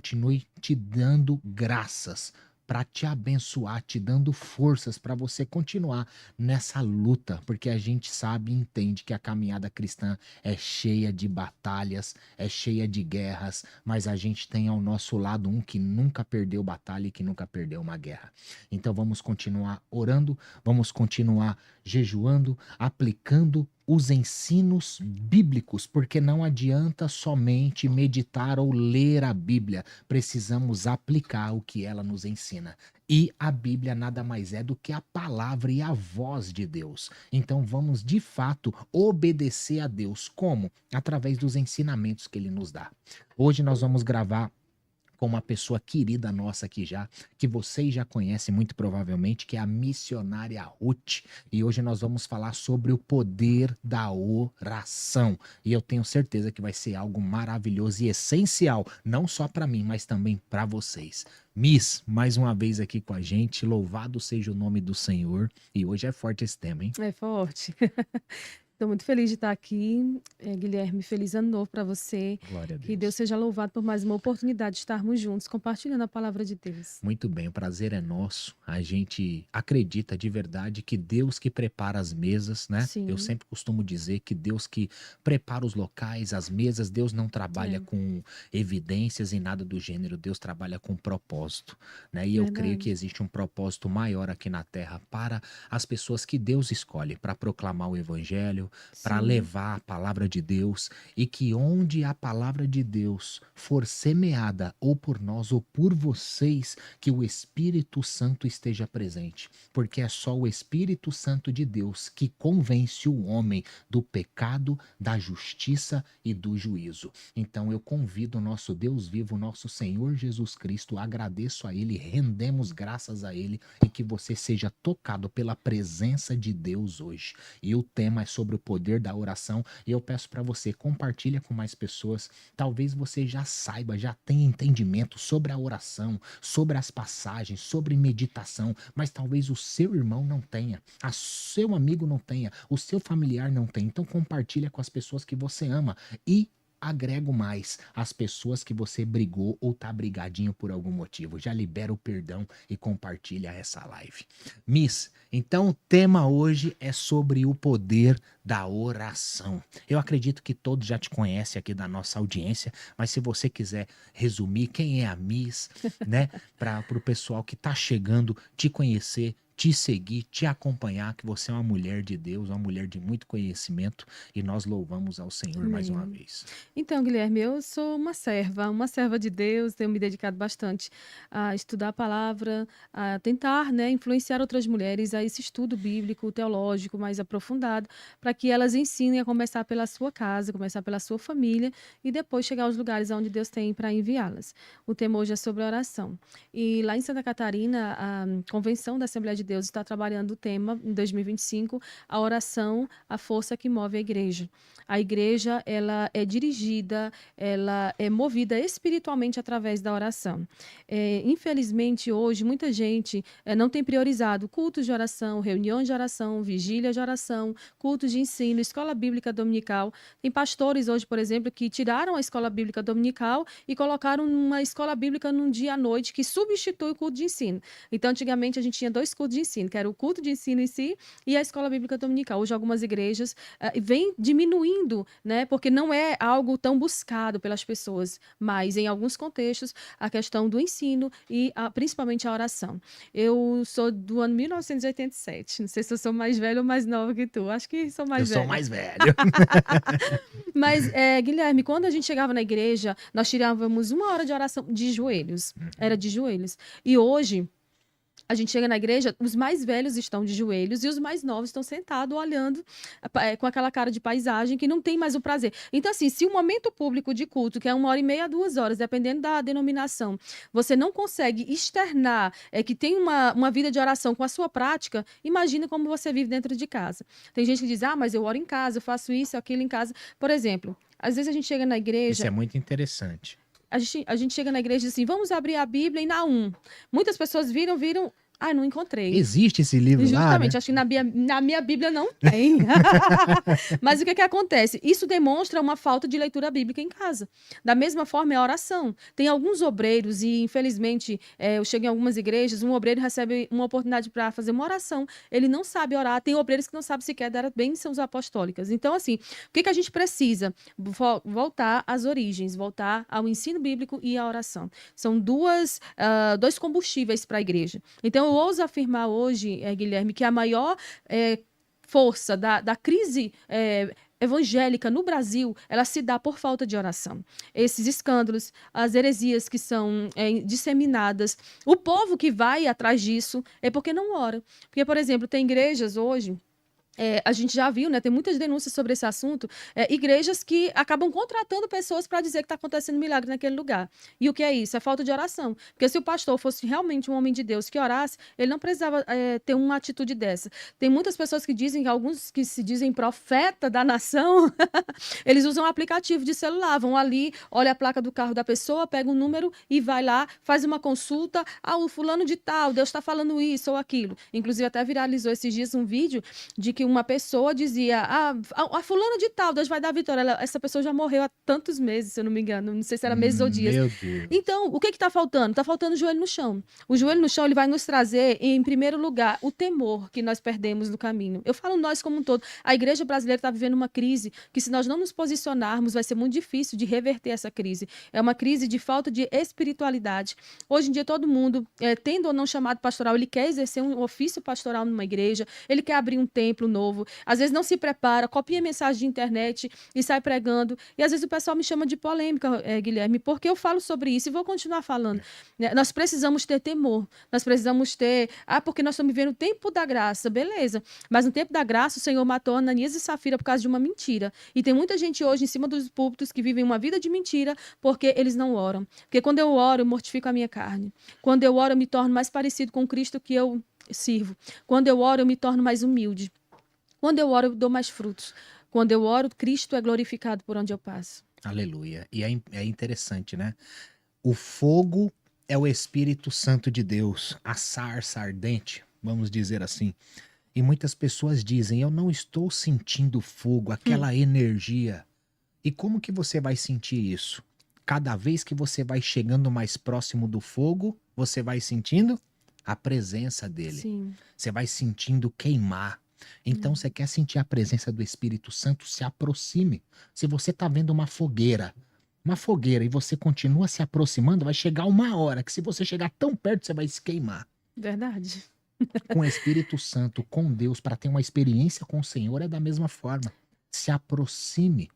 continue te dando graças, para te abençoar, te dando forças para você continuar nessa luta, porque a gente sabe e entende que a caminhada cristã é cheia de batalhas, é cheia de guerras, mas a gente tem ao nosso lado um que nunca perdeu batalha e que nunca perdeu uma guerra. Então vamos continuar orando, vamos continuar jejuando, aplicando os ensinos bíblicos, porque não adianta somente meditar ou ler a Bíblia, precisamos aplicar o que ela nos ensina. E a Bíblia nada mais é do que a palavra e a voz de Deus. Então vamos de fato obedecer a Deus. Como? Através dos ensinamentos que ele nos dá. Hoje nós vamos gravar com uma pessoa querida nossa aqui já, que vocês já conhecem muito provavelmente, que é a missionária Ruth. E hoje nós vamos falar sobre o poder da oração. E eu tenho certeza que vai ser algo maravilhoso e essencial, não só para mim, mas também para vocês. Miss, mais uma vez aqui com a gente, louvado seja o nome do Senhor. E hoje é forte esse tema, hein? É forte. Estou muito feliz de estar aqui, Guilherme. Feliz ano novo para você. Glória a Que Deus Deus. seja louvado por mais uma oportunidade de estarmos juntos, compartilhando a palavra de Deus. Muito bem, o prazer é nosso. A gente acredita de verdade que Deus que prepara as mesas, né? Eu Sim, sempre costumo dizer que Deus que prepara os locais, as mesas, Deus não trabalha é com evidências e nada do gênero, Deus trabalha com propósito, né? E eu creio que verdade. existe um propósito maior aqui na terra para as pessoas que Deus escolhe para proclamar o evangelho, para Sim, levar a palavra de Deus, e que onde a palavra de Deus for semeada ou por nós ou por vocês, que o Espírito Santo esteja presente, porque é só o Espírito Santo de Deus que convence o homem do pecado, da justiça e do juízo. Então eu convido o nosso Deus vivo, nosso Senhor Jesus Cristo, agradeço a Ele, rendemos graças a Ele, e que você seja tocado pela presença de Deus hoje. E o tema é sobre o poder da oração, e eu peço para você, compartilha com mais pessoas. Talvez você já saiba, já tenha entendimento sobre a oração, sobre as passagens, sobre meditação, mas talvez o seu irmão não tenha, o seu amigo não tenha, o seu familiar não tenha. Então compartilha com as pessoas que você ama e agrego mais as pessoas que você brigou ou tá brigadinho por algum motivo. Já libera o perdão e compartilha essa live. Miss, então o tema hoje é sobre o poder da oração. Eu acredito que todos já te conhecem aqui da nossa audiência, mas se você quiser resumir quem é a Miss, né, para o pessoal que tá chegando te conhecer, te seguir, te acompanhar, que você é uma mulher de Deus, uma mulher de muito conhecimento, e nós louvamos ao Senhor mais uma amém. vez. Então, Guilherme, eu sou uma serva de Deus, tenho me dedicado bastante a estudar a palavra, a tentar, né, influenciar outras mulheres a esse estudo bíblico, teológico mais aprofundado, para que elas ensinem a começar pela sua casa, começar pela sua família e depois chegar aos lugares onde Deus tem para enviá-las. O tema hoje é sobre oração. E lá em Santa Catarina, a Convenção da Assembleia de Deus está trabalhando o tema, em 2025, a oração, a força que move a igreja. A igreja, ela é dirigida, ela é movida espiritualmente através da oração. Infelizmente, hoje, muita gente não tem priorizado cultos de oração, reuniões de oração, vigília de oração, cultos de ensino, escola bíblica dominical. Tem pastores hoje, por exemplo, que tiraram a escola bíblica dominical e colocaram uma escola bíblica num dia à noite que substitui o culto de ensino. Então, antigamente, a gente tinha dois cultos de ensino, que era o culto de ensino em si e a escola bíblica dominical. Hoje, algumas igrejas vêm diminuindo, né? Porque não é algo tão buscado pelas pessoas, mas em alguns contextos a questão do ensino e principalmente a oração. Eu sou do ano 1987. Não sei se eu sou mais velha ou mais nova que tu. Acho que sou Eu mais sou velha. mais velho. Mas, Guilherme, quando a gente chegava na igreja, nós tirávamos 1 hora de oração de joelhos. Era de joelhos. E hoje a gente chega na igreja, os mais velhos estão de joelhos e os mais novos estão sentados olhando com aquela cara de paisagem que não tem mais o prazer. Então, assim, se o momento público de culto, que é 1 hora e meia, 2 horas, dependendo da denominação, você não consegue externar que tem uma vida de oração com a sua prática, imagina como você vive dentro de casa. Tem gente que diz, mas eu oro em casa, eu faço isso, aquilo em casa. Por exemplo, às vezes a gente chega na Isso igreja. é muito interessante. A gente chega na igreja e diz assim, vamos abrir a Bíblia em Naum. Muitas pessoas viram Ah, não encontrei. Existe esse livro lá, né? Justamente, acho que na minha Bíblia não tem. Mas o que que acontece? Isso demonstra uma falta de leitura bíblica em casa. Da mesma forma, é a oração. Tem alguns obreiros, e infelizmente, eu chego em algumas igrejas, um obreiro recebe uma oportunidade para fazer uma oração, ele não sabe orar, tem obreiros que não sabem sequer dar bênçãos apostólicas. Então, assim, o que que a gente precisa? Voltar às origens, voltar ao ensino bíblico e à oração. São dois combustíveis para a igreja. Então, eu ouso afirmar hoje, Guilherme, que a maior força da crise evangélica no Brasil, ela se dá por falta de oração. Esses escândalos, as heresias que são disseminadas, o povo que vai atrás disso é porque não ora. Porque, por exemplo, tem igrejas hoje. A gente já viu, né? Tem muitas denúncias sobre esse assunto. Igrejas que acabam contratando pessoas para dizer que está acontecendo milagre naquele lugar. E o que é isso? É falta de oração. Porque se o pastor fosse realmente um homem de Deus que orasse, ele não precisava ter uma atitude dessa. Tem muitas pessoas que dizem, que alguns que se dizem profeta da nação, eles usam um aplicativo de celular, vão ali, olha a placa do carro da pessoa, pega um número e vai lá, faz uma consulta. Ah, o fulano de tal, Deus está falando isso ou aquilo. Inclusive, até viralizou esses dias um vídeo de que uma pessoa dizia, a fulana de tal, Deus vai dar vitória. Essa pessoa já morreu há tantos meses, se eu não me engano. Não sei se era meses ou dias. Meu Deus. Então, o que está faltando? Está faltando o joelho no chão. O joelho no chão, ele vai nos trazer, em primeiro lugar, o temor que nós perdemos no caminho. Eu falo nós como um todo. A igreja brasileira está vivendo uma crise que, se nós não nos posicionarmos, vai ser muito difícil de reverter essa crise. É uma crise de falta de espiritualidade. Hoje em dia, todo mundo, tendo ou não chamado pastoral, ele quer exercer um ofício pastoral numa igreja, ele quer abrir um templo novo, às vezes não se prepara, copia mensagem de internet e sai pregando, e às vezes o pessoal me chama de polêmica, Guilherme, porque eu falo sobre isso e vou continuar falando. Nós precisamos ter temor, nós precisamos ter, porque nós estamos vivendo o tempo da graça, beleza, mas no tempo da graça o Senhor matou Ananias e Safira por causa de uma mentira, e tem muita gente hoje em cima dos púlpitos que vivem uma vida de mentira porque eles não oram, porque quando eu oro eu mortifico a minha carne, quando eu oro eu me torno mais parecido com o Cristo que eu sirvo, quando eu oro eu me torno mais humilde, quando eu oro, eu dou mais frutos. Quando eu oro, Cristo é glorificado por onde eu passo. Aleluia. E é interessante, né? O fogo é o Espírito Santo de Deus, a sarça ardente, vamos dizer assim. E muitas pessoas dizem, eu não estou sentindo fogo, aquela energia. E como que você vai sentir isso? Cada vez que você vai chegando mais próximo do fogo, você vai sentindo a presença dele. Sim. Você vai sentindo queimar. Então, você quer sentir a presença do Espírito Santo, se aproxime. Se você está vendo uma fogueira, e você continua se aproximando, vai chegar uma hora que, se você chegar tão perto, você vai se queimar. Verdade. Com o Espírito Santo, com Deus, para ter uma experiência com o Senhor, é da mesma forma. Se aproxime.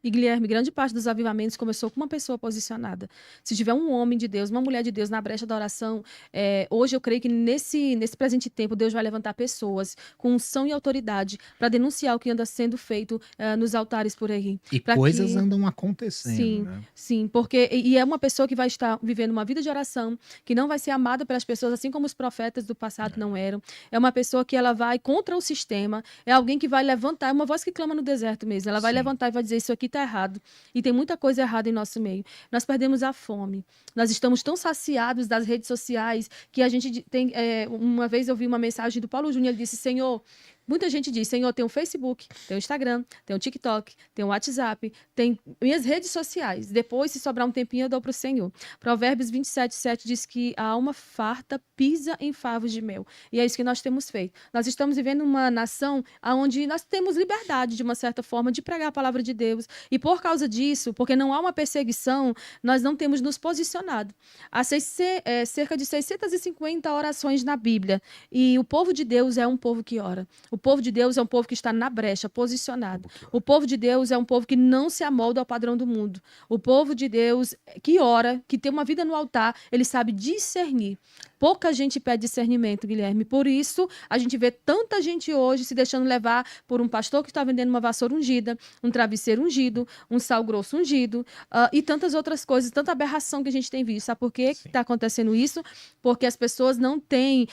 E, Guilherme, grande parte dos avivamentos começou com uma pessoa posicionada. Se tiver um homem de Deus, uma mulher de Deus na brecha da oração, hoje eu creio que nesse presente tempo Deus vai levantar pessoas com unção e autoridade para denunciar o que anda sendo feito nos altares por aí. E coisas andam acontecendo, sim, né? Sim, porque e é uma pessoa que vai estar vivendo uma vida de oração, que não vai ser amada pelas pessoas, assim como os profetas do passado não eram. É uma pessoa que ela vai contra o sistema, é alguém que vai levantar, é uma voz que clama no deserto mesmo. Ela vai levantar e vai dizer, isso aqui está errado. E tem muita coisa errada em nosso meio. Nós perdemos a fome. Nós estamos tão saciados das redes sociais que a gente tem... uma vez eu vi uma mensagem do Paulo Júnior, ele disse, Senhor... Muita gente diz, Senhor, tem o Facebook, tem o Instagram, tem o TikTok, tem o WhatsApp, tem minhas redes sociais. Depois, se sobrar um tempinho, eu dou para o Senhor. Provérbios 27:7 diz que a alma farta pisa em favos de mel. E é isso que nós temos feito. Nós estamos vivendo uma nação onde nós temos liberdade, de uma certa forma, de pregar a palavra de Deus. E por causa disso, porque não há uma perseguição, nós não temos nos posicionado. Há cerca de 650 orações na Bíblia. E o povo de Deus é um povo que ora. O povo de Deus é um povo que está na brecha, posicionado. O povo de Deus é um povo que não se amolda ao padrão do mundo. O povo de Deus que ora, que tem uma vida no altar, ele sabe discernir. Pouca gente pede discernimento, Guilherme. Por isso, a gente vê tanta gente hoje se deixando levar por um pastor que está vendendo uma vassoura ungida, um travesseiro ungido, um sal grosso ungido, e tantas outras coisas, tanta aberração que a gente tem visto. Sabe por que está acontecendo isso? Porque as pessoas não têm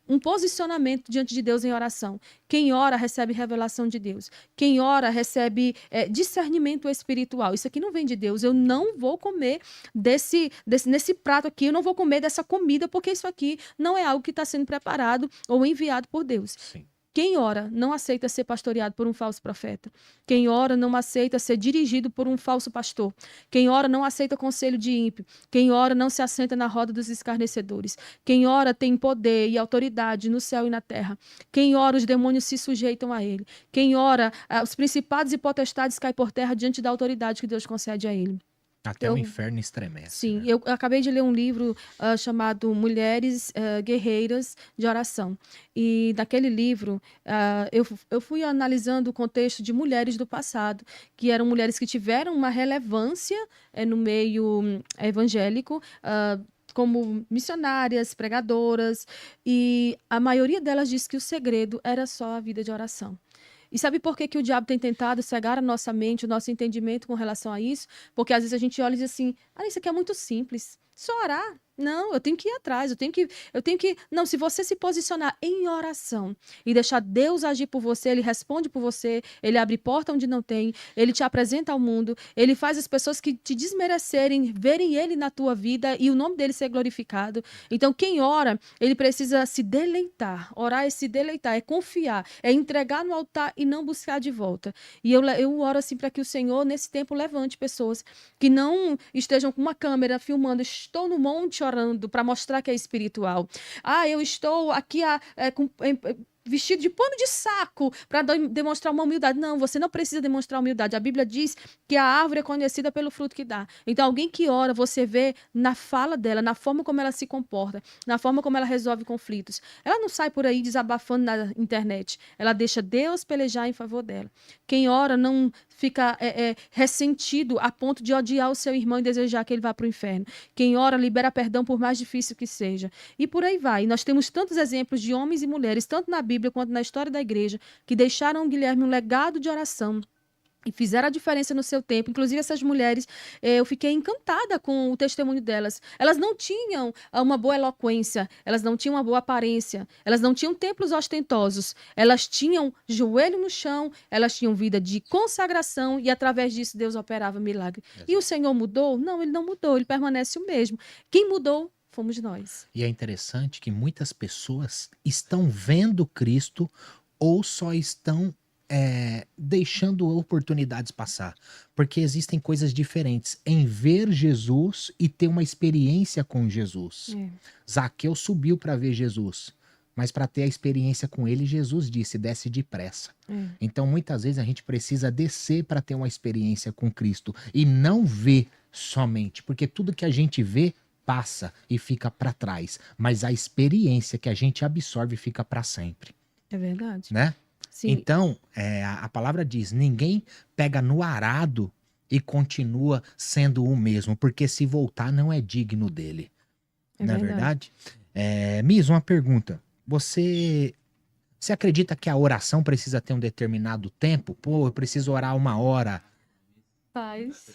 um posicionamento diante de Deus em oração. Quem ora recebe revelação de Deus. Quem ora recebe discernimento espiritual. Isso aqui não vem de Deus. Eu não vou comer nesse prato aqui, eu não vou comer dessa comida, porque isso aqui aqui não é algo que está sendo preparado ou enviado por Deus. Sim. Quem ora não aceita ser pastoreado por um falso profeta. Quem ora não aceita ser dirigido por um falso pastor. Quem ora não aceita conselho de ímpio. Quem ora não se assenta na roda dos escarnecedores. Quem ora tem poder e autoridade no céu e na terra. Quem ora, os demônios se sujeitam a ele. Quem ora, os principados e potestades caem por terra diante da autoridade que Deus concede a ele. Até o inferno estremece, Sim, né? eu acabei de ler um livro chamado Mulheres Guerreiras de Oração. E naquele livro, eu fui analisando o contexto de mulheres do passado, que eram mulheres que tiveram uma relevância no meio evangélico, como missionárias, pregadoras, e a maioria delas disse que o segredo era só a vida de oração. E sabe por que o diabo tem tentado cegar a nossa mente, o nosso entendimento com relação a isso? Porque às vezes a gente olha e diz assim, isso aqui é muito simples, só orar. Não, eu tenho que ir atrás, eu tenho que... Não, se você se posicionar em oração e deixar Deus agir por você, Ele responde por você, Ele abre porta onde não tem, Ele te apresenta ao mundo, Ele faz as pessoas que te desmerecerem, verem Ele na tua vida e o nome dEle ser glorificado. Então, quem ora, ele precisa se deleitar. Orar é se deleitar, é confiar, é entregar no altar e não buscar de volta. E eu oro assim para que o Senhor, nesse tempo, levante pessoas que não estejam com uma câmera filmando, estou no monte orando para mostrar que é espiritual. Eu estou aqui vestido de pano de saco para demonstrar uma humildade. Não, você não precisa demonstrar humildade. A Bíblia diz que a árvore é conhecida pelo fruto que dá. Então, alguém que ora, você vê na fala dela, na forma como ela se comporta, na forma como ela resolve conflitos. Ela não sai por aí desabafando na internet. Ela deixa Deus pelejar em favor dela. Quem ora não fica ressentido a ponto de odiar o seu irmão e desejar que ele vá para o inferno. Quem ora libera perdão por mais difícil que seja. E por aí vai. E nós temos tantos exemplos de homens e mulheres, tanto na Bíblia quanto na história da igreja, que deixaram, Guilherme, um legado de oração e fizeram a diferença no seu tempo. Inclusive, essas mulheres, eu fiquei encantada com o testemunho delas. Elas não tinham uma boa eloquência, elas não tinham uma boa aparência, elas não tinham templos ostentosos, elas tinham joelho no chão, elas tinham vida de consagração e, através disso, Deus operava milagre. Exato. E o Senhor mudou? Não, Ele não mudou, Ele permanece o mesmo. Quem mudou fomos nós. E é interessante que muitas pessoas estão vendo Cristo ou só estão deixando oportunidades passar. Porque existem coisas diferentes em ver Jesus e ter uma experiência com Jesus. Zaqueu subiu para ver Jesus, mas para ter a experiência com ele, Jesus disse, desce depressa. Então, muitas vezes, a gente precisa descer para ter uma experiência com Cristo e não ver somente, porque tudo que a gente vê passa e fica para trás, mas a experiência que a gente absorve fica para sempre. É verdade. Né? Sim. Então, a palavra diz, ninguém pega no arado e continua sendo o mesmo, porque se voltar não é digno dele. Não é verdade? Miss, uma pergunta. Você acredita que a oração precisa ter um determinado tempo? Pô, eu preciso orar 1 hora. Paz.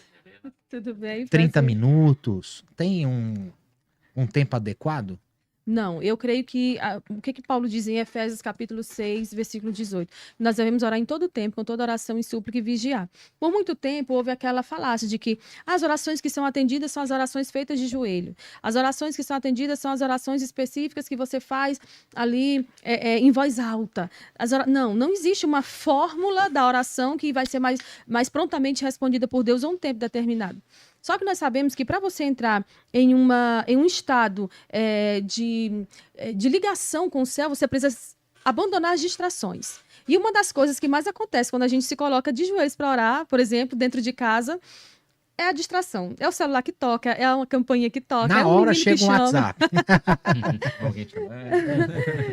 Tudo bem? 30 minutos. Tem um tempo adequado? Não, eu creio que o que Paulo diz em Efésios capítulo 6, versículo 18? Nós devemos orar em todo tempo, com toda oração e súplica e vigiar. Por muito tempo houve aquela falácia de que as orações que são atendidas são as orações feitas de joelho. As orações que são atendidas são as orações específicas que você faz ali em voz alta. Não existe uma fórmula da oração que vai ser mais prontamente respondida por Deus a um tempo determinado. Só que nós sabemos que para você entrar em um estado de ligação com o céu, você precisa abandonar as distrações. E uma das coisas que mais acontece quando a gente se coloca de joelhos para orar, por exemplo, dentro de casa, é a distração. É o celular que toca, é uma campainha que toca. Na hora chega um WhatsApp.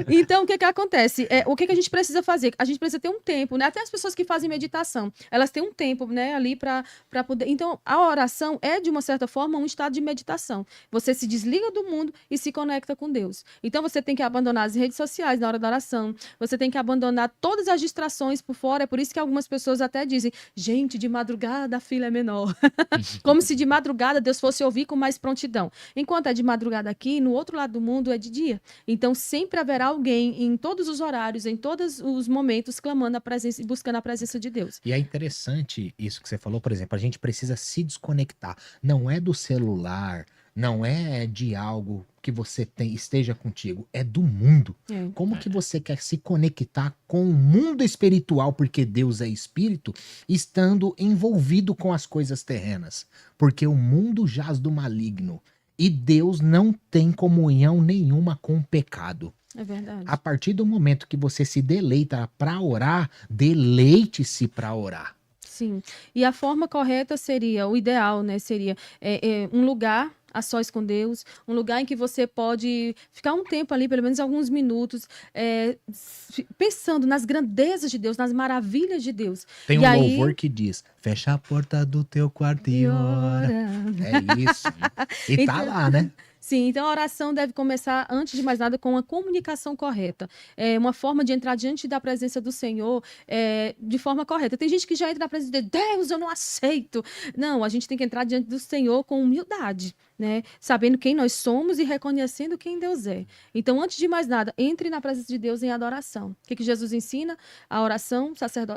Então, o que acontece? O que a gente precisa fazer? A gente precisa ter um tempo, né? Até as pessoas que fazem meditação, elas têm um tempo, né, ali para poder... Então, a oração é, de uma certa forma, um estado de meditação. Você se desliga do mundo e se conecta com Deus. Então, você tem que abandonar as redes sociais na hora da oração. Você tem que abandonar todas as distrações por fora. É por isso que algumas pessoas até dizem, gente, de madrugada a fila é menor. Como se de madrugada Deus fosse ouvir com mais prontidão. Enquanto é de madrugada aqui, no outro lado do mundo é de dia. Então, sempre haverá alguém em todos os horários, em todos os momentos, clamando a presença e buscando a presença de Deus. E é interessante isso que você falou, por exemplo, a gente precisa se desconectar. Não é do celular, não é de algo que você esteja contigo, é do mundo. É. Como que É. você quer se conectar com o mundo espiritual, porque Deus é espírito, estando envolvido com as coisas terrenas? Porque o mundo jaz do maligno e Deus não tem comunhão nenhuma com o pecado. É verdade. A partir do momento que você se deleita para orar, deleite-se para orar. Sim. E a forma correta seria, o ideal, né? Seria um lugar a sós com Deus, um lugar em que você pode ficar um tempo ali, pelo menos alguns minutos, pensando nas grandezas de Deus, nas maravilhas de Deus. Tem E um aí- louvor que diz: fecha a porta do teu quarto e E ora. ora. É isso. E tá Então- lá, né? Sim, então a oração deve começar, antes de mais nada, com uma comunicação correta. É uma forma de entrar diante da presença do Senhor de forma correta. Tem gente que já entra na presença de Deus, eu não aceito. Não, a gente tem que entrar diante do Senhor com humildade, né? Sabendo quem nós somos e reconhecendo quem Deus é. Então, antes de mais nada, entre na presença de Deus em adoração. O que Jesus ensina? A oração,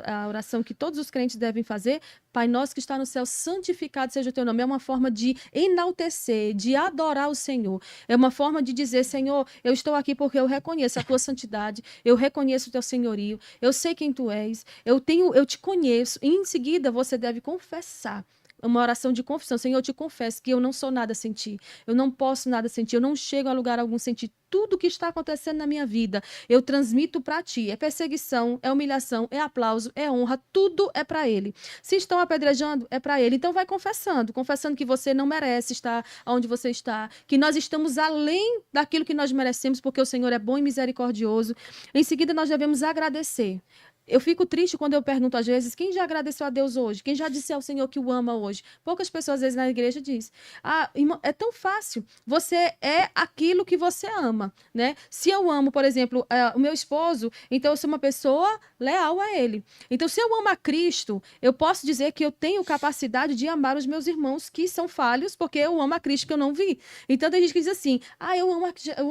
a oração que todos os crentes devem fazer. Pai nosso que está no céu, santificado seja o teu nome. É uma forma de enaltecer, de adorar o Senhor. É uma forma de dizer, Senhor, eu estou aqui porque eu reconheço a tua santidade, eu reconheço o teu senhorio, eu sei quem tu és, eu te conheço. E em seguida você deve confessar. Uma oração de confissão. Senhor, eu te confesso que eu não sou nada sem ti. Eu não posso nada sem ti. Eu não chego a lugar algum sem ti. Tudo que está acontecendo na minha vida, eu transmito para ti. É perseguição, é humilhação, é aplauso, é honra. Tudo é para ele. Se estão apedrejando, é para ele. Então vai confessando. Confessando que você não merece estar onde você está. Que nós estamos além daquilo que nós merecemos, porque o Senhor é bom e misericordioso. Em seguida, nós devemos agradecer. Eu fico triste quando eu pergunto às vezes, quem já agradeceu a Deus hoje? Quem já disse ao Senhor que o ama hoje? Poucas pessoas às vezes na igreja dizem, irmão, é tão fácil, você é aquilo que você ama, né? Se eu amo, por exemplo, o meu esposo, então eu sou uma pessoa leal a ele. Então se eu amo a Cristo, eu posso dizer que eu tenho capacidade de amar os meus irmãos que são falhos, porque eu amo a Cristo que eu não vi. Então tem gente que diz assim, eu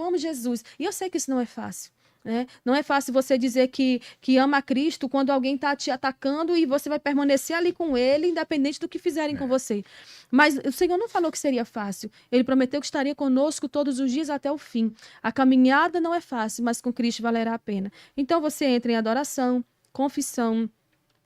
amo Jesus. E eu sei que isso não é fácil. Né? Não é fácil você dizer que ama a Cristo quando alguém está te atacando e você vai permanecer ali com ele, independente do que fizerem com você. Mas o Senhor não falou que seria fácil. Ele prometeu que estaria conosco todos os dias até o fim. A caminhada não é fácil, mas com Cristo valerá a pena. Então você entra em adoração, confissão,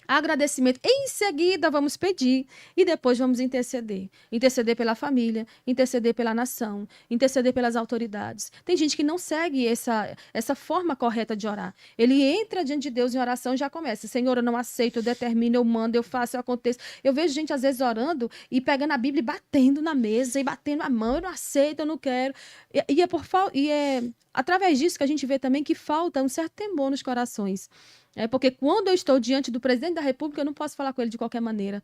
agradecimento. Em seguida, vamos pedir e depois vamos interceder. Interceder pela família, interceder pela nação, interceder pelas autoridades. Tem gente que não segue essa forma correta de orar. Ele entra diante de Deus em oração e já começa. Senhor, eu não aceito, eu determino, eu mando, eu faço, eu aconteço. Eu vejo gente, às vezes, orando e pegando a Bíblia e batendo na mesa e batendo a mão. Eu não aceito, eu não quero. E é através disso que a gente vê também que falta um certo temor nos corações. Porque quando eu estou diante do presidente da República, eu não posso falar com ele de qualquer maneira.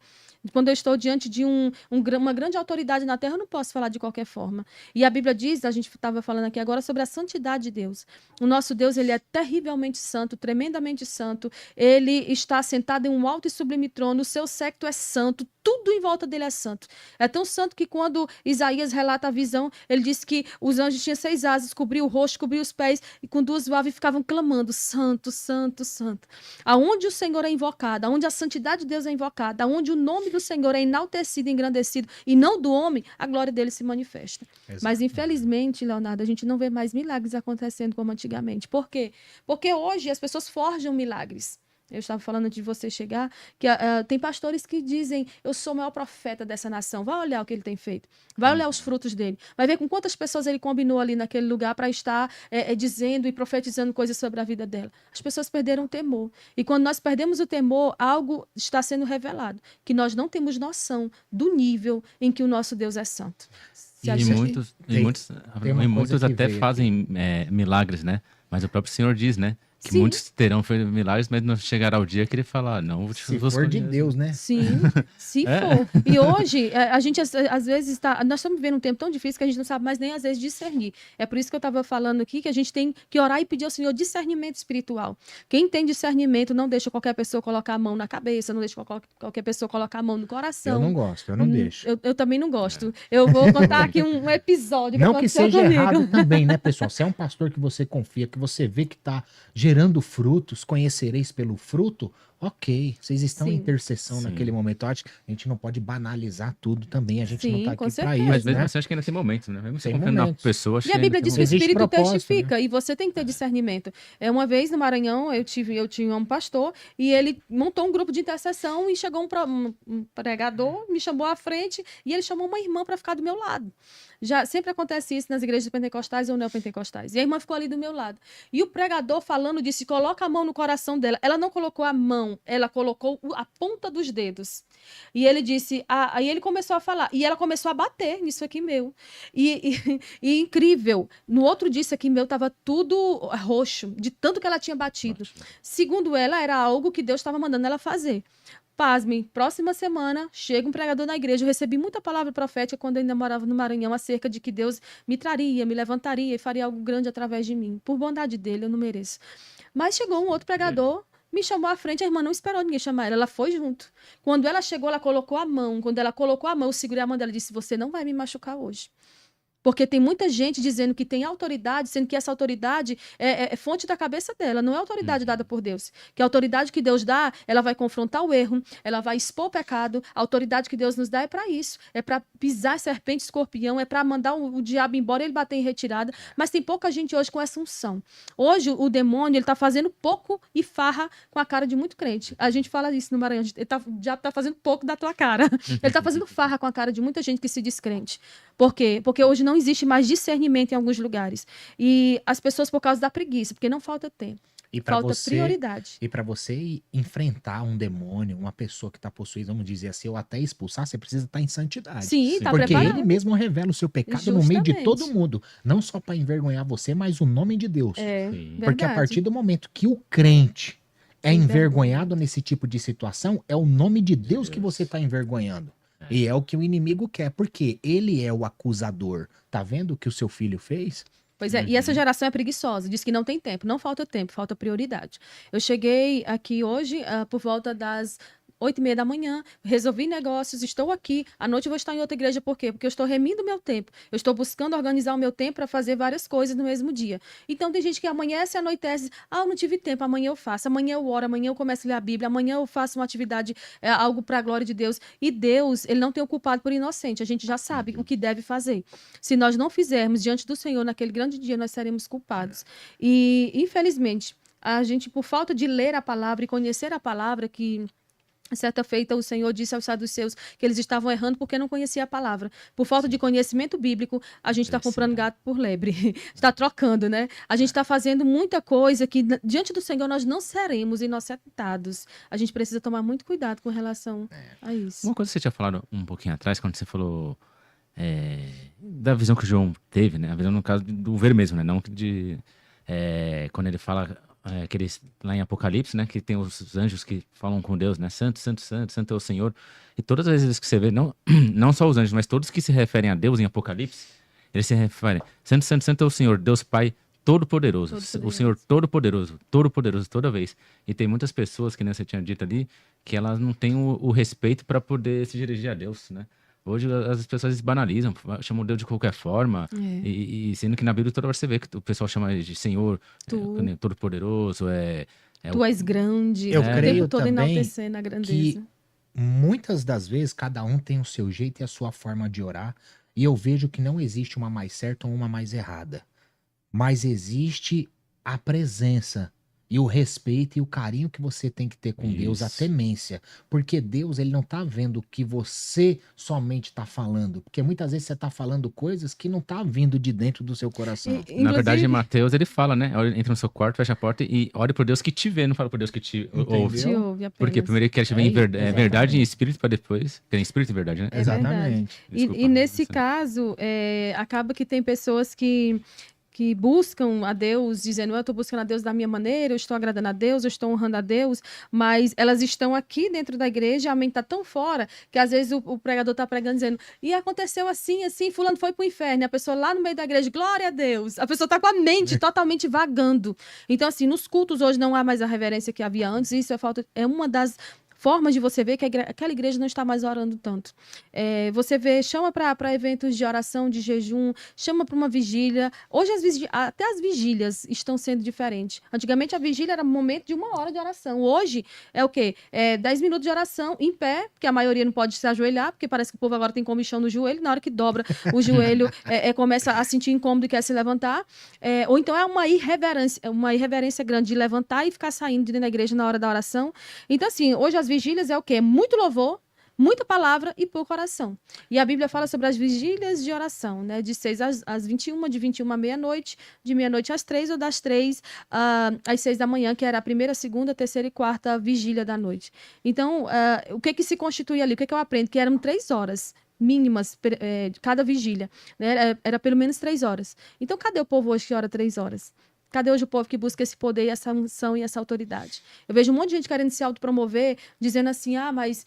Quando eu estou diante de uma grande autoridade na terra, eu não posso falar de qualquer forma. E a Bíblia diz, a gente estava falando aqui agora sobre a santidade de Deus. O nosso Deus, ele é terrivelmente santo, tremendamente santo. Ele está sentado em um alto e sublime trono, o seu séquito é santo, tudo em volta dele é santo. É tão santo que quando Isaías relata a visão, ele disse que os anjos tinham 6 asas, cobriu o rosto, cobriu os pés, e com 2 aves ficavam clamando, santo, santo, santo. Aonde o Senhor é invocado, aonde a santidade de Deus é invocada, aonde o nome do Senhor é enaltecido, engrandecido, e não do homem, a glória dele se manifesta. Exato. Mas, infelizmente, Leonardo, a gente não vê mais milagres acontecendo como antigamente. Por quê? Porque hoje as pessoas forjam milagres. Eu estava falando antes de você chegar, que tem pastores que dizem, eu sou o maior profeta dessa nação. Vai olhar o que ele tem feito. Vai olhar os frutos dele. Vai ver com quantas pessoas ele combinou ali naquele lugar para estar dizendo e profetizando coisas sobre a vida dela. As pessoas perderam o temor. E quando nós perdemos o temor, algo está sendo revelado. Que nós não temos noção do nível em que o nosso Deus é santo. Se a E gente- muitos, Tem uma muitos coisa que até veio fazem milagres, né? Mas o próprio Senhor diz, né? Que Sim. muitos terão feito milagres, mas não chegará o dia que ele falar, não, vou te Se vou for de escolher. Deus, né? Sim, se É. for. E hoje, a gente às vezes está. Nós estamos vivendo um tempo tão difícil que a gente não sabe mais nem às vezes discernir. É por isso que eu estava falando aqui que a gente tem que orar e pedir ao Senhor discernimento espiritual. Quem tem discernimento não deixa qualquer pessoa colocar a mão na cabeça, não deixa qualquer pessoa colocar a mão no coração. Eu não gosto, eu não deixo. Eu também não gosto. Eu vou contar aqui um episódio Não que aconteceu seja comigo. errado também, né, pessoal? Se é um pastor que você confia, que você vê que está gerando frutos, conhecereis pelo fruto, Ok, vocês estão em Sim, intercessão naquele Sim. momento. Eu acho que a gente não pode banalizar tudo também. A gente não tá sim, com aqui para Mas isso, certeza. mesmo né? assim, acho que ainda tem momentos, né? Mesmo você Tem confiando na momentos. pessoa, acho E que a ainda Bíblia tem diz que o momentos. Existe Espírito propósito, né? testifica e você tem que ter discernimento. Uma vez no Maranhão, eu tinha um pastor e ele montou um grupo de intercessão e chegou um pregador, me chamou à frente e ele chamou uma irmã para ficar do meu lado. Já sempre acontece isso nas igrejas pentecostais ou neopentecostais. E a irmã ficou ali do meu lado. E o pregador falando disse: coloca a mão no coração dela. Ela não colocou a mão, ela colocou a ponta dos dedos. E ele disse, aí ele começou a falar, e ela começou a bater nisso aqui meu. E incrível, no outro dia isso aqui meu estava tudo roxo, de tanto que ela tinha batido. Segundo ela, era algo que Deus estava mandando ela fazer. Pasmem, próxima semana chega um pregador na igreja. Eu recebi muita palavra profética quando eu ainda morava no Maranhão, acerca de que Deus me traria, me levantaria e faria algo grande através de mim. Por bondade dele, eu não mereço. Mas chegou um outro pregador, me chamou à frente, a irmã não esperou ninguém chamar ela, ela foi junto. Quando ela chegou, ela colocou a mão. Quando ela colocou a mão, eu segurei a mão dela e disse: você não vai me machucar hoje. Porque tem muita gente dizendo que tem autoridade, sendo que essa autoridade é fonte da cabeça dela, não é autoridade dada por Deus. Que a autoridade que Deus dá, ela vai confrontar o erro, ela vai expor o pecado. A autoridade que Deus nos dá é para isso. É para pisar serpente, escorpião, é para mandar o diabo embora e ele bater em retirada. Mas tem pouca gente hoje com essa unção. Hoje o demônio, ele tá fazendo pouco e farra com a cara de muito crente. A gente fala isso no Maranhão, ele já tá fazendo pouco da tua cara. Ele tá fazendo farra com a cara de muita gente que se diz crente. Por quê? Porque hoje não existe mais discernimento em alguns lugares. E as pessoas por causa da preguiça, porque não falta tempo. E para Falta você, prioridade. e para você enfrentar um demônio, uma pessoa que está possuída, vamos dizer assim, ou até expulsar, você precisa estar em santidade. Sim, Sim. tá Porque preparado. ele mesmo revela o seu pecado no meio de todo Justamente. mundo. Não só para envergonhar você, mas o nome de Deus. É, Sim. Porque a verdade. partir do momento que o crente é Envergonha. envergonhado nesse tipo de situação, é o nome de Deus que Deus. você está envergonhando. E é o que o inimigo quer, porque ele é o acusador. Tá vendo o que o seu filho fez? Pois é, e essa geração é preguiçosa, diz que não tem tempo, não falta tempo, falta prioridade. Eu cheguei aqui hoje por volta das 8h30 da manhã, resolvi negócios, estou aqui, à noite eu vou estar em outra igreja, por quê? Porque eu estou remindo o meu tempo, eu estou buscando organizar o meu tempo para fazer várias coisas no mesmo dia. Então tem gente que amanhece, anoitece, eu não tive tempo, amanhã eu faço, amanhã eu oro, amanhã eu começo a ler a Bíblia, amanhã eu faço uma atividade, algo para a glória de Deus. E Deus, ele não tem o culpado por inocente, a gente já sabe o que deve fazer. Se nós não fizermos diante do Senhor naquele grande dia, nós seremos culpados. E, infelizmente, a gente, por falta de ler a palavra e conhecer a palavra, que certa feita o Senhor disse aos saduceus que eles estavam errando porque não conhecia a palavra. Por falta de conhecimento bíblico, a gente está comprando gato por lebre. Está trocando, né? A gente está fazendo muita coisa que diante do Senhor nós não seremos inocentados. A gente precisa tomar muito cuidado com relação a isso. Uma coisa que você tinha falado um pouquinho atrás, quando você falou da visão que o João teve, né? A visão, no caso, do ver mesmo, né? Não de... quando ele fala... que eles, lá em Apocalipse, né, que tem os anjos que falam com Deus, né, santo, santo, santo, santo é o Senhor, e todas as vezes que você vê, não só os anjos, mas todos que se referem a Deus em Apocalipse, eles se referem, santo, santo, santo é o Senhor, Deus Pai Todo-Poderoso, o Senhor Todo-Poderoso, Todo-Poderoso toda vez. E tem muitas pessoas, que nem você tinha dito ali, que elas não têm o respeito para poder se dirigir a Deus, né. Hoje as pessoas banalizam, chamam Deus de qualquer forma, e sendo que na Bíblia toda hora você vê que o pessoal chama de Senhor, Todo-Poderoso, Tu és grande, Eu o creio tempo todo também enaltecendo a grandeza. que muitas das vezes cada um tem o seu jeito e a sua forma de orar, e eu vejo que não existe uma mais certa ou uma mais errada, mas existe a presença e o respeito e o carinho que você tem que ter com Deus, a Isso. temência, porque Deus, ele não tá vendo o que você somente tá falando, porque muitas vezes você tá falando coisas que não tá vindo de dentro do seu coração. Na verdade, Inclusive, Mateus, ele fala, né? Entra no seu quarto, fecha a porta e ore por Deus que te vê, não fala por Deus que te ouve. te ouve apenas. Porque primeiro ele quer te ver em verdade e espírito, para depois. Tem espírito e verdade, né? É verdade. Exatamente. Desculpa, E nesse você- caso, acaba que tem pessoas que buscam a Deus, dizendo, eu estou buscando a Deus da minha maneira, eu estou agradando a Deus, eu estou honrando a Deus, mas elas estão aqui dentro da igreja, a mente está tão fora, que às vezes o pregador está pregando, dizendo, e aconteceu assim, assim, fulano foi para o inferno, e a pessoa lá no meio da igreja, glória a Deus, a pessoa está com a mente totalmente vagando. Então, assim, nos cultos hoje não há mais a reverência que havia antes, isso é uma das formas de você ver que aquela igreja não está mais orando tanto. Você vê, chama para eventos de oração, de jejum, chama para uma vigília. Hoje até as vigílias estão sendo diferentes. Antigamente a vigília era um momento de 1 hora de oração. Hoje é o quê? 10 minutos de oração em pé, porque a maioria não pode se ajoelhar, porque parece que o povo agora tem comichão no joelho, na hora que dobra o joelho começa a sentir incômodo e quer se levantar. Ou então é uma irreverência grande de levantar e ficar saindo de dentro da igreja na hora da oração. Então, assim, hoje as vigílias é o quê? Muito louvor, muita palavra e pouco oração. E a Bíblia fala sobre as vigílias de oração, né? De 6 às 21, de 21 à meia-noite, de meia-noite às 3 ou das 3 às 6 da manhã, que era a primeira, segunda, terceira e quarta vigília da noite. Então, o que se constitui ali? O que eu aprendo? Que eram 3 horas mínimas de cada vigília, né? Era pelo menos 3 horas. Então, cadê o povo hoje que ora 3 horas? Cadê hoje o povo que busca esse poder e essa unção e essa autoridade? Eu vejo um monte de gente querendo se autopromover, dizendo assim, mas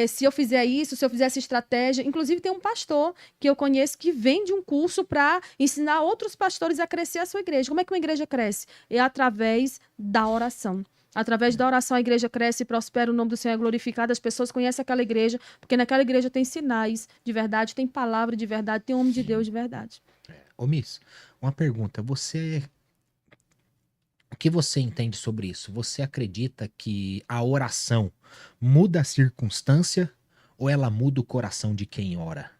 se eu fizer isso, se eu fizer essa estratégia... Inclusive, tem um pastor que eu conheço que vende um curso para ensinar outros pastores a crescer a sua igreja. Como é que uma igreja cresce? É através da oração. Através da oração, a igreja cresce, prospera, o nome do Senhor é glorificado, as pessoas conhecem aquela igreja, porque naquela igreja tem sinais de verdade, tem palavra de verdade, tem homem de Deus de verdade. Ô, Miss, uma pergunta. O que você entende sobre isso? Você acredita que a oração muda a circunstância ou ela muda o coração de quem ora?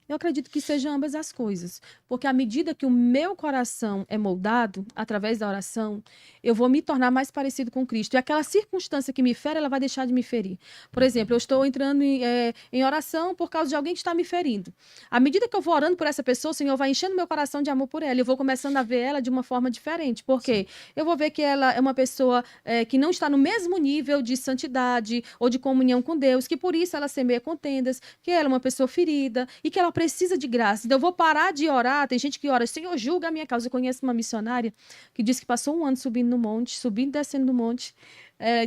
Eu acredito que sejam ambas as coisas, porque à medida que o meu coração é moldado através da oração, eu vou me tornar mais parecido com Cristo. E aquela circunstância que me fere, ela vai deixar de me ferir. Por exemplo, eu estou entrando em oração por causa de alguém que está me ferindo. À medida que eu vou orando por essa pessoa, o Senhor vai enchendo meu coração de amor por ela. Eu vou começando a ver ela de uma forma diferente. Por quê? Eu vou ver que ela é uma pessoa que não está no mesmo nível de santidade ou de comunhão com Deus, que por isso ela semeia contendas, que ela é uma pessoa ferida e que ela precisa de graça. Então eu vou parar de orar. Tem gente que ora, Senhor, julga a minha causa. Eu conheço uma missionária que disse que passou 1 ano subindo no monte, subindo e descendo no monte,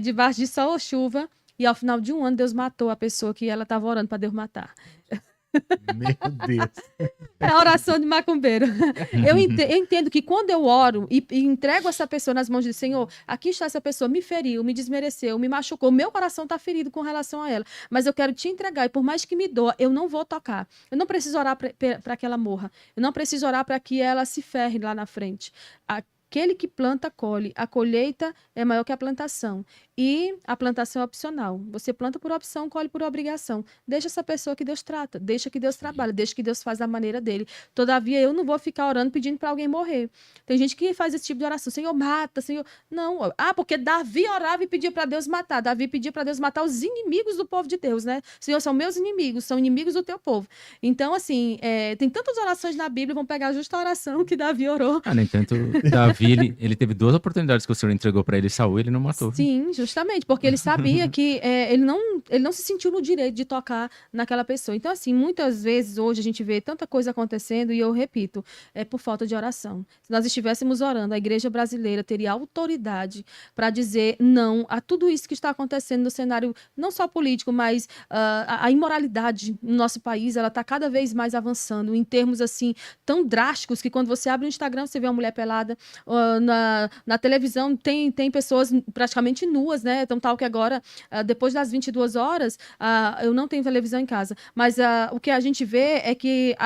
debaixo de sol ou chuva, e ao final de 1 ano Deus matou a pessoa que ela estava orando para Deus matar. Meu Deus. É a oração de macumbeiro. Eu entendo que quando eu oro e entrego essa pessoa nas mãos do Senhor, aqui está essa pessoa, me feriu, me desmereceu, me machucou, meu coração está ferido com relação a ela, mas eu quero te entregar e por mais que me doa, eu não vou tocar. Eu não preciso orar para que ela morra. Eu não preciso orar para que ela se ferre lá na frente. Aquele que planta, colhe. A colheita é maior que a plantação. E a plantação é opcional. Você planta por opção, colhe por obrigação. Deixa essa pessoa que Deus trata. Deixa que Deus trabalha. Deixa que Deus faz da maneira dele. Todavia, eu não vou ficar orando pedindo para alguém morrer. Tem gente que faz esse tipo de oração. Senhor, mata, Senhor. Não. Porque Davi orava e pedia para Deus matar. Davi pedia para Deus matar os inimigos do povo de Deus, né? Senhor, são meus inimigos. São inimigos do teu povo. Então, assim, tem tantas orações na Bíblia. Vão pegar justa a oração que Davi orou. Nem tanto. Davi, ele teve 2 oportunidades que o Senhor entregou para ele, Saul, e ele não matou. Sim, justamente, porque ele sabia que ele não se sentiu no direito de tocar naquela pessoa. Então, assim, muitas vezes hoje a gente vê tanta coisa acontecendo e eu repito, é por falta de oração. Se nós estivéssemos orando, a igreja brasileira teria autoridade para dizer não a tudo isso que está acontecendo no cenário, não só político, mas a imoralidade no nosso país, ela está cada vez mais avançando em termos, assim, tão drásticos que quando você abre o Instagram, você vê uma mulher pelada, na televisão tem pessoas praticamente nuas, né? Então, tal que agora, depois das 22 horas, eu não tenho televisão em casa, mas o que a gente vê é que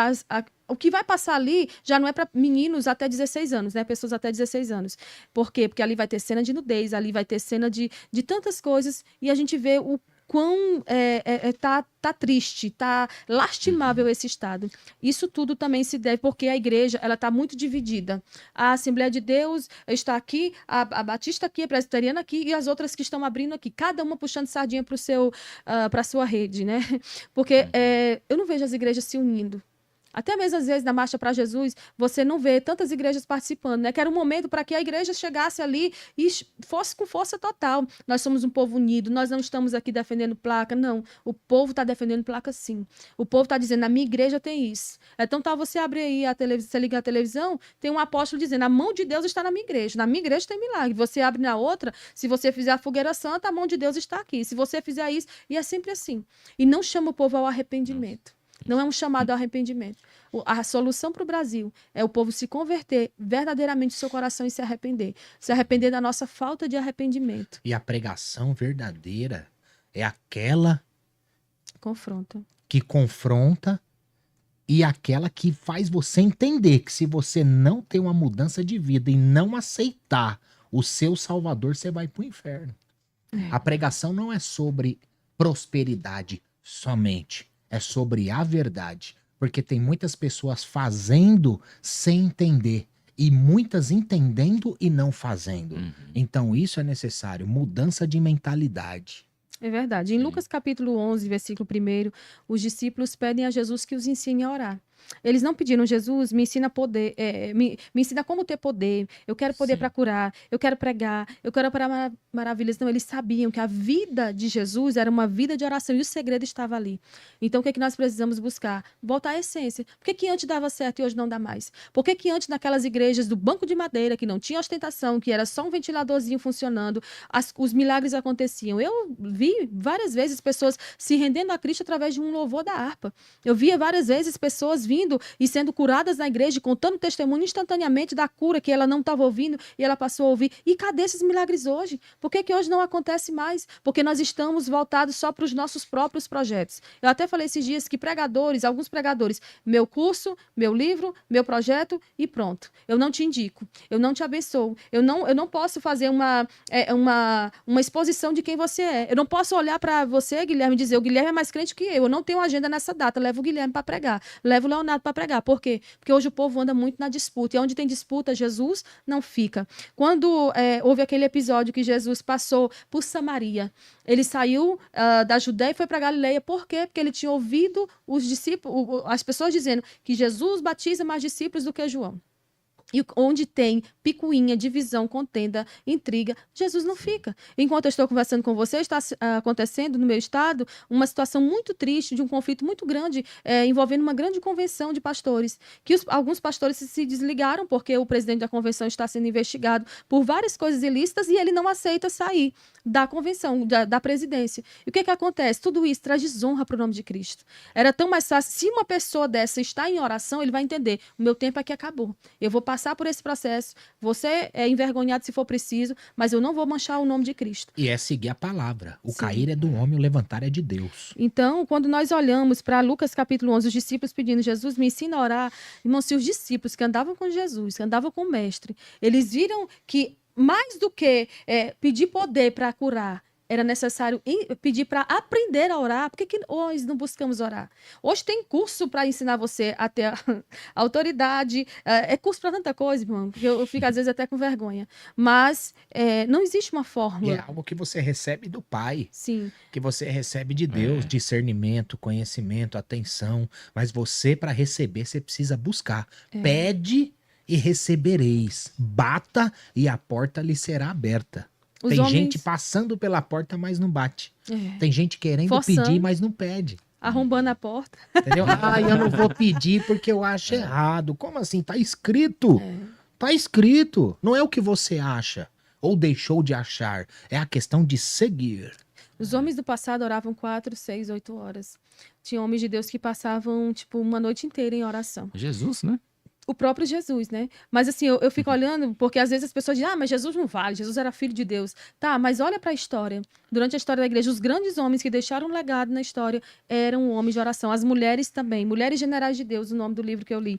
o que vai passar ali já não é para meninos até 16 anos, né? Pessoas até 16 anos. Por quê? Porque ali vai ter cena de nudez, ali vai ter cena de tantas coisas, e a gente vê o quão tá triste, tá lastimável esse estado. Isso tudo também se deve porque a igreja, ela tá muito dividida. A Assembleia de Deus está aqui, a Batista aqui, a Presbiteriana aqui e as outras que estão abrindo aqui, cada uma puxando sardinha para a sua rede, né? Porque eu não vejo as igrejas se unindo. Até mesmo, às vezes, na Marcha para Jesus, você não vê tantas igrejas participando, né? Que era um momento para que a igreja chegasse ali e fosse com força total. Nós somos um povo unido, nós não estamos aqui defendendo placa, não. O povo está defendendo placa, sim. O povo está dizendo, na minha igreja tem isso. Então, você abre aí a televisão, você liga a televisão, tem um apóstolo dizendo, a mão de Deus está na minha igreja. Na minha igreja tem milagre. Você abre na outra, se você fizer a fogueira santa, a mão de Deus está aqui. Se você fizer isso, e é sempre assim. E não chama o povo ao arrependimento. Não é um chamado ao arrependimento. A solução para o Brasil é o povo se converter verdadeiramente no seu coração e se arrepender. Se arrepender da nossa falta de arrependimento. E a pregação verdadeira É aquela Confronta. que confronta e aquela que faz você entender que se você não tem uma mudança de vida e não aceitar o seu Salvador, você vai pro inferno. A pregação não é sobre prosperidade somente, é sobre a verdade. Porque tem muitas pessoas fazendo sem entender e muitas entendendo e não fazendo. Uhum. Então isso é necessário, mudança de mentalidade. É verdade. Em Sim. Lucas capítulo 11, versículo 1, os discípulos pedem a Jesus que os ensine a orar. Eles não pediram, Jesus, me ensina a poder, me ensina como ter poder, eu quero poder Sim. para curar, eu quero pregar, eu quero operar maravilhas. Não, eles sabiam que a vida de Jesus era uma vida de oração e o segredo estava ali. Então, o que é que nós precisamos buscar? Voltar à essência. Por que que antes dava certo e hoje não dá mais? Por que que antes naquelas igrejas do banco de madeira, que não tinha ostentação, que era só um ventiladorzinho funcionando, os milagres aconteciam? Eu vi várias vezes pessoas se rendendo a Cristo através de um louvor da harpa. Eu via várias vezes pessoas vindo e sendo curadas na igreja, contando testemunho instantaneamente da cura que ela não estava ouvindo e ela passou a ouvir. E cadê esses milagres hoje? Por que que hoje não acontece mais? Porque nós estamos voltados só para os nossos próprios projetos. Eu até falei esses dias que alguns pregadores, meu curso, meu livro, meu projeto e pronto. Eu não te indico, eu não te abençoo, eu não posso fazer uma exposição de quem você é. Eu não posso olhar para você, Guilherme, e dizer o Guilherme é mais crente que eu não tenho agenda nessa data, levo o Guilherme para pregar, levo o Leonardo para pregar. Por quê? Porque hoje o povo anda muito na disputa. E onde tem disputa, Jesus não fica. Quando houve aquele episódio que Jesus passou por Samaria, ele saiu da Judéia e foi para Galileia. Por quê? Porque ele tinha ouvido os discípulos, as pessoas dizendo que Jesus batiza mais discípulos do que João. E onde tem picuinha, divisão, contenda, intriga, Jesus não fica. Enquanto eu estou conversando com você, está acontecendo no meu estado uma situação muito triste, de um conflito muito grande, envolvendo uma grande convenção de pastores, que alguns pastores se desligaram porque o presidente da convenção está sendo investigado por várias coisas ilícitas e ele não aceita sair da convenção, da presidência. E o que acontece? Tudo isso traz desonra para o nome de Cristo. Era tão mais fácil, se uma pessoa dessa está em oração, ele vai entender, o meu tempo aqui acabou. Eu vou passar por esse processo, você é envergonhado se for preciso, mas eu não vou manchar o nome de Cristo. E é seguir a palavra. O Sim. cair é do homem, o levantar é de Deus. Então, quando nós olhamos para Lucas capítulo 11, os discípulos pedindo, Jesus, me ensina a orar. Irmãos, se os discípulos que andavam com Jesus, que andavam com o mestre, eles viram que mais do que pedir poder para curar, era necessário pedir para aprender a orar. Por que hoje não buscamos orar? Hoje tem curso para ensinar você a ter a autoridade. É curso para tanta coisa, irmão, porque eu fico às vezes até com vergonha. Mas não existe uma E fórmula. é algo que você recebe do Pai, Sim, que você recebe de Deus, discernimento, conhecimento, atenção. Mas você, para receber, você precisa buscar. Pede e recebereis. Bata e a porta lhe será aberta. os Tem homens gente passando pela porta, mas não bate. Tem gente querendo Forçando. pedir, mas não pede. arrombando a porta. Entendeu? Eu não vou pedir porque eu acho errado. Como assim? Tá escrito. Tá escrito. Não é o que você acha ou deixou de achar. É a questão de seguir. Os homens do passado oravam 4, 6, 8 horas. Tinha homens de Deus que passavam, tipo, uma noite inteira em oração. Jesus, né? O próprio Jesus, né? Mas assim, eu fico olhando, porque às vezes as pessoas dizem, mas Jesus não vale, Jesus era filho de Deus. Tá, mas olha para a história. Durante a história da igreja, os grandes homens que deixaram um legado na história eram homens de oração. As mulheres também, Mulheres Generais de Deus, o nome do livro que eu li.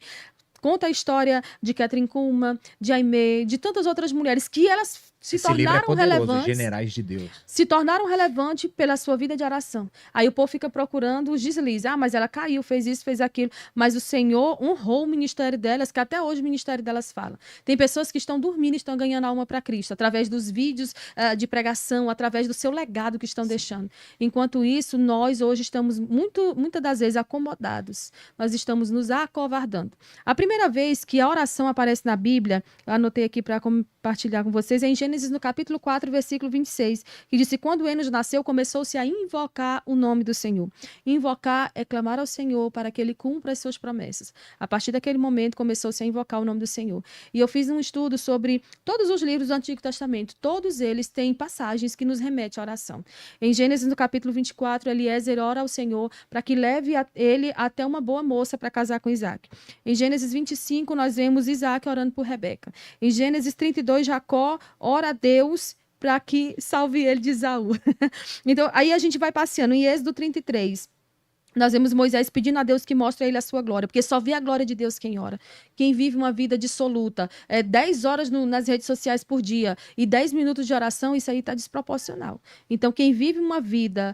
Conta a história de Catherine Kuhlman, de Aimee, de tantas outras mulheres que elas se Esse livro é tornaram poderoso, relevantes. Generais de Deus. Se tornaram relevantes pela sua vida de oração. Aí o povo fica procurando os deslizes. Mas ela caiu, fez isso, fez aquilo. Mas o Senhor honrou o ministério delas, que até hoje o ministério delas fala. Tem pessoas que estão dormindo e estão ganhando alma para Cristo, através dos vídeos de pregação, através do seu legado que estão deixando. Enquanto isso, nós hoje estamos muitas das vezes acomodados. Nós estamos nos acovardando. A primeira vez que a oração aparece na Bíblia, eu anotei aqui para compartilhar com vocês, é em Gênesis no capítulo 4, versículo 26, que disse, quando Enos nasceu, começou-se a invocar o nome do Senhor. Invocar é clamar ao Senhor para que ele cumpra as suas promessas. A partir daquele momento, começou-se a invocar o nome do Senhor. E eu fiz um estudo sobre todos os livros do Antigo Testamento. Todos eles têm passagens que nos remetem à oração. Em Gênesis, no capítulo 24, Eliezer ora ao Senhor para que leve ele até uma boa moça para casar com Isaac. Em Gênesis 25, nós vemos Isaac orando por Rebeca. Em Gênesis 32, Jacó ora a Deus para que salve ele de Esaú. Então, aí a gente vai passeando. Em Êxodo 33, nós vemos Moisés pedindo a Deus que mostre a ele a sua glória, porque só vê a glória de Deus quem ora. Quem vive uma vida dissoluta, 10 horas nas redes sociais por dia e 10 minutos de oração, isso aí está desproporcional. Então, quem vive uma vida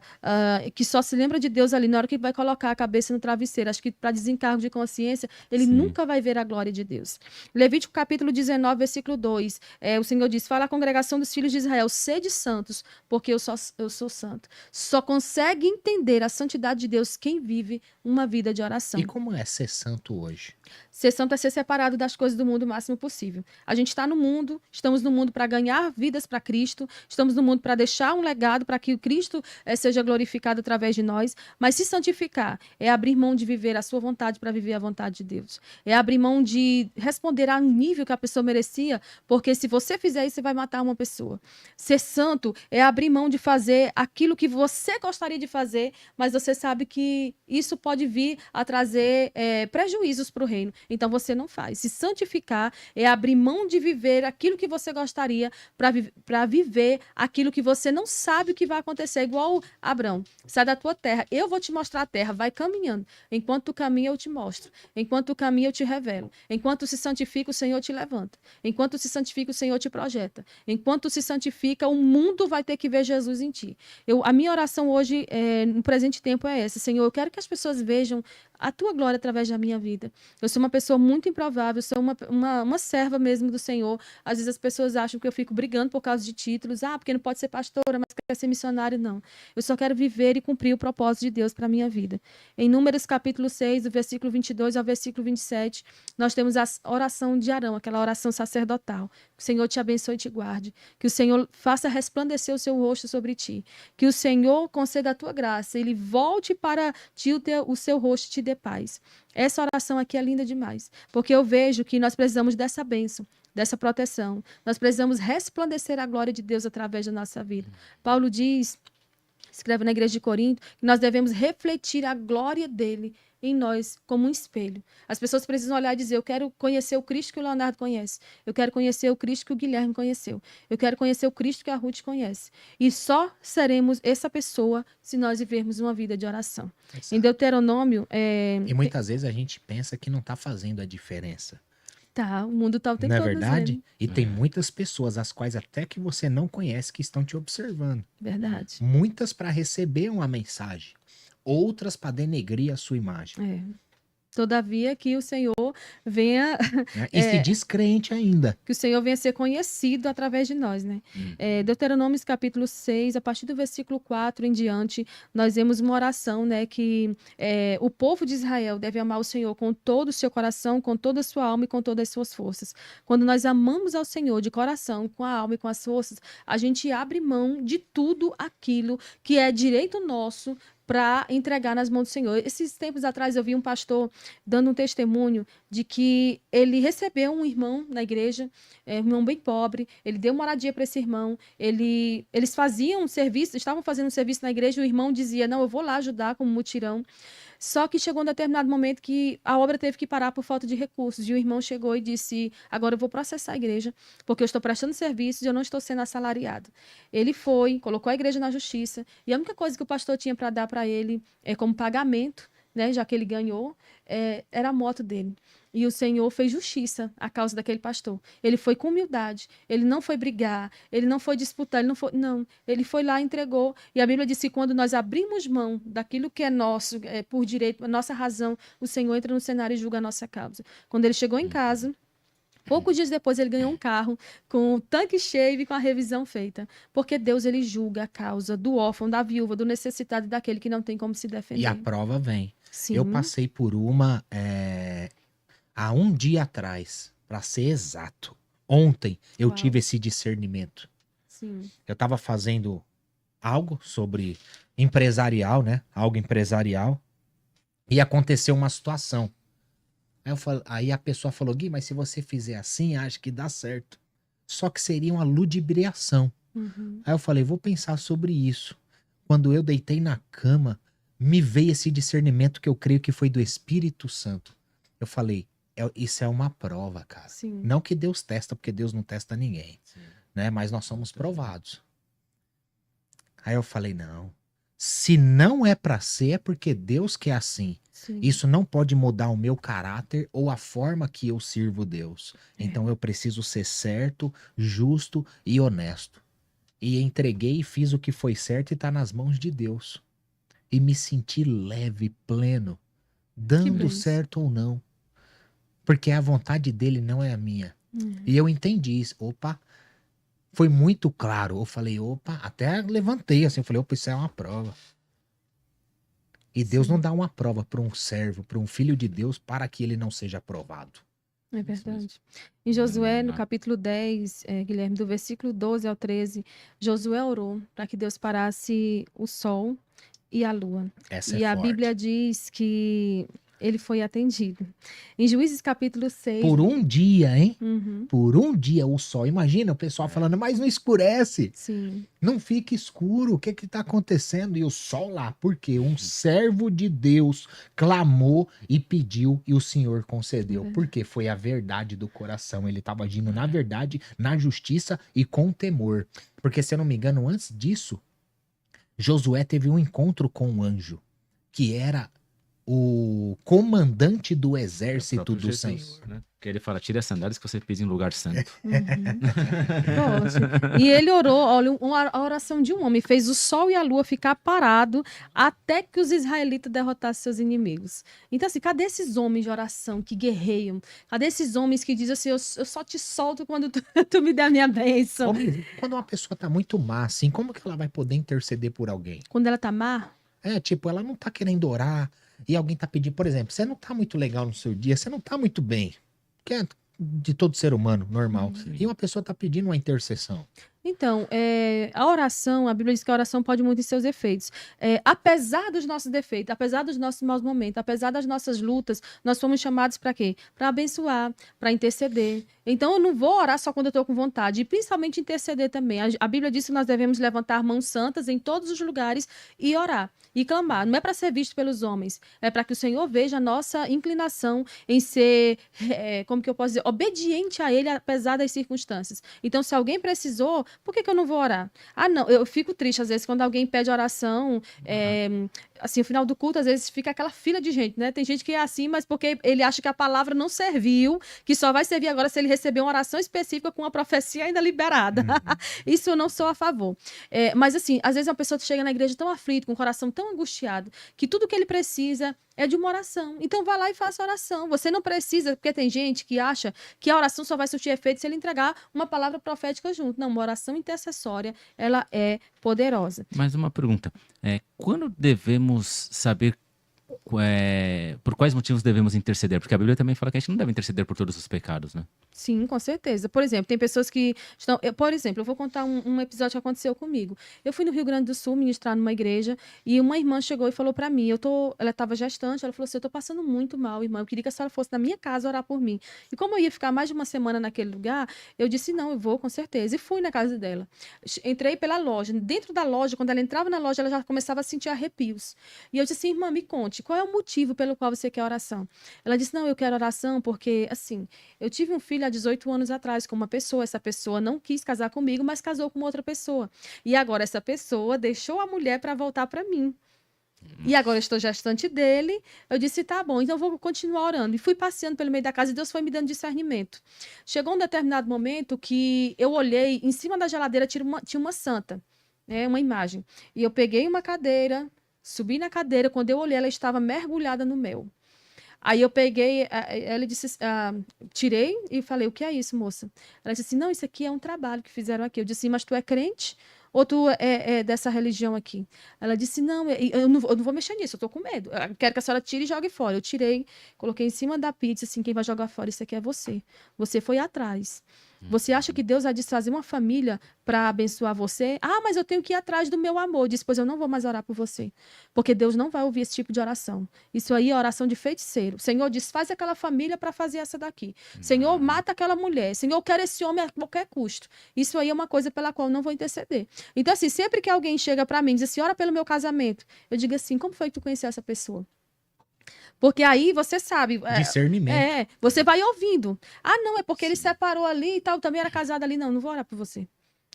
que só se lembra de Deus ali na hora que vai colocar a cabeça no travesseiro, acho que para desencargo de consciência, ele Sim. nunca vai ver a glória de Deus. Levítico capítulo 19, versículo 2, o Senhor diz, fala à congregação dos filhos de Israel, sede santos, porque eu sou santo. Só consegue entender a santidade de Deus quem vive uma vida de oração. E como é ser santo hoje? Ser santo é ser separado das coisas do mundo o máximo possível. A gente está no mundo, estamos no mundo para ganhar vidas para Cristo, estamos no mundo para deixar um legado para que o Cristo seja glorificado através de nós, mas se santificar é abrir mão de viver a sua vontade para viver a vontade de Deus. É abrir mão de responder ao nível que a pessoa merecia, porque se você fizer isso, você vai matar uma pessoa. Ser santo é abrir mão de fazer aquilo que você gostaria de fazer, mas você sabe que isso pode vir a trazer prejuízos para o reino. Então você não faz. Se santificar é abrir mão de viver aquilo que você gostaria para viver aquilo que você não sabe o que vai acontecer. Igual Abrão, sai da tua terra, eu vou te mostrar a terra, vai caminhando. Enquanto tu caminha, eu te mostro. Enquanto tu caminha, eu te revelo. Enquanto tu se santifica, o Senhor te levanta. Enquanto tu se santifica, o Senhor te projeta. Enquanto tu se santifica, o mundo vai ter que ver Jesus em ti. A minha oração hoje, no presente tempo, é essa. Senhor, eu quero que as pessoas vejam a tua glória através da minha vida. Eu sou uma pessoa muito improvável, sou uma serva mesmo do Senhor. Às vezes as pessoas acham que eu fico brigando por causa de títulos. Porque não pode ser pastora, mas quer ser missionário, não. Eu só quero viver e cumprir o propósito de Deus para a minha vida. Em Números capítulo 6, do versículo 22 ao versículo 27, nós temos a oração de Arão, aquela oração sacerdotal. Que o Senhor te abençoe e te guarde. Que o Senhor faça resplandecer o seu rosto sobre ti. Que o Senhor conceda a tua graça. Ele volte para ti o seu rosto e te dê paz. Essa oração aqui é linda demais, porque eu vejo que nós precisamos dessa bênção, dessa proteção. Nós precisamos resplandecer a glória de Deus através da nossa vida. Paulo diz, escreve na igreja de Corinto, que nós devemos refletir a glória dele em nós como um espelho. As pessoas precisam olhar e dizer, eu quero conhecer o Cristo que o Leonardo conhece. Eu quero conhecer o Cristo que o Guilherme conheceu. Eu quero conhecer o Cristo que a Ruth conhece. E só seremos essa pessoa se nós vivermos uma vida de oração. Exato. Em Deuteronômio... E muitas vezes a gente pensa que não está fazendo a diferença. Tá, o mundo tá o tempo Não é todo verdade? dizendo. E tem muitas pessoas, as quais até que você não conhece, que estão te observando. Verdade. Muitas para receber uma mensagem, outras para denegrir a sua imagem. Todavia que o Senhor venha... Né? E se diz crente ainda. Que o Senhor venha ser conhecido através de nós, né? Deuteronômio capítulo 6, a partir do versículo 4 em diante, nós vemos uma oração, né? Que o povo de Israel deve amar o Senhor com todo o seu coração, com toda a sua alma e com todas as suas forças. Quando nós amamos ao Senhor de coração, com a alma e com as forças, a gente abre mão de tudo aquilo que é direito nosso para entregar nas mãos do Senhor. Esses tempos atrás eu vi um pastor dando um testemunho de que ele recebeu um irmão na igreja, um irmão bem pobre, ele deu moradia para esse irmão, eles faziam um serviço, estavam fazendo um serviço na igreja, e o irmão dizia, não, eu vou lá ajudar como mutirão. Só que chegou um determinado momento que a obra teve que parar por falta de recursos. E o irmão chegou e disse, agora eu vou processar a igreja, porque eu estou prestando serviços e eu não estou sendo assalariado. Ele foi, colocou a igreja na justiça, e a única coisa que o pastor tinha para dar para ele como pagamento, né, já que ele ganhou, era a moto dele. E o Senhor fez justiça à causa daquele pastor. Ele foi com humildade, ele não foi brigar, ele não foi disputar, ele foi lá e entregou. E a Bíblia diz que quando nós abrimos mão daquilo que é nosso, por direito, a nossa razão, o Senhor entra no cenário e julga a nossa causa. Quando ele chegou em casa, poucos dias depois ele ganhou um carro com o tanque cheio e com a revisão feita. Porque Deus, ele julga a causa do órfão, da viúva, do necessitado e daquele que não tem como se defender. E a prova vem. Sim. Eu passei por uma há um dia atrás, para ser exato. Ontem eu Uau. tive esse discernimento. Sim. Eu estava fazendo algo sobre empresarial, né? Algo empresarial. E aconteceu uma situação. Aí a pessoa falou, Gui, mas se você fizer assim, acho que dá certo. Só que seria uma ludibriação. Uhum. Aí eu falei, vou pensar sobre isso. Quando eu deitei na cama, me veio esse discernimento que eu creio que foi do Espírito Santo. Eu falei, isso é uma prova, cara. Sim. Não que Deus testa, porque Deus não testa ninguém. né? Mas nós somos provados. Aí eu falei, não. Se não é pra ser, é porque Deus quer assim. Sim. Isso não pode mudar o meu caráter ou a forma que eu sirvo Deus. Então eu preciso ser certo, justo e honesto. E entreguei e fiz o que foi certo e tá nas mãos de Deus. E me senti leve, pleno, Que dando benção. certo ou não. Porque a vontade dele não é a minha. E eu entendi isso. Opa, foi muito claro. Eu falei, opa, até levantei assim. Eu falei, opa, isso é uma prova. E Deus não Sim, dá uma prova para um servo, para um filho de Deus, para que ele não seja aprovado. é Isso mesmo. verdade. Em Josué, no Ah, capítulo 10, Guilherme, do versículo 12 ao 13, Josué orou para que Deus parasse o sol e a lua. Essa E é a Bíblia forte. diz que ele foi atendido. Em Juízes capítulo 6, Por um dia, hein? Uhum, Por um dia o sol. Imagina o pessoal falando, mas não escurece. sim, Não fica escuro. O que que tá acontecendo? E o sol lá. Por quê? Um servo de Deus clamou e pediu e o Senhor concedeu. verdade. Porque foi a verdade do coração. Ele estava agindo na verdade, na justiça e com temor. Porque, se eu não me engano, antes disso, Josué teve um encontro com um anjo, que era o comandante do é o exército próprio do Senhor. Jesus, né? Que ele fala, tire as sandálias que você pisa em lugar santo. Uhum. Poxa. E ele orou, olha, a oração de um homem fez o sol e a lua ficar parado até que os israelitas derrotassem seus inimigos. Então, assim, cadê esses homens de oração que guerreiam? Cadê esses homens que dizem assim, eu só te solto quando tu me der a minha bênção? Quando uma pessoa tá muito má, assim, como que ela vai poder interceder por alguém? Quando ela tá má, É, tipo, ela não tá querendo orar e alguém tá pedindo, por exemplo, você não tá muito legal no seu dia, você não tá muito bem, que é de todo ser humano, normal. Sim. E uma pessoa tá pedindo uma intercessão. então, a oração, a Bíblia diz que a oração pode muito em seus efeitos. Apesar dos nossos defeitos, apesar dos nossos maus momentos, apesar das nossas lutas, nós fomos chamados para quê? Para abençoar, para interceder. Então, eu não vou orar só quando eu estou com vontade, e principalmente interceder também. A Bíblia diz que nós devemos levantar mãos santas em todos os lugares e orar e clamar. Não é para ser visto pelos homens, é para que o Senhor veja a nossa inclinação em ser, como que eu posso dizer, obediente a Ele, apesar das circunstâncias. Então, se alguém precisou, por que eu não vou orar? Ah, não, eu fico triste às vezes quando alguém pede oração, assim, no final do culto, às vezes fica aquela fila de gente, né? Tem gente que é assim, mas porque ele acha que a palavra não serviu, que só vai servir agora se ele receber uma oração específica com uma profecia ainda liberada. Isso eu não sou a favor. Mas assim, às vezes uma pessoa chega na igreja tão aflita, com o coração tão angustiado, que tudo que ele precisa é de uma oração. Então vá lá e faça oração. Você não precisa, porque tem gente que acha que a oração só vai surtir efeito se ele entregar uma palavra profética junto. Não, uma oração intercessória, ela é poderosa. Mais uma pergunta. Quando devemos saber por quais motivos devemos interceder? Porque a Bíblia também fala que a gente não deve interceder por todos os pecados, né? Sim, com certeza. Por exemplo, tem pessoas que estão. Por exemplo, eu vou contar um episódio que aconteceu comigo. Eu fui no Rio Grande do Sul ministrar numa igreja e uma irmã chegou e falou para mim: ela estava gestante, ela falou assim: eu tô passando muito mal, irmã. Eu queria que a senhora fosse na minha casa orar por mim. E como eu ia ficar mais de uma semana naquele lugar, eu disse: não, eu vou, com certeza. E fui na casa dela. Entrei pela loja. Dentro da loja, quando ela entrava na loja, ela já começava a sentir arrepios. E eu disse: irmã, me conte, qual é o motivo pelo qual você quer oração? Ela disse: não, eu quero oração porque, assim, eu tive um filho há 18 anos atrás com uma pessoa. Essa pessoa não quis casar comigo, mas casou com outra pessoa. E agora essa pessoa deixou a mulher para voltar para mim. E agora eu estou gestante dele. Eu disse, tá bom, então eu vou continuar orando. E fui passeando pelo meio da casa e Deus foi me dando discernimento. Chegou um determinado momento que eu olhei, em cima da geladeira tinha uma santa, né, uma imagem. E eu peguei uma cadeira, subi na cadeira, quando eu olhei, ela estava mergulhada no mel. Aí eu peguei, ela disse, tirei e falei, o que é isso, moça? Ela disse assim, não, isso aqui é um trabalho que fizeram aqui. Eu disse, mas tu é crente? Ou tu é dessa religião aqui? Ela disse, não, eu não vou mexer nisso, eu tô com medo. Eu quero que a senhora tire e jogue fora. Eu tirei, coloquei em cima da pia e disse assim, quem vai jogar fora isso aqui é você. Você foi atrás. Você acha que Deus vai desfazer uma família para abençoar você? Ah, mas eu tenho que ir atrás do meu amor. Diz, pois eu não vou mais orar por você. Porque Deus não vai ouvir esse tipo de oração. Isso aí é oração de feiticeiro. Senhor, desfaz aquela família para fazer essa daqui. Senhor, mata aquela mulher. Senhor, eu quero esse homem a qualquer custo. Isso aí é uma coisa pela qual eu não vou interceder. Então, assim, sempre que alguém chega para mim e diz assim, ora pelo meu casamento, eu digo assim, como foi que tu conheceu essa pessoa? Porque aí você sabe. Discernimento. Você vai ouvindo. Ah, não, é porque ele separou ali e tal, também era casado ali. Não, não vou orar por você.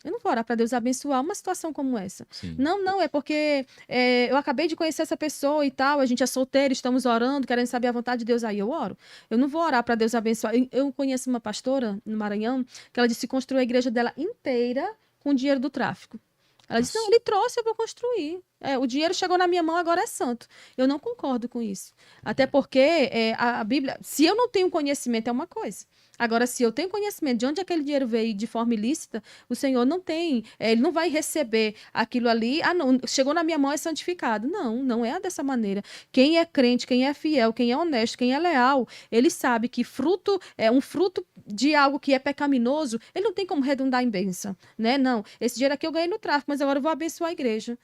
Eu não vou orar para Deus abençoar uma situação como essa. Sim. Não, é porque eu acabei de conhecer essa pessoa e tal, a gente é solteiro, estamos orando, querendo saber a vontade de Deus, aí eu oro. Eu não vou orar para Deus abençoar. Eu conheço uma pastora no Maranhão que ela disse que construiu a igreja dela inteira com o dinheiro do tráfico. Ela disse, não, Nossa. ele trouxe, eu vou construir. O dinheiro chegou na minha mão, agora é santo. Eu não concordo com isso. Até porque a Bíblia, se eu não tenho conhecimento, é uma coisa. Agora, se eu tenho conhecimento de onde aquele dinheiro veio de forma ilícita, o Senhor não tem, ele não vai receber aquilo ali, não, chegou na minha mão, é santificado. Não é dessa maneira. Quem é crente, quem é fiel, quem é honesto, quem é leal, ele sabe que fruto é um fruto de algo que é pecaminoso, ele não tem como redundar em bênção, né? Não, esse dinheiro aqui eu ganhei no tráfico, mas agora eu vou abençoar a igreja.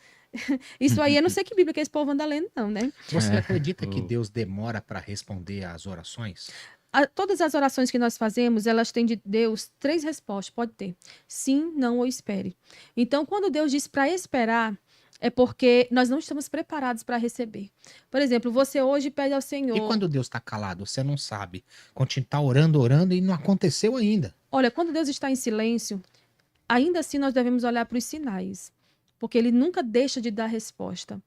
Isso aí, eu não sei que Bíblia que esse povo anda lendo, não, né? Você acredita que Deus demora para responder às orações? Todas as orações que nós fazemos, elas têm de Deus 3 respostas, pode ter. Sim, não ou espere. Então, quando Deus diz para esperar, é porque nós não estamos preparados para receber. Por exemplo, você hoje pede ao Senhor... E quando Deus está calado, você não sabe. Continua tá orando e não aconteceu ainda. Olha, quando Deus está em silêncio, ainda assim nós devemos olhar para os sinais, porque ele nunca deixa de dar resposta.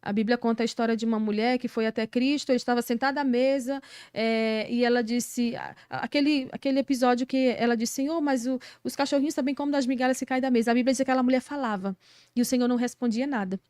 A Bíblia conta a história de uma mulher que foi até Cristo, ele estava sentada à mesa, e ela disse, aquele episódio que ela disse, Senhor, mas os cachorrinhos também comem das migalhas que caem da mesa. A Bíblia diz que aquela mulher falava, e o Senhor não respondia nada.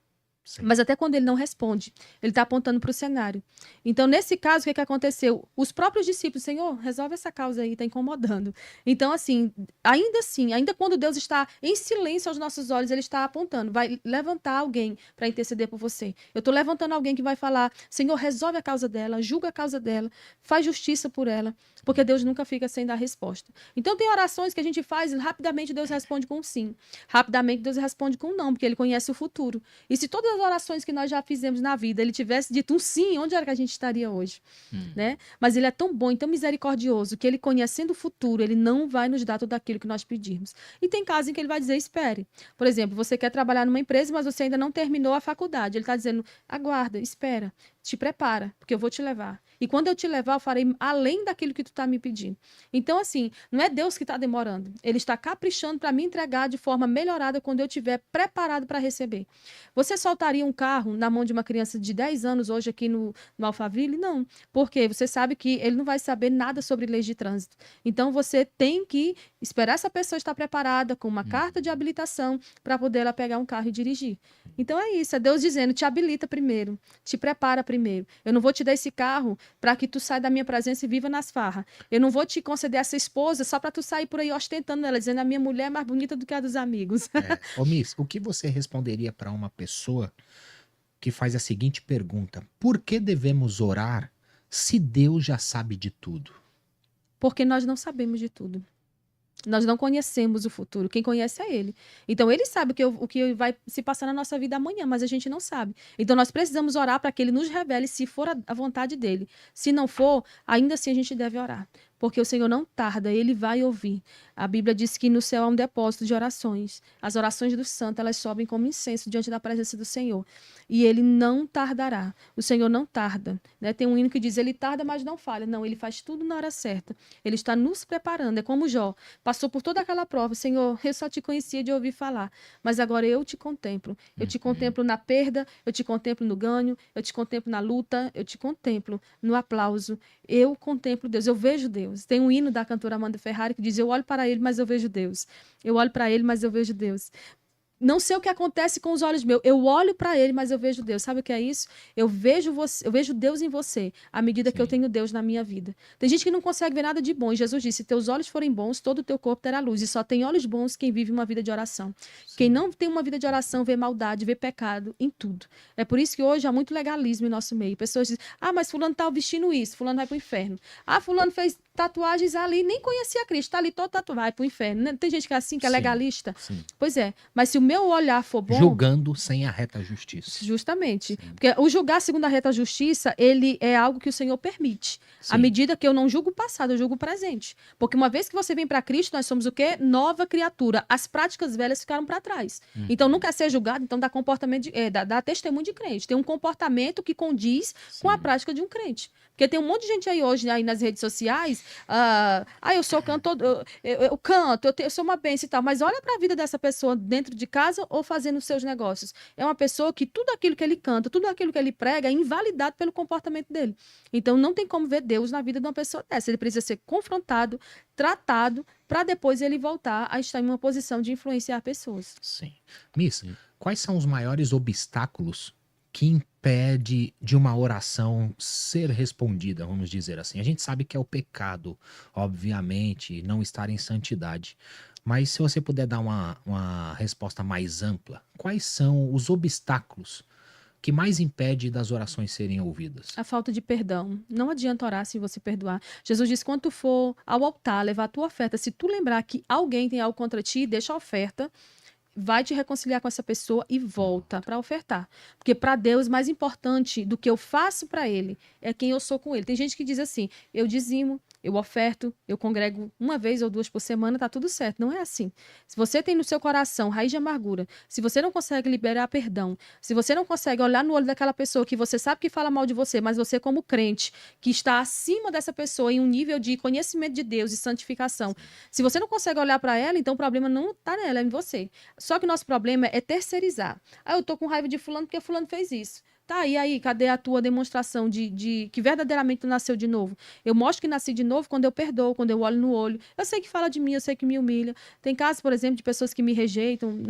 Sim. Mas até quando ele não responde, ele está apontando para o cenário. Então, nesse caso, o que aconteceu? Os próprios discípulos, Senhor, resolve essa causa aí, está incomodando. Então, assim, ainda quando Deus está em silêncio aos nossos olhos, ele está apontando, vai levantar alguém para interceder por você. Eu estou levantando alguém que vai falar, Senhor, resolve a causa dela, julga a causa dela, faz justiça por ela, porque Deus nunca fica sem dar resposta. Então, tem orações que a gente faz e rapidamente Deus responde com sim. Rapidamente Deus responde com não, porque ele conhece o futuro. E se todas as orações que nós já fizemos na vida, ele tivesse dito um sim, onde era que a gente estaria hoje? Né? Mas ele é tão bom e tão misericordioso que ele, conhecendo o futuro, ele não vai nos dar tudo aquilo que nós pedirmos. E tem casos em que ele vai dizer, espere. Por exemplo, você quer trabalhar numa empresa, mas você ainda não terminou a faculdade. Ele está dizendo, aguarda, espera, te prepara, porque eu vou te levar. E quando eu te levar, eu farei além daquilo que tu está me pedindo. Então, assim, não é Deus que está demorando. Ele está caprichando para me entregar de forma melhorada quando eu estiver preparado para receber. Você soltaria um carro na mão de uma criança de 10 anos hoje aqui no Alphaville? Não. Por quê? Você sabe que ele não vai saber nada sobre leis de trânsito. Então, você tem que esperar essa pessoa estar preparada com uma carta de habilitação para poder ela pegar um carro e dirigir. Então, é isso. É Deus dizendo, te habilita primeiro, te prepara primeiro. Eu não vou te dar esse carro para que tu saia da minha presença e viva nas farras. Eu não vou te conceder essa esposa só para tu sair por aí ostentando ela, dizendo a minha mulher é mais bonita do que a dos amigos. Ô, Miss, o que você responderia para uma pessoa que faz a seguinte pergunta: por que devemos orar se Deus já sabe de tudo? Porque nós não sabemos de tudo. Nós não conhecemos o futuro. Quem conhece é ele. Então, ele sabe o que vai se passar na nossa vida amanhã, mas a gente não sabe. Então, nós precisamos orar para que ele nos revele se for a vontade dele. Se não for, ainda assim a gente deve orar. Porque o Senhor não tarda, ele vai ouvir. A Bíblia diz que no céu há um depósito de orações. As orações dos santos, elas sobem como incenso diante da presença do Senhor. E ele não tardará. O Senhor não tarda. Né? Tem um hino que diz, ele tarda, mas não falha. Não, ele faz tudo na hora certa. Ele está nos preparando. É como Jó. Passou por toda aquela prova. Senhor, eu só te conhecia de ouvir falar. Mas agora eu te contemplo. Eu te contemplo na perda, eu te contemplo no ganho, eu te contemplo na luta, eu te contemplo no aplauso. Eu contemplo Deus, eu vejo Deus. Tem um hino da cantora Amanda Ferrari que diz, eu olho para ele, mas eu vejo Deus. Eu olho para ele, mas eu vejo Deus. Não sei o que acontece com os olhos meus. Eu olho para ele, mas eu vejo Deus. Sabe o que é isso? Eu vejo Deus em você, à medida que eu tenho Deus na minha vida. Tem gente que não consegue ver nada de bom. E Jesus disse, se teus olhos forem bons, todo o teu corpo terá luz. E só tem olhos bons quem vive uma vida de oração. Sim. Quem não tem uma vida de oração, vê maldade, vê pecado em tudo. É por isso que hoje há muito legalismo em nosso meio. Pessoas dizem, mas fulano tá vestindo isso, fulano vai pro inferno. Fulano fez tatuagens ali, nem conhecia Cristo, tá ali todo tatuado, vai pro inferno. Tem gente que é assim, que é legalista. Sim. Pois é, mas se o meu olhar for bom, Julgando sem a reta justiça. justamente. Porque o julgar segundo a reta justiça, ele é algo que o Senhor permite. À Sim. medida que eu não julgo o passado, eu julgo o presente. Porque uma vez que você vem para Cristo, nós somos o quê? Nova criatura. As práticas velhas ficaram para trás. Então, não quer ser julgado, então dá comportamento dá testemunho de crente. Tem um comportamento que condiz com a Sim. prática de um crente. Porque tem um monte de gente aí hoje, aí nas redes sociais, eu sou cantor, eu canto, eu sou uma bênção e tal, mas olha para a vida dessa pessoa dentro de casa ou fazendo os seus negócios. É uma pessoa que tudo aquilo que ele canta, tudo aquilo que ele prega é invalidado pelo comportamento dele. Então não tem como ver Deus na vida de uma pessoa dessa. Ele precisa ser confrontado, tratado, para depois ele voltar a estar em uma posição de influenciar pessoas. Sim. Miss, quais são os maiores obstáculos que impede de uma oração ser respondida, vamos dizer assim? A gente sabe que é o pecado, obviamente, não estar em santidade. Mas se você puder dar uma resposta mais ampla, quais são os obstáculos que mais impede das orações serem ouvidas? A falta de perdão. Não adianta orar sem você perdoar. Jesus diz, quando tu for ao altar, levar a tua oferta, se tu lembrar que alguém tem algo contra ti, deixa a oferta, vai te reconciliar com essa pessoa e volta para ofertar. Porque para Deus, mais importante do que eu faço para Ele é quem eu sou com Ele. Tem gente que diz assim, eu dizimo, eu oferto, eu congrego uma vez ou duas por semana, tá tudo certo. Não é assim. Se você tem no seu coração raiz de amargura, se você não consegue liberar perdão, se você não consegue olhar no olho daquela pessoa que você sabe que fala mal de você, mas você como crente, que está acima dessa pessoa em um nível de conhecimento de Deus e santificação, se você não consegue olhar para ela, então o problema não tá nela, é em você. Só que o nosso problema é terceirizar. Eu tô com raiva de fulano porque fulano fez isso. Tá, e aí, cadê a tua demonstração de que verdadeiramente tu nasceu de novo? Eu mostro que nasci de novo quando eu perdoo, quando eu olho no olho. Eu sei que fala de mim, eu sei que me humilha. Tem casos, por exemplo, de pessoas que me rejeitam.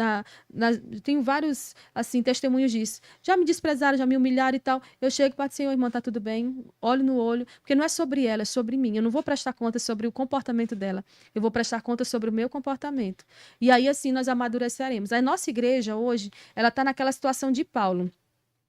Tenho vários, assim, testemunhos disso. Já me desprezaram, já me humilharam e tal. Eu chego para dizer, irmã, tá tudo bem? Olho no olho. Porque não é sobre ela, é sobre mim. Eu não vou prestar conta sobre o comportamento dela. Eu vou prestar conta sobre o meu comportamento. E aí, assim, nós amadureceremos. A nossa igreja, hoje, ela está naquela situação de Paulo.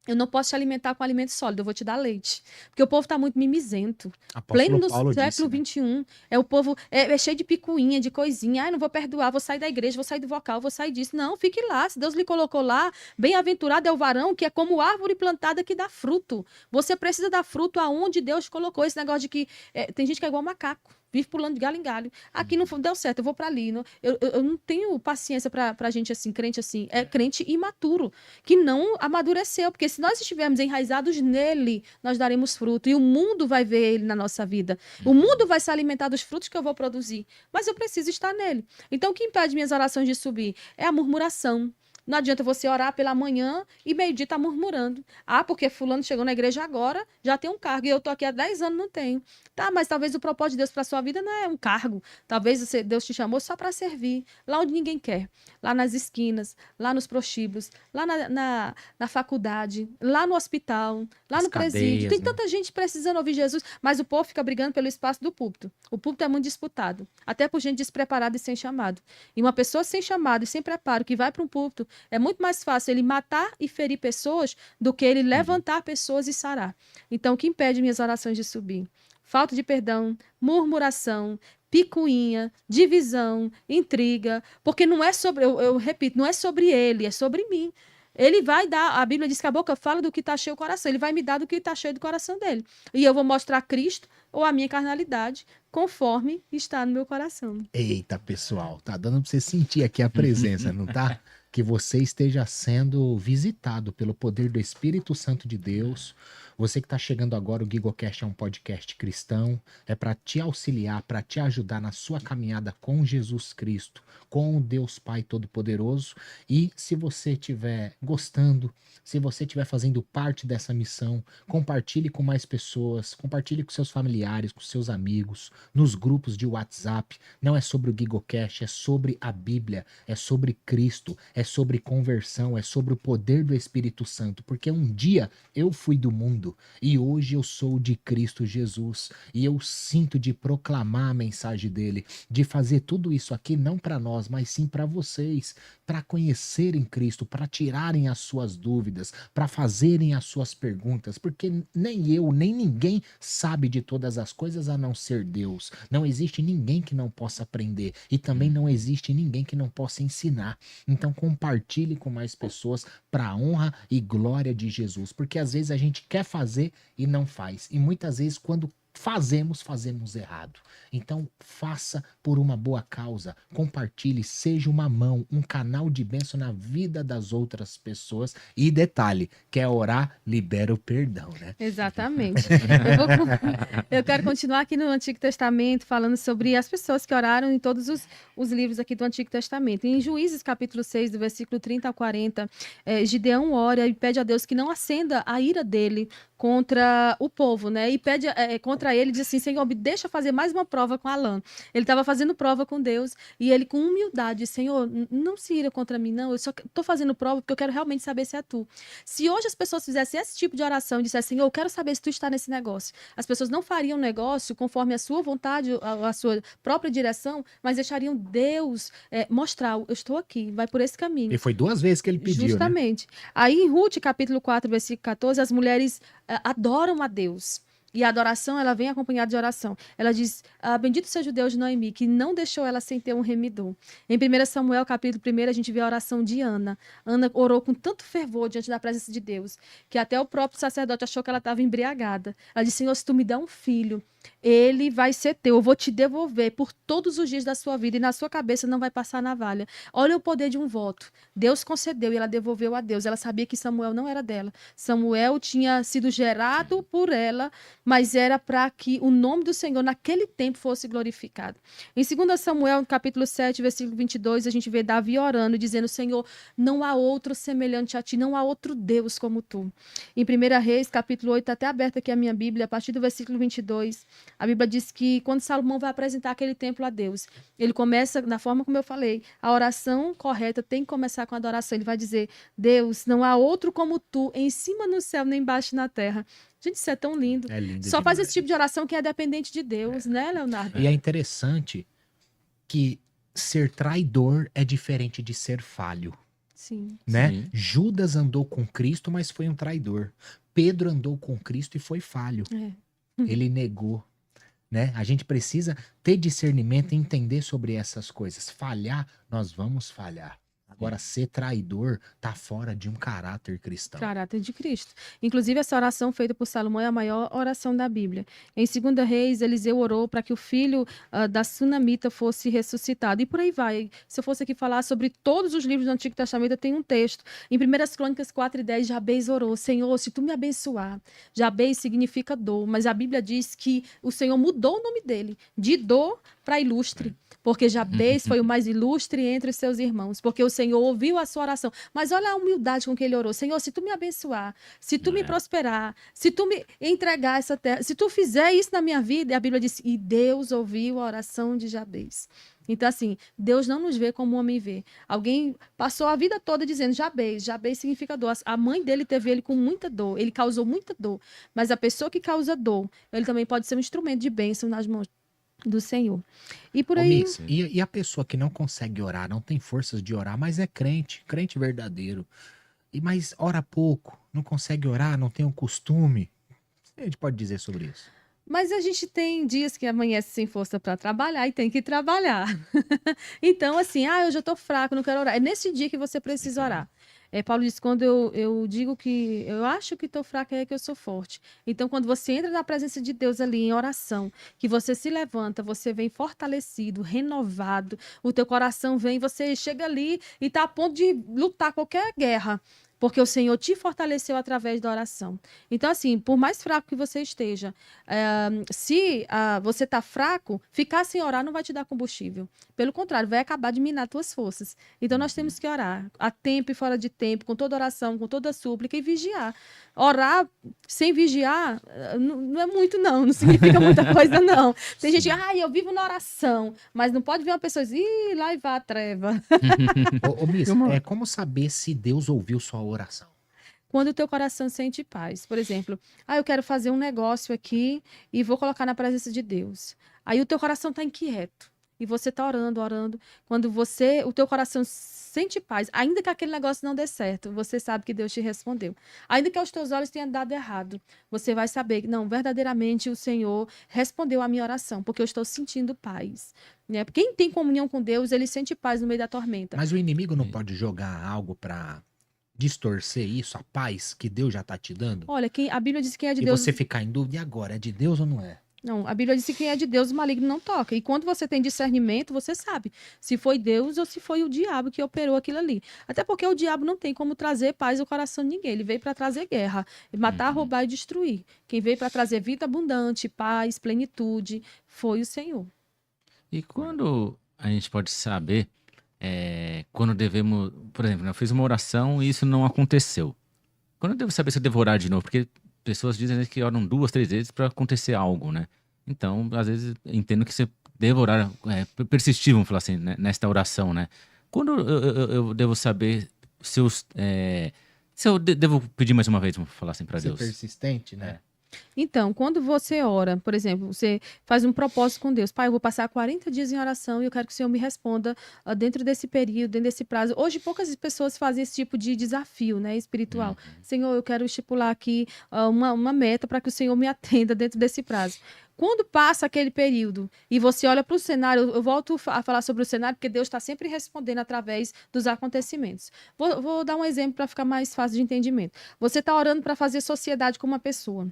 Eu não posso te alimentar com alimento sólido, eu vou te dar leite. Porque o povo está muito mimizento. Pleno Apóstolo do Paulo disse, século né? XXI. O povo é cheio de picuinha, de coisinha. Não vou perdoar, vou sair da igreja, vou sair do vocal, vou sair disso. Não, fique lá. Se Deus lhe colocou lá, bem-aventurado é o varão que é como árvore plantada que dá fruto. Você precisa dar fruto aonde Deus colocou. Esse negócio de que tem gente que é igual macaco. Vive pulando de galho em galho. Aqui não deu certo, eu vou para ali. Eu não tenho paciência para gente assim, crente assim. É crente imaturo, que não amadureceu. Porque se nós estivermos enraizados nele, nós daremos fruto. E o mundo vai ver ele na nossa vida. O mundo vai se alimentar dos frutos que eu vou produzir. Mas eu preciso estar nele. Então, o que impede minhas orações de subir? É a murmuração. Não adianta você orar pela manhã e meio-dia tá murmurando. Porque fulano chegou na igreja agora, já tem um cargo. E eu tô aqui há 10 anos, não tenho. Tá, mas talvez o propósito de Deus para sua vida não é um cargo. Talvez Deus te chamou só para servir. Lá onde ninguém quer. Lá nas esquinas, lá nos prostíbulos, lá na faculdade, lá no hospital, lá As no presídio. cadeias, Tem né? tanta gente precisando ouvir Jesus, mas o povo fica brigando pelo espaço do púlpito. O púlpito é muito disputado. Até por gente despreparada e sem chamado. E uma pessoa sem chamado e sem preparo que vai para um púlpito, é muito mais fácil ele matar e ferir pessoas do que ele levantar pessoas e sarar. Então, o que impede minhas orações de subir? Falta de perdão, murmuração, picuinha, divisão, intriga. Porque não é sobre, eu repito, não é sobre ele, é sobre mim. Ele vai dar, a Bíblia diz que a boca fala do que está cheio o coração. Ele vai me dar do que está cheio do coração dele. E eu vou mostrar Cristo ou a minha carnalidade conforme está no meu coração. Eita, pessoal, tá dando pra você sentir aqui a presença, não tá? Que você esteja sendo visitado pelo poder do Espírito Santo de Deus. Você que está chegando agora, o GigoCast é um podcast cristão, é para te auxiliar, para te ajudar na sua caminhada com Jesus Cristo, com o Deus Pai Todo-Poderoso. E se você estiver gostando, se você estiver fazendo parte dessa missão, compartilhe com mais pessoas, compartilhe com seus familiares, com seus amigos, nos grupos de WhatsApp. Não é sobre o GigoCast, é sobre a Bíblia, é sobre Cristo, é sobre conversão, é sobre o poder do Espírito Santo. Porque um dia eu fui do mundo, errado. E hoje eu sou de Cristo Jesus. E eu sinto de proclamar a mensagem dele, de fazer tudo isso aqui não para nós, mas sim para vocês, para conhecerem Cristo, para tirarem as suas dúvidas, para fazerem as suas perguntas, porque nem eu, nem ninguém sabe de todas as coisas a não ser Deus. Não existe ninguém que não possa aprender e também não existe ninguém que não possa ensinar. Então compartilhe com mais pessoas para a honra e glória de Jesus, porque às vezes a gente quer fazer e não faz. E muitas vezes quando fazemos errado. Então, faça por uma boa causa, compartilhe, seja uma mão, um canal de bênção na vida das outras pessoas. E detalhe, quer orar, libera o perdão, né? Exatamente. Eu quero continuar aqui no Antigo Testamento, falando sobre as pessoas que oraram em todos os livros aqui do Antigo Testamento. Em Juízes, capítulo 6, do versículo 30 ao 40, Gideão ora e pede a Deus que não acenda a ira dele contra o povo, né? E pede contra ele, diz assim: Senhor, me deixa fazer mais uma prova com Alã. Ele estava fazendo prova com Deus e ele, com humildade, Senhor, não se ira contra mim, não. Eu só estou fazendo prova porque eu quero realmente saber se é tu. Se hoje as pessoas fizessem esse tipo de oração e dissessem: Senhor, eu quero saber se tu está nesse negócio, as pessoas não fariam negócio conforme a sua vontade, a sua própria direção, mas deixariam Deus mostrar: eu estou aqui, vai por esse caminho. E foi 2 vezes que ele pediu, Justamente. Aí em Ruth, capítulo 4, versículo 14, as mulheres adoram a Deus. E a adoração, ela vem acompanhada de oração. Ela diz: bendito seja o Deus de Noemi, que não deixou ela sem ter um remidor. Em 1 Samuel, capítulo 1, a gente vê a oração de Ana. Ana orou com tanto fervor diante da presença de Deus, que até o próprio sacerdote achou que ela estava embriagada. Ela disse: Senhor, se tu me der um filho, ele vai ser teu, eu vou te devolver por todos os dias da sua vida, e na sua cabeça não vai passar navalha. Olha o poder de um voto. Deus concedeu e ela devolveu a Deus. Ela sabia que Samuel não era dela. Samuel tinha sido gerado por ela, mas era para que o nome do Senhor naquele tempo fosse glorificado. Em 2 Samuel, capítulo 7, versículo 22, a gente vê Davi orando, dizendo: Senhor, não há outro semelhante a ti, não há outro Deus como tu. Em 1 Reis, capítulo 8, até aberta aqui a minha Bíblia, a partir do versículo 22, a Bíblia diz que quando Salomão vai apresentar aquele templo a Deus, ele começa, da forma como eu falei, a oração correta tem que começar com a adoração. Ele vai dizer: Deus, não há outro como tu, em cima no céu, nem embaixo na terra. Gente, isso é tão lindo. É lindo Só faz demais. esse tipo de oração que é dependente de Deus, né, Leonardo? E é interessante que ser traidor é diferente de ser falho, Sim. né? Sim. Judas andou com Cristo, mas foi um traidor. Pedro andou com Cristo e foi falho. É. Ele negou, né? A gente precisa ter discernimento e entender sobre essas coisas. Falhar, nós vamos falhar. Agora, ser traidor tá fora de um caráter cristão. Caráter de Cristo. Inclusive, essa oração feita por Salomão é a maior oração da Bíblia. Em 2 Reis, Eliseu orou para que o filho da Sunamita fosse ressuscitado. E por aí vai. Se eu fosse aqui falar sobre todos os livros do Antigo Testamento, tem um texto. Em 1 Crônicas 4:10, Jabez orou: Senhor, se tu me abençoar. Jabez significa dor, mas a Bíblia diz que o Senhor mudou o nome dele, de dor para ilustre. Porque Jabez foi o mais ilustre entre os seus irmãos, porque o Senhor ouviu a sua oração. Mas olha a humildade com que ele orou: Senhor, se tu me abençoar, se tu me prosperar, se tu me entregar essa terra, se tu fizer isso na minha vida, e a Bíblia diz: e Deus ouviu a oração de Jabez. Então, assim, Deus não nos vê como o homem vê. Alguém passou a vida toda dizendo Jabez. Jabez significa dor. A mãe dele teve ele com muita dor. Ele causou muita dor. Mas a pessoa que causa dor, ele também pode ser um instrumento de bênção nas mãos do Senhor. E por Ô, aí... Miss, e a pessoa que não consegue orar, não tem forças de orar, mas é crente, crente verdadeiro, mas ora pouco, não consegue orar, não tem o costume. O que a gente pode dizer sobre isso? Mas a gente tem dias que amanhece sem força para trabalhar e tem que trabalhar. Então, assim, hoje eu tô fraco, não quero orar. É nesse dia que você precisa orar. Paulo diz: quando eu digo que eu acho que estou fraca, é que eu sou forte. Então, quando você entra na presença de Deus ali em oração, que você se levanta, você vem fortalecido, renovado, o teu coração vem, você chega ali e está a ponto de lutar qualquer guerra, porque o Senhor te fortaleceu através da oração. Então, assim, por mais fraco que você esteja, se você está fraco, ficar sem orar não vai te dar combustível. Pelo contrário, vai acabar de minar tuas forças. Então, nós temos que orar a tempo e fora de tempo, com toda oração, com toda súplica, e vigiar. Orar sem vigiar não é muito, não significa muita coisa, não. Tem gente que, eu vivo na oração, mas não pode ver uma pessoa e dizer: lá vai a treva. Ô, Miss, como saber se Deus ouviu sua oração? quando o teu coração sente paz. Por exemplo, eu quero fazer um negócio aqui e vou colocar na presença de Deus. Aí o teu coração está inquieto e você está orando, orando. Quando o teu coração sente paz, ainda que aquele negócio não dê certo, você sabe que Deus te respondeu. Ainda que aos teus olhos tenha dado errado, você vai saber que, não, verdadeiramente o Senhor respondeu a minha oração, porque eu estou sentindo paz. Né? Quem tem comunhão com Deus, ele sente paz no meio da tormenta. Mas o inimigo não pode jogar algo para distorcer isso, a paz que Deus já está te dando? Olha, a Bíblia diz que quem é de E Deus... você ficar em dúvida, e agora? É de Deus ou não é? Não, a Bíblia diz que quem é de Deus, o maligno não toca. E quando você tem discernimento, você sabe se foi Deus ou se foi o diabo que operou aquilo ali. Até porque o diabo não tem como trazer paz ao coração de ninguém. Ele veio para trazer guerra, matar, roubar e destruir. Quem veio para trazer vida abundante, paz, plenitude, foi o Senhor. E quando a gente pode saber quando devemos... Por exemplo, eu fiz uma oração e isso não aconteceu. Quando eu devo saber se eu devo orar de novo? Porque pessoas dizem que oram 2, 3 vezes para acontecer algo, né? Então, às vezes, entendo que você deve orar, persistir, vamos falar assim, né, nesta oração, né? Quando eu devo saber se eu devo pedir mais uma vez, vamos falar assim, para Ser Deus? persistente, né? Então, quando você ora, por exemplo, você faz um propósito com Deus. Pai, eu vou passar 40 dias em oração e eu quero que o Senhor me responda dentro desse período, dentro desse prazo. Hoje, poucas pessoas fazem esse tipo de desafio, né, espiritual. Senhor, eu quero estipular aqui uma meta para que o Senhor me atenda dentro desse prazo. Quando passa aquele período e você olha para o cenário, eu volto a falar sobre o cenário, porque Deus está sempre respondendo através dos acontecimentos. Vou dar um exemplo para ficar mais fácil de entendimento. Você está orando para fazer sociedade com uma pessoa.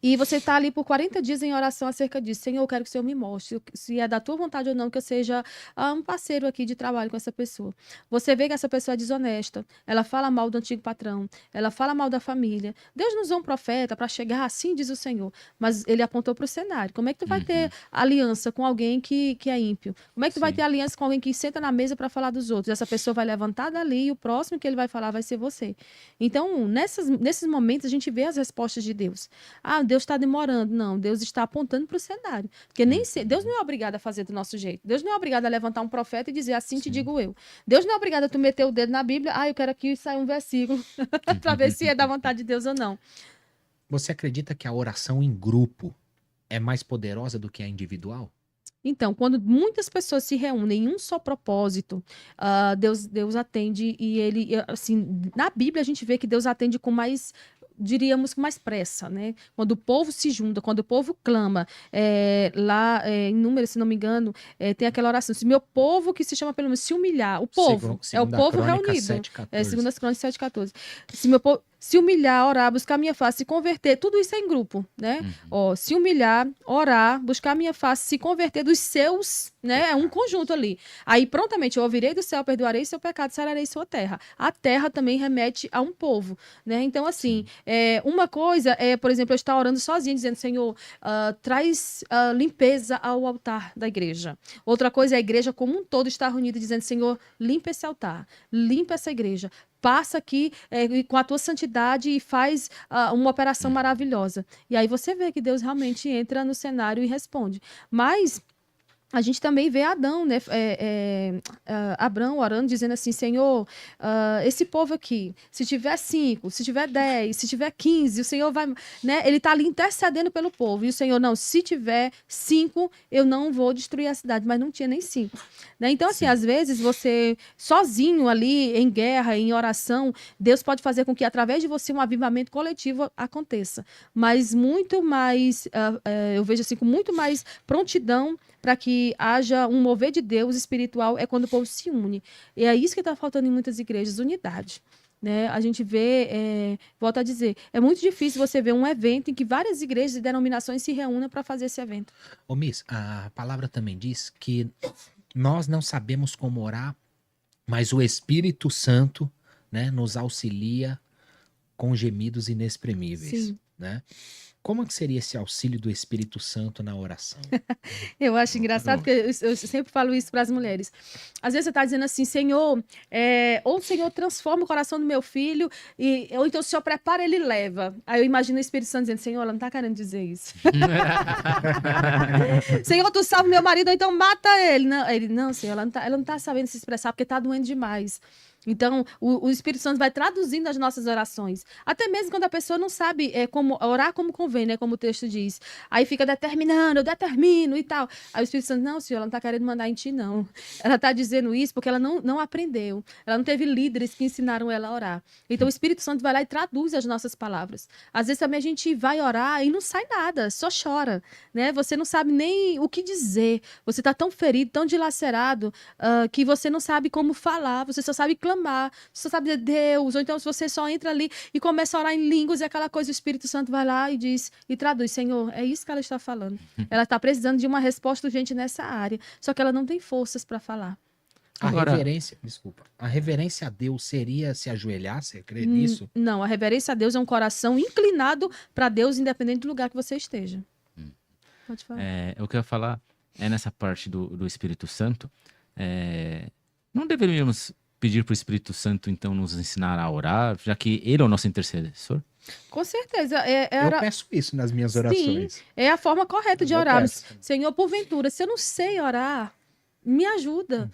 E você está ali por 40 dias em oração acerca disso. Senhor, eu quero que o Senhor me mostre se é da tua vontade ou não que eu seja um parceiro aqui de trabalho com essa pessoa. Você vê que essa pessoa é desonesta, ela fala mal do antigo patrão, ela fala mal da família. Deus não usou um profeta para chegar assim, diz o Senhor, mas ele apontou para o cenário. Como é que tu vai ter aliança com alguém que é ímpio? Como é que tu vai ter aliança com alguém que senta na mesa para falar dos outros? Essa pessoa vai levantar dali e o próximo que ele vai falar vai ser você. Então, nesses momentos, a gente vê as respostas de Deus. Deus está demorando. Não, Deus está apontando para o cenário. Porque Deus não é obrigado a fazer do nosso jeito. Deus não é obrigado a levantar um profeta e dizer assim te digo eu. Deus não é obrigado a tu meter o dedo na Bíblia. Eu quero aqui sair um versículo para ver se é da vontade de Deus ou não. Você acredita que a oração em grupo é mais poderosa do que a individual? Então, quando muitas pessoas se reúnem em um só propósito, Deus atende e ele, assim, na Bíblia a gente vê que Deus atende com mais, diríamos, com mais pressa, né? Quando o povo se junta, quando o povo clama, lá em Números, se não me engano, tem aquela oração, se meu povo que se chama pelo menos se humilhar, o povo, é o povo reunido, 7:14. Segundas Crônicas 7:14, se meu povo se humilhar, orar, buscar a minha face, se converter, tudo isso é em grupo, né? Se humilhar, orar, buscar a minha face, se converter dos seus, né? É um conjunto ali. Aí, prontamente, eu ouvirei do céu, perdoarei seu pecado, sararei sua terra. A terra também remete a um povo, né? Então, assim, uma coisa é, por exemplo, eu estar orando sozinha, dizendo, Senhor, traz limpeza ao altar da igreja. Outra coisa é a igreja como um todo estar reunida, dizendo, Senhor, limpa esse altar, limpa essa igreja, passa aqui com a tua santidade e faz uma operação maravilhosa. E aí você vê que Deus realmente entra no cenário e responde. Mas a gente também vê Adão, né? Abrão orando, dizendo assim, Senhor, esse povo aqui, se tiver 5, se tiver 10, se tiver 15, o Senhor vai, né? Ele está ali intercedendo pelo povo. E o Senhor, não, se tiver 5, eu não vou destruir a cidade. Mas não tinha nem 5. Né? Então, assim, às vezes você, sozinho ali, em guerra, em oração, Deus pode fazer com que, através de você, um avivamento coletivo aconteça. Mas muito mais, eu vejo assim, com muito mais prontidão para que haja um mover de Deus espiritual, é quando o povo se une. E é isso que está faltando em muitas igrejas, unidade. Né? A gente vê, volto a dizer, é muito difícil você ver um evento em que várias igrejas e denominações se reúnem para fazer esse evento. Ô, Miss, a palavra também diz que nós não sabemos como orar, mas o Espírito Santo, né, nos auxilia com gemidos inexprimíveis. Sim. Né? como que seria esse auxílio do Espírito Santo na oração? Eu acho Boa engraçado, pergunta. porque eu sempre falo isso para as mulheres. Às vezes você está dizendo assim, Senhor, ou o Senhor transforma o coração do meu filho, ou então o Senhor prepara, ele leva. Aí eu imagino o Espírito Santo dizendo, Senhor, ela não está querendo dizer isso. Senhor, tu salva meu marido, ou então mata ele. Não, ele, não, Senhor, ela não tá sabendo se expressar porque tá doendo demais. Então, o Espírito Santo vai traduzindo as nossas orações. Até mesmo quando a pessoa não sabe como orar como convém, né? Como o texto diz. Aí fica determinando, eu determino e tal. Aí o Espírito Santo, não, Senhor, ela não tá querendo mandar em ti, não. Ela tá dizendo isso porque ela não aprendeu. Ela não teve líderes que ensinaram ela a orar. Então, o Espírito Santo vai lá e traduz as nossas palavras. Às vezes também a gente vai orar e não sai nada, só chora, né? Você não sabe nem o que dizer. Você tá tão ferido, tão dilacerado, que você não sabe como falar, você só sabe clamar, você só sabe dizer Deus, ou então se você só entra ali e começa a orar em línguas e aquela coisa, o Espírito Santo vai lá e diz, e traduz, Senhor, é isso que ela está falando. Ela está precisando de uma resposta urgente nessa área, só que ela não tem forças para falar. A Agora, reverência, desculpa, a reverência a Deus seria se ajoelhar, você crê nisso? Não, a reverência a Deus é um coração inclinado para Deus, independente do lugar que você esteja. Pode falar. o que eu ia falar é nessa parte do Espírito Santo. Não deveríamos pedir para o Espírito Santo, então, nos ensinar a orar, já que ele é o nosso intercessor? Com certeza. Eu peço isso nas minhas Sim, orações. é a forma correta de Eu orarmos. peço. Senhor, porventura, se eu não sei orar, me ajuda,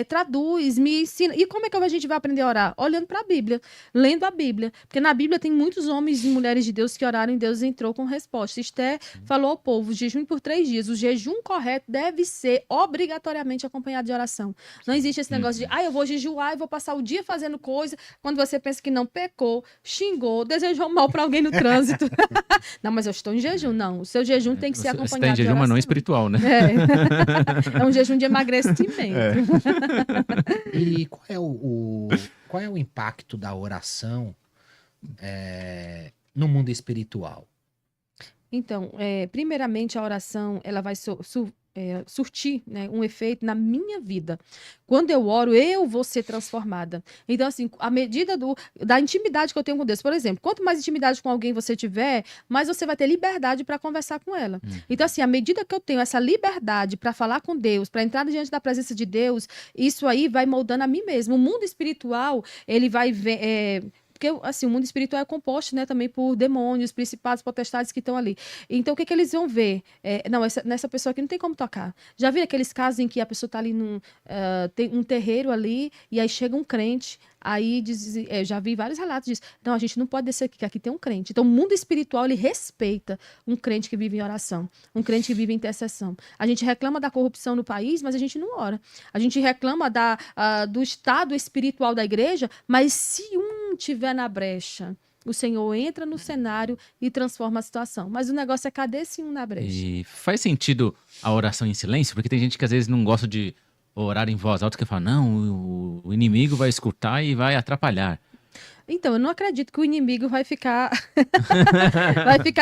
traduz, me ensina. E como é que a gente vai aprender a orar? Olhando para a Bíblia, lendo a Bíblia. Porque na Bíblia tem muitos homens e mulheres de Deus que oraram e Deus entrou com resposta. Esté falou ao povo, jejum por 3 dias. O jejum correto deve ser obrigatoriamente acompanhado de oração. Não existe esse negócio de, eu vou jejuar e vou passar o dia fazendo coisa, quando você pensa que não pecou, xingou, desejou mal para alguém no trânsito. Não, mas eu estou em jejum. Não, o seu jejum tem que ser Você está em acompanhado de jejum, mas não oração. espiritual, né? É um jejum de emagrecimento. E qual é o impacto da oração no mundo espiritual? Então, primeiramente, a oração ela vai surtir, né, um efeito na minha vida. Quando eu oro, eu vou ser transformada. Então, assim, à medida da intimidade que eu tenho com Deus, por exemplo, quanto mais intimidade com alguém você tiver, mais você vai ter liberdade para conversar com ela. Então, assim, à medida que eu tenho essa liberdade para falar com Deus, para entrar diante da presença de Deus, isso aí vai moldando a mim mesmo. O mundo espiritual, ele vai ver. Porque, assim, o mundo espiritual é composto, né, também por demônios, principados, potestades que estão ali. Então, o que eles vão ver? Não, nessa pessoa aqui não tem como tocar. Já vi aqueles casos em que a pessoa está ali tem um terreiro ali, e aí chega um crente, aí já vi vários relatos disso. Não, a gente não pode descer aqui, que aqui tem um crente. Então, o mundo espiritual, ele respeita um crente que vive em oração, um crente que vive em intercessão. A gente reclama da corrupção no país, mas a gente não ora. A gente reclama do estado espiritual da igreja, mas se tiver na brecha, o Senhor entra no cenário e transforma a situação. Mas o negócio é cadê esse na brecha? E faz sentido a oração em silêncio? Porque tem gente que às vezes não gosta de orar em voz alta, que fala, não, o inimigo vai escutar e vai atrapalhar. Então, eu não acredito que o inimigo vai ficar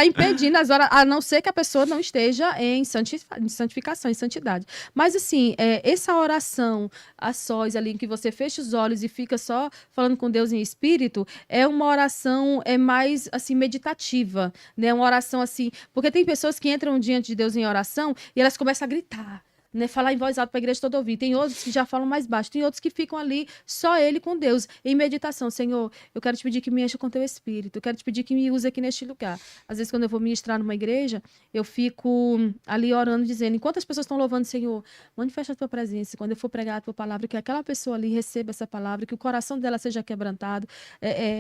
impedindo as horas, a não ser que a pessoa não esteja em santificação, em santidade. Mas, assim, essa oração a sós ali, em que você fecha os olhos e fica só falando com Deus em espírito, é uma oração mais, assim, meditativa, né? Uma oração, assim... Porque tem pessoas que entram diante de Deus em oração e elas começam a gritar, né, falar em voz alta para a igreja toda ouvir. Tem outros que já falam mais baixo, tem outros que ficam ali só ele com Deus, em meditação. Senhor, eu quero te pedir que me encha com teu espírito, eu quero te pedir que me use aqui neste lugar. Às vezes, quando eu vou ministrar numa igreja, eu fico ali orando, dizendo, enquanto as pessoas estão louvando, Senhor, manifesta a tua presença. Quando eu for pregar a tua palavra, que aquela pessoa ali receba essa palavra, que o coração dela seja quebrantado.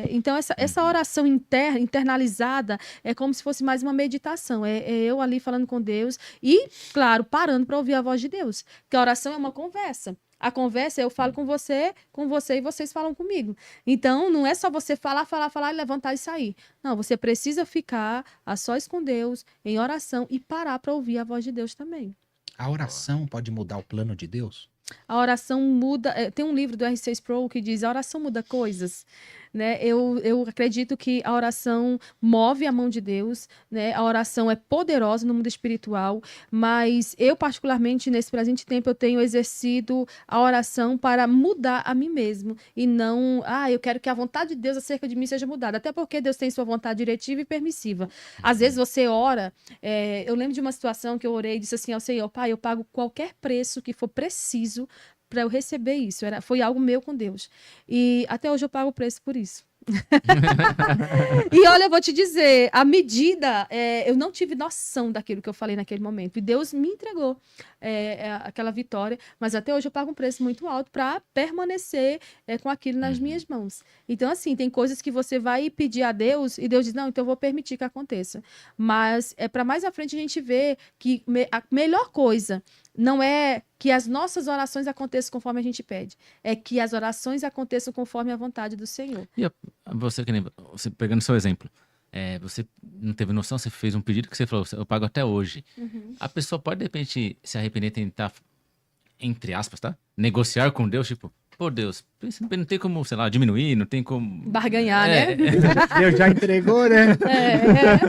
Então, essa oração internalizada é como se fosse mais uma meditação. É eu ali falando com Deus e, claro, parando para ouvir a voz de Deus. Porque a oração é uma conversa. A conversa eu falo com você e vocês falam comigo. Então, não é só você falar e levantar e sair. Não, você precisa ficar a sós com Deus, em oração, e parar para ouvir a voz de Deus também. A oração pode mudar o plano de Deus? A oração muda... tem um livro do R6 Pro que diz, a oração muda coisas. né? Eu acredito que a oração move a mão de Deus, né? A oração é poderosa no mundo espiritual, mas eu, particularmente, nesse presente tempo, eu tenho exercido a oração para mudar a mim mesmo, e não, eu quero que a vontade de Deus acerca de mim seja mudada, até porque Deus tem sua vontade diretiva e permissiva. Às vezes você ora, eu lembro de uma situação que eu orei e disse assim ao Senhor: Pai, eu pago qualquer preço que for preciso para eu receber isso. Foi algo meu com Deus. E até hoje eu pago o preço por isso. E olha, eu vou te dizer, a medida, eu não tive noção daquilo que eu falei naquele momento. E Deus me entregou aquela vitória, mas até hoje eu pago um preço muito alto para permanecer com aquilo nas minhas mãos. Então, assim, tem coisas que você vai pedir a Deus e Deus diz: não, então eu vou permitir que aconteça. Mas para mais à frente a gente ver que a melhor coisa não é que as nossas orações aconteçam conforme a gente pede, é que as orações aconteçam conforme a vontade do Senhor. E você, que nem você pegando seu exemplo, você não teve noção, você fez um pedido que você falou: eu pago até hoje. A pessoa pode, de repente, se arrepender e tentar, entre aspas, tá? Negociar com Deus, tipo, pô, Deus, não tem como, sei lá, diminuir, não tem como... Barganhar, né? Deus já entregou, né?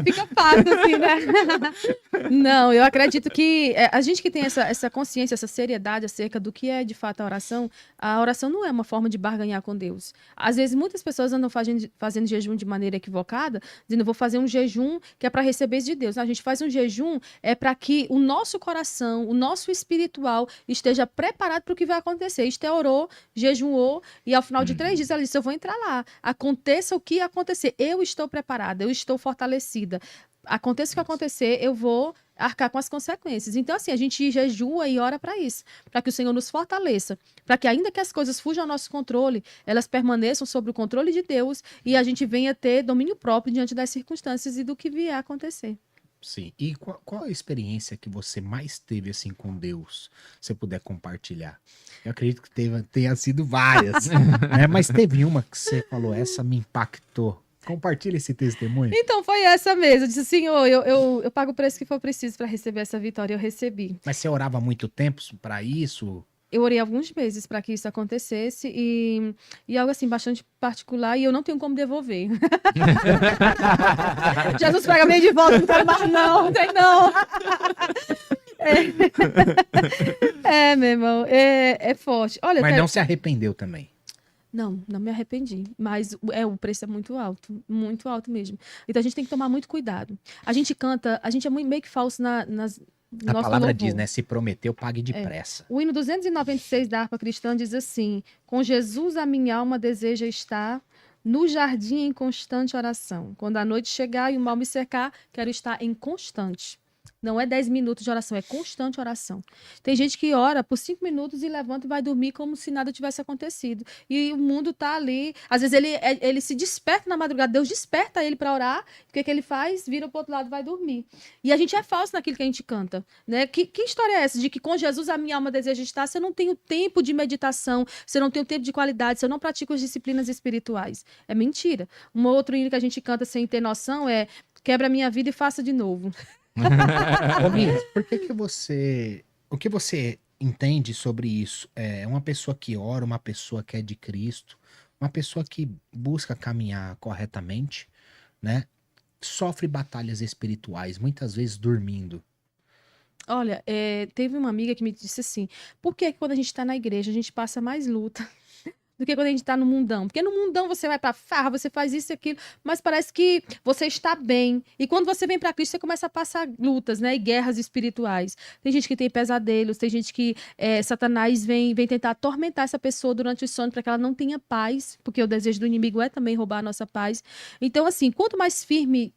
Fica fácil assim, né? Não, eu acredito que a gente que tem essa consciência, essa seriedade acerca do que é de fato a oração não é uma forma de barganhar com Deus. Às vezes muitas pessoas andam fazendo jejum de maneira equivocada, dizendo: vou fazer um jejum que é para receber isso de Deus. Não, a gente faz um jejum para que o nosso coração, o nosso espiritual esteja preparado para o que vai acontecer. Esther orou, jejuou, e ao final de 3 dias ela disse: eu vou entrar lá, aconteça o que acontecer, eu estou preparada, eu estou fortalecida. Aconteça o que acontecer, eu vou arcar com as consequências. Então, assim, a gente jejua e ora para isso, para que o Senhor nos fortaleça, para que, ainda que as coisas fujam ao nosso controle, elas permaneçam sob o controle de Deus e a gente venha ter domínio próprio diante das circunstâncias e do que vier a acontecer. Sim. E qual a experiência que você mais teve assim com Deus? Se você puder compartilhar. Eu acredito que tenha sido várias, né? Mas teve uma que você falou: essa me impactou. Compartilha esse testemunho. Então foi essa mesmo. Eu disse: Senhor, eu pago o preço que for preciso para receber essa vitória. Eu recebi. Mas você orava há muito tempo para isso? Eu orei alguns meses para que isso acontecesse e algo assim bastante particular, e eu não tenho como devolver. Jesus, pega bem de volta, não quero mais não tem não. Meu irmão, é forte. Olha, mas não se arrependeu também? Não me arrependi, mas o preço é muito alto mesmo. Então a gente tem que tomar muito cuidado. A gente canta, a gente é meio que falso nas... A palavra diz, né? Se prometeu, pague depressa. O hino 296 da harpa cristã diz assim: com Jesus a minha alma deseja estar no jardim em constante oração. Quando a noite chegar e o mal me cercar, quero estar em constante. Não é 10 minutos de oração, é constante oração. Tem gente que ora por 5 minutos e levanta e vai dormir como se nada tivesse acontecido. E o mundo está ali. Às vezes ele se desperta na madrugada, Deus desperta ele para orar. O que ele faz? Vira para o outro lado e vai dormir. E a gente é falso naquilo que a gente canta, né? Que história é essa de que com Jesus a minha alma deseja estar? Se eu não tenho tempo de meditação, se eu não tenho tempo de qualidade, se eu não pratico as disciplinas espirituais. É mentira. Um outro hino que a gente canta sem ter noção é: quebra a minha vida e faça de novo. Ô, Minas, por que você... O que você entende sobre isso? É uma pessoa que ora, uma pessoa que é de Cristo, uma pessoa que busca caminhar corretamente, né? Sofre batalhas espirituais, muitas vezes dormindo. Olha, teve uma amiga que me disse assim: por que quando a gente está na igreja a gente passa mais luta do que quando a gente tá no mundão? Porque no mundão você vai pra farra, você faz isso e aquilo, mas parece que você está bem. E quando você vem pra Cristo, você começa a passar lutas, né? E guerras espirituais. Tem gente que tem pesadelos, tem gente que Satanás vem tentar atormentar essa pessoa durante o sono para que ela não tenha paz, porque o desejo do inimigo é também roubar a nossa paz. Então, assim, quanto mais firme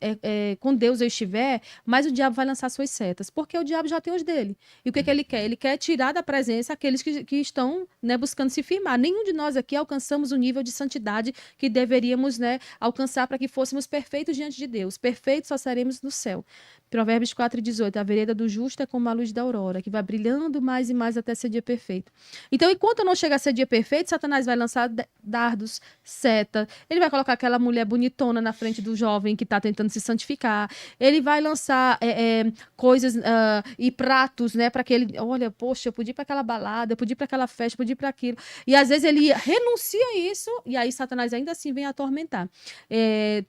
com Deus eu estiver, mais o diabo vai lançar suas setas, porque o diabo já tem os dele. E o que ele quer? Ele quer tirar da presença aqueles que estão, né, buscando se firmar. Nenhum de nós aqui alcançamos o nível de santidade que deveríamos, né, alcançar para que fôssemos perfeitos diante de Deus. Perfeitos só seremos no céu. Provérbios 4:18, a vereda do justo é como a luz da aurora, que vai brilhando mais e mais até ser dia perfeito. Então, enquanto não chega a ser dia perfeito, Satanás vai lançar dardos, seta, ele vai colocar aquela mulher bonitona na frente do jovem que está tentando se santificar, ele vai lançar coisas e pratos, né, para que ele, olha, poxa, eu podia ir para aquela balada, eu podia ir para aquela festa, eu podia ir para aquilo. E às vezes ele denuncia isso, e aí Satanás ainda assim vem atormentar.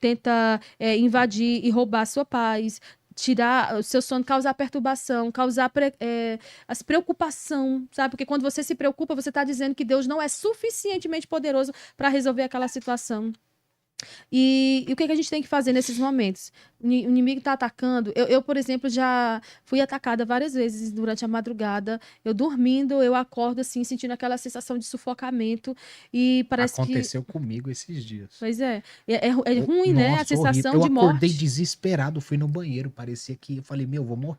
Tenta invadir e roubar a sua paz, tirar o seu sono, causar perturbação, causar preocupação, sabe? Porque quando você se preocupa, você está dizendo que Deus não é suficientemente poderoso para resolver aquela situação. E o que a gente tem que fazer nesses momentos? O inimigo está atacando. Eu, por exemplo, já fui atacada várias vezes durante a madrugada. Eu dormindo, eu acordo assim, sentindo aquela sensação de sufocamento. E parece Aconteceu comigo esses dias. Pois é. É ruim, né? A Nossa, sensação horrível. de Eu acordei morte. desesperado, fui no banheiro, parecia que eu falei, meu, vou morrer.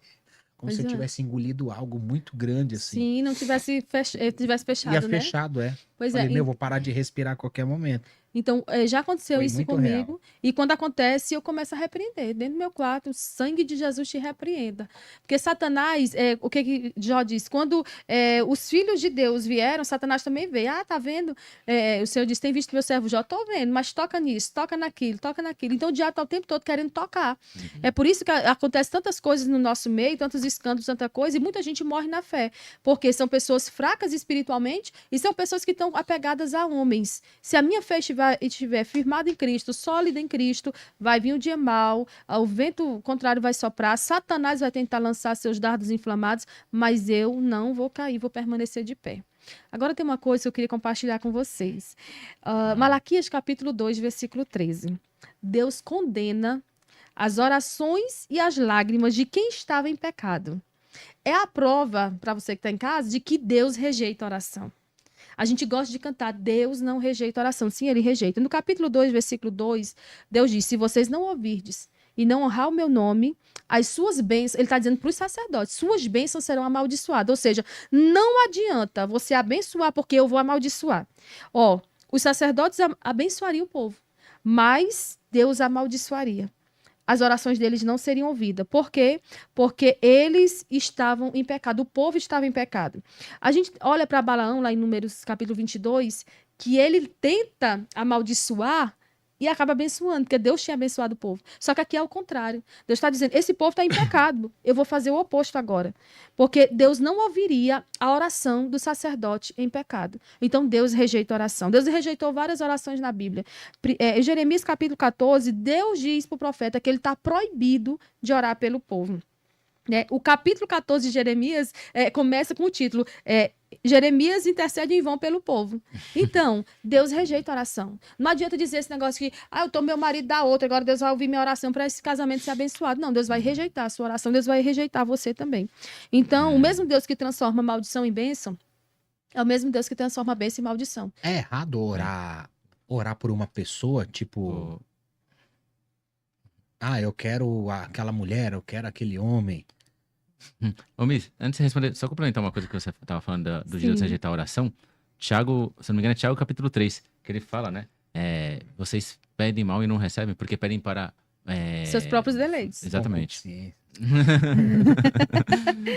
Como Pois se eu é. tivesse engolido algo muito grande, assim. Sim, não tivesse fechado, Ia né? fechado, Pois Falei, é. meu, vou parar de respirar a qualquer momento. Então, já aconteceu Foi isso muito comigo. real. E quando acontece, eu começo a repreender. Dentro do meu quarto, o sangue de Jesus te repreenda. Porque Satanás, o que Jó diz? Quando os filhos de Deus vieram, Satanás também veio. Ah, tá vendo? O Senhor diz, tem visto meu servo Jó? Tô vendo, mas toca nisso, toca naquilo, toca naquilo. Então, o diabo tá o tempo todo querendo tocar. É por isso que acontece tantas coisas no nosso meio, tantos escândalos, tanta coisa, e muita gente morre na fé. Porque são pessoas fracas espiritualmente e são pessoas que estão apegadas a homens. Se a minha fé estiver firmada em Cristo, sólida em Cristo, vai vir o dia mau, o vento contrário vai soprar, Satanás vai tentar lançar seus dardos inflamados, mas eu não vou cair, vou permanecer de pé. Agora tem uma coisa que eu queria compartilhar com vocês. Malaquias capítulo 2, versículo 13. Deus condena as orações e as lágrimas de quem estava em pecado. É a prova, para você que está em casa, de que Deus rejeita a oração. A gente gosta de cantar, Deus não rejeita a oração. Sim, ele rejeita. No capítulo 2, versículo 2, Deus diz, se vocês não ouvirdes e não honrar o meu nome, as suas bênçãos, ele está dizendo para os sacerdotes, suas bênçãos serão amaldiçoadas. Ou seja, não adianta você abençoar porque eu vou amaldiçoar. Os sacerdotes abençoariam o povo, mas Deus amaldiçoaria. As orações deles não seriam ouvidas. Por quê? Porque eles estavam em pecado, o povo estava em pecado. A gente olha para Balaão, lá em Números capítulo 22, que ele tenta amaldiçoar e acaba abençoando, porque Deus tinha abençoado o povo. Só que aqui é o contrário. Deus está dizendo, esse povo está em pecado, eu vou fazer o oposto agora. Porque Deus não ouviria a oração do sacerdote em pecado. Então Deus rejeita a oração. Deus rejeitou várias orações na Bíblia. Em Jeremias capítulo 14, Deus diz para o profeta que ele está proibido de orar pelo povo. O capítulo 14 de Jeremias começa com o título Jeremias intercede em vão pelo povo. Então, Deus rejeita a oração. Não adianta dizer esse negócio que eu tô meu marido da outra, agora Deus vai ouvir minha oração para esse casamento ser abençoado. Não, Deus vai rejeitar a sua oração, Deus vai rejeitar você também. Então, o mesmo Deus que transforma maldição em bênção é o mesmo Deus que transforma bênção em maldição. É errado orar por uma pessoa, tipo, eu quero aquela mulher, eu quero aquele homem. Ô, Miss, antes de responder, só complementar uma coisa que você estava falando do de Deus Sim. rejeitar a oração. Tiago, se não me engano, é Tiago capítulo 3, que ele fala, né? Vocês pedem mal e não recebem porque pedem para... Seus próprios deleites. Exatamente. Sim.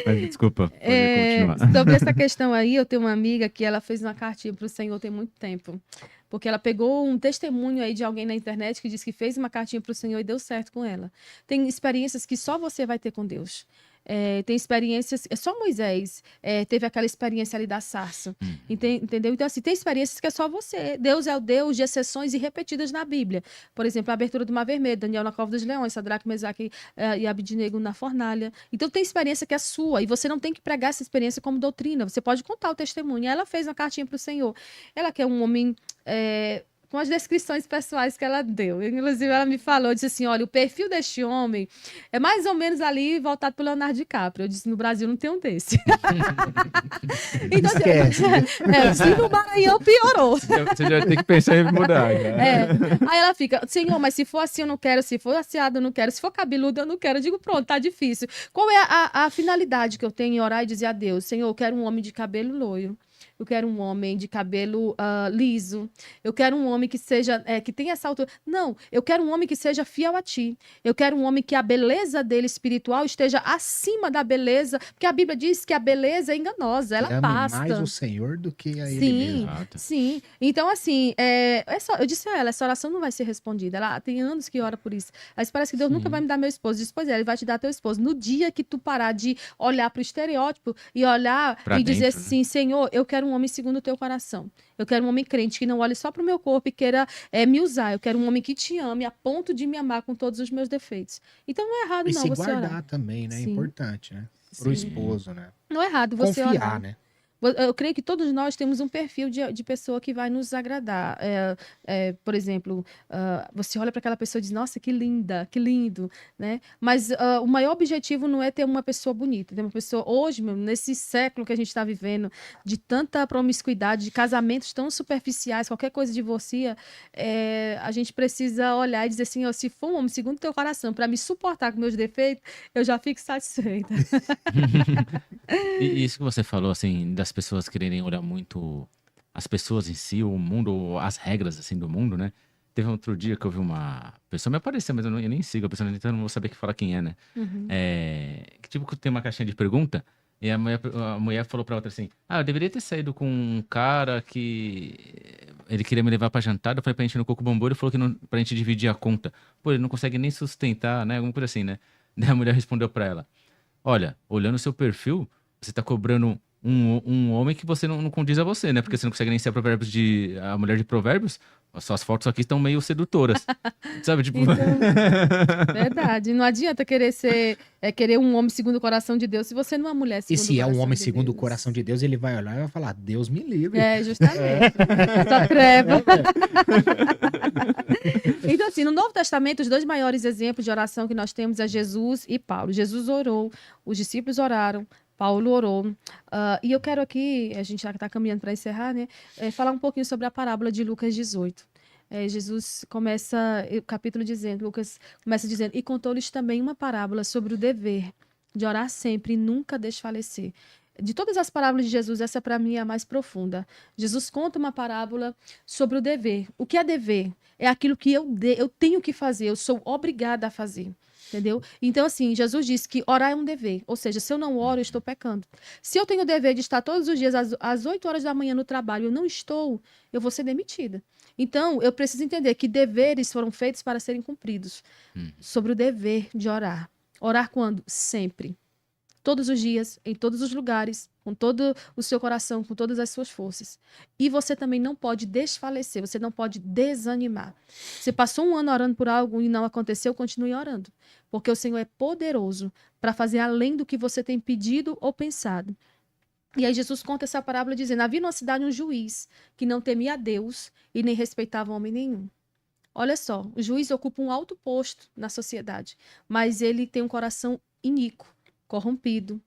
Mas, desculpa, pode continuar. Sobre essa questão aí, eu tenho uma amiga que ela fez uma cartinha para o Senhor tem muito tempo. Porque ela pegou um testemunho aí de alguém na internet que disse que fez uma cartinha para o Senhor e deu certo com ela. Tem experiências que só você vai ter com Deus. Tem experiências... Só Moisés teve aquela experiência ali da sarça. Entendeu? Então, assim, tem experiências que é só você. Deus é o Deus de exceções irrepetidas na Bíblia. Por exemplo, a abertura do Mar Vermelho, Daniel na cova dos leões, Sadraque, Mesaque e Abidnego na fornalha. Então, tem experiência que é sua. E você não tem que pregar essa experiência como doutrina. Você pode contar o testemunho. Ela fez uma cartinha para o Senhor. Ela quer um homem... com as descrições pessoais que ela deu. Inclusive, ela me falou, disse assim, olha, o perfil deste homem é mais ou menos ali voltado para o Leonardo DiCaprio. Eu disse, no Brasil não tem um desse. Então, Esquece. se no Maranhão piorou. Você já tem que pensar em mudar. Aí ela fica, Senhor, mas se for assim eu não quero, se for asseado eu não quero, se for cabeludo eu não quero. Eu digo, pronto, tá difícil. Qual é a finalidade que eu tenho em orar e dizer a Deus? Senhor, eu quero um homem de cabelo loiro. Eu quero um homem de cabelo liso. Eu quero um homem que seja, que tenha essa altura. Não, eu quero um homem que seja fiel a ti. Eu quero um homem que a beleza dele espiritual esteja acima da beleza, porque a Bíblia diz que a beleza é enganosa, ela Ame passa. mais o Senhor do que a ele Sim, mesmo. Exato. sim. Então, assim, eu disse a ela, essa oração não vai ser respondida. Ela tem anos que ora por isso. Mas parece que Deus nunca vai me dar meu esposo. Eu disse, pois ele vai te dar teu esposo. No dia que tu parar de olhar para o estereótipo e olhar Pra e dizer dentro, né? assim, Senhor, eu quero um um homem segundo o teu coração. Eu quero um homem crente que não olhe só para o meu corpo e queira me usar. Eu quero um homem que te ame a ponto de me amar com todos os meus defeitos. Então não é errado E não se você orar. guardar também, né? É Sim, importante, né? Pro sim. esposo, né? Não é errado você Confiar, orar. né? Eu creio que todos nós temos um perfil de pessoa que vai nos agradar. Por exemplo, você olha para aquela pessoa e diz, nossa, que linda, que lindo, né? Mas o maior objetivo não é ter uma pessoa bonita. Ter uma pessoa, hoje, nesse século que a gente está vivendo, de tanta promiscuidade, de casamentos tão superficiais, qualquer coisa divorcia, a gente precisa olhar e dizer assim, ó, se for um homem segundo o teu coração, para me suportar com meus defeitos, eu já fico satisfeita. E isso que você falou, assim, das pessoas quererem olhar muito as pessoas em si, o mundo, as regras, assim, do mundo, né? Teve um outro dia que eu vi uma pessoa, me apareceu, mas eu nem sigo a pessoa, então eu não vou saber que fala quem é, né? Uhum. Que tipo, que tem uma caixinha de pergunta, e a mulher falou pra outra assim, eu deveria ter saído com um cara que ele queria me levar pra jantar, eu falei pra gente ir no Coco Bambu, ele falou que não, pra gente dividir a conta. Pô, ele não consegue nem sustentar, né? Alguma coisa assim, né? Daí a mulher respondeu pra ela, olha, olhando o seu perfil, você tá cobrando um homem que você não condiz a você, né? Porque você não consegue nem ser a mulher de provérbios. As suas fotos aqui estão meio sedutoras. Sabe, tipo... Então, verdade. Não adianta querer um homem segundo o coração de Deus se você não é uma mulher E segundo o se é um coração homem de segundo o Deus. coração de Deus, ele vai olhar e vai falar, Deus me livre. Justamente. Só treva. Então, assim, no Novo Testamento, os dois maiores exemplos de oração que nós temos é Jesus e Paulo. Jesus orou, os discípulos oraram, Paulo orou. E eu quero aqui, a gente já está caminhando para encerrar, né? Falar um pouquinho sobre a parábola de Lucas 18. Jesus começa o capítulo dizendo, Lucas começa dizendo, e contou-lhes também uma parábola sobre o dever de orar sempre e nunca desfalecer. De todas as parábolas de Jesus, essa para mim é a mais profunda. Jesus conta uma parábola sobre o dever. O que é dever? É aquilo que eu tenho que fazer, eu sou obrigada a fazer. Entendeu? Então, assim, Jesus disse que orar é um dever. Ou seja, se eu não oro, eu estou pecando. Se eu tenho o dever de estar todos os dias às 8 horas da manhã no trabalho, eu não estou, eu vou ser demitida. Então, eu preciso entender que deveres foram feitos para serem cumpridos. Sobre o dever de orar. Orar quando? Sempre. Todos os dias, em todos os lugares, com todo o seu coração, com todas as suas forças. E você também não pode desfalecer, você não pode desanimar. Você passou um ano orando por algo e não aconteceu, continue orando. Porque o Senhor é poderoso para fazer além do que você tem pedido ou pensado. E aí Jesus conta essa parábola dizendo, havia numa cidade um juiz que não temia a Deus e nem respeitava homem nenhum. Olha só, o juiz ocupa um alto posto na sociedade, mas ele tem um coração iníquo, corrompido.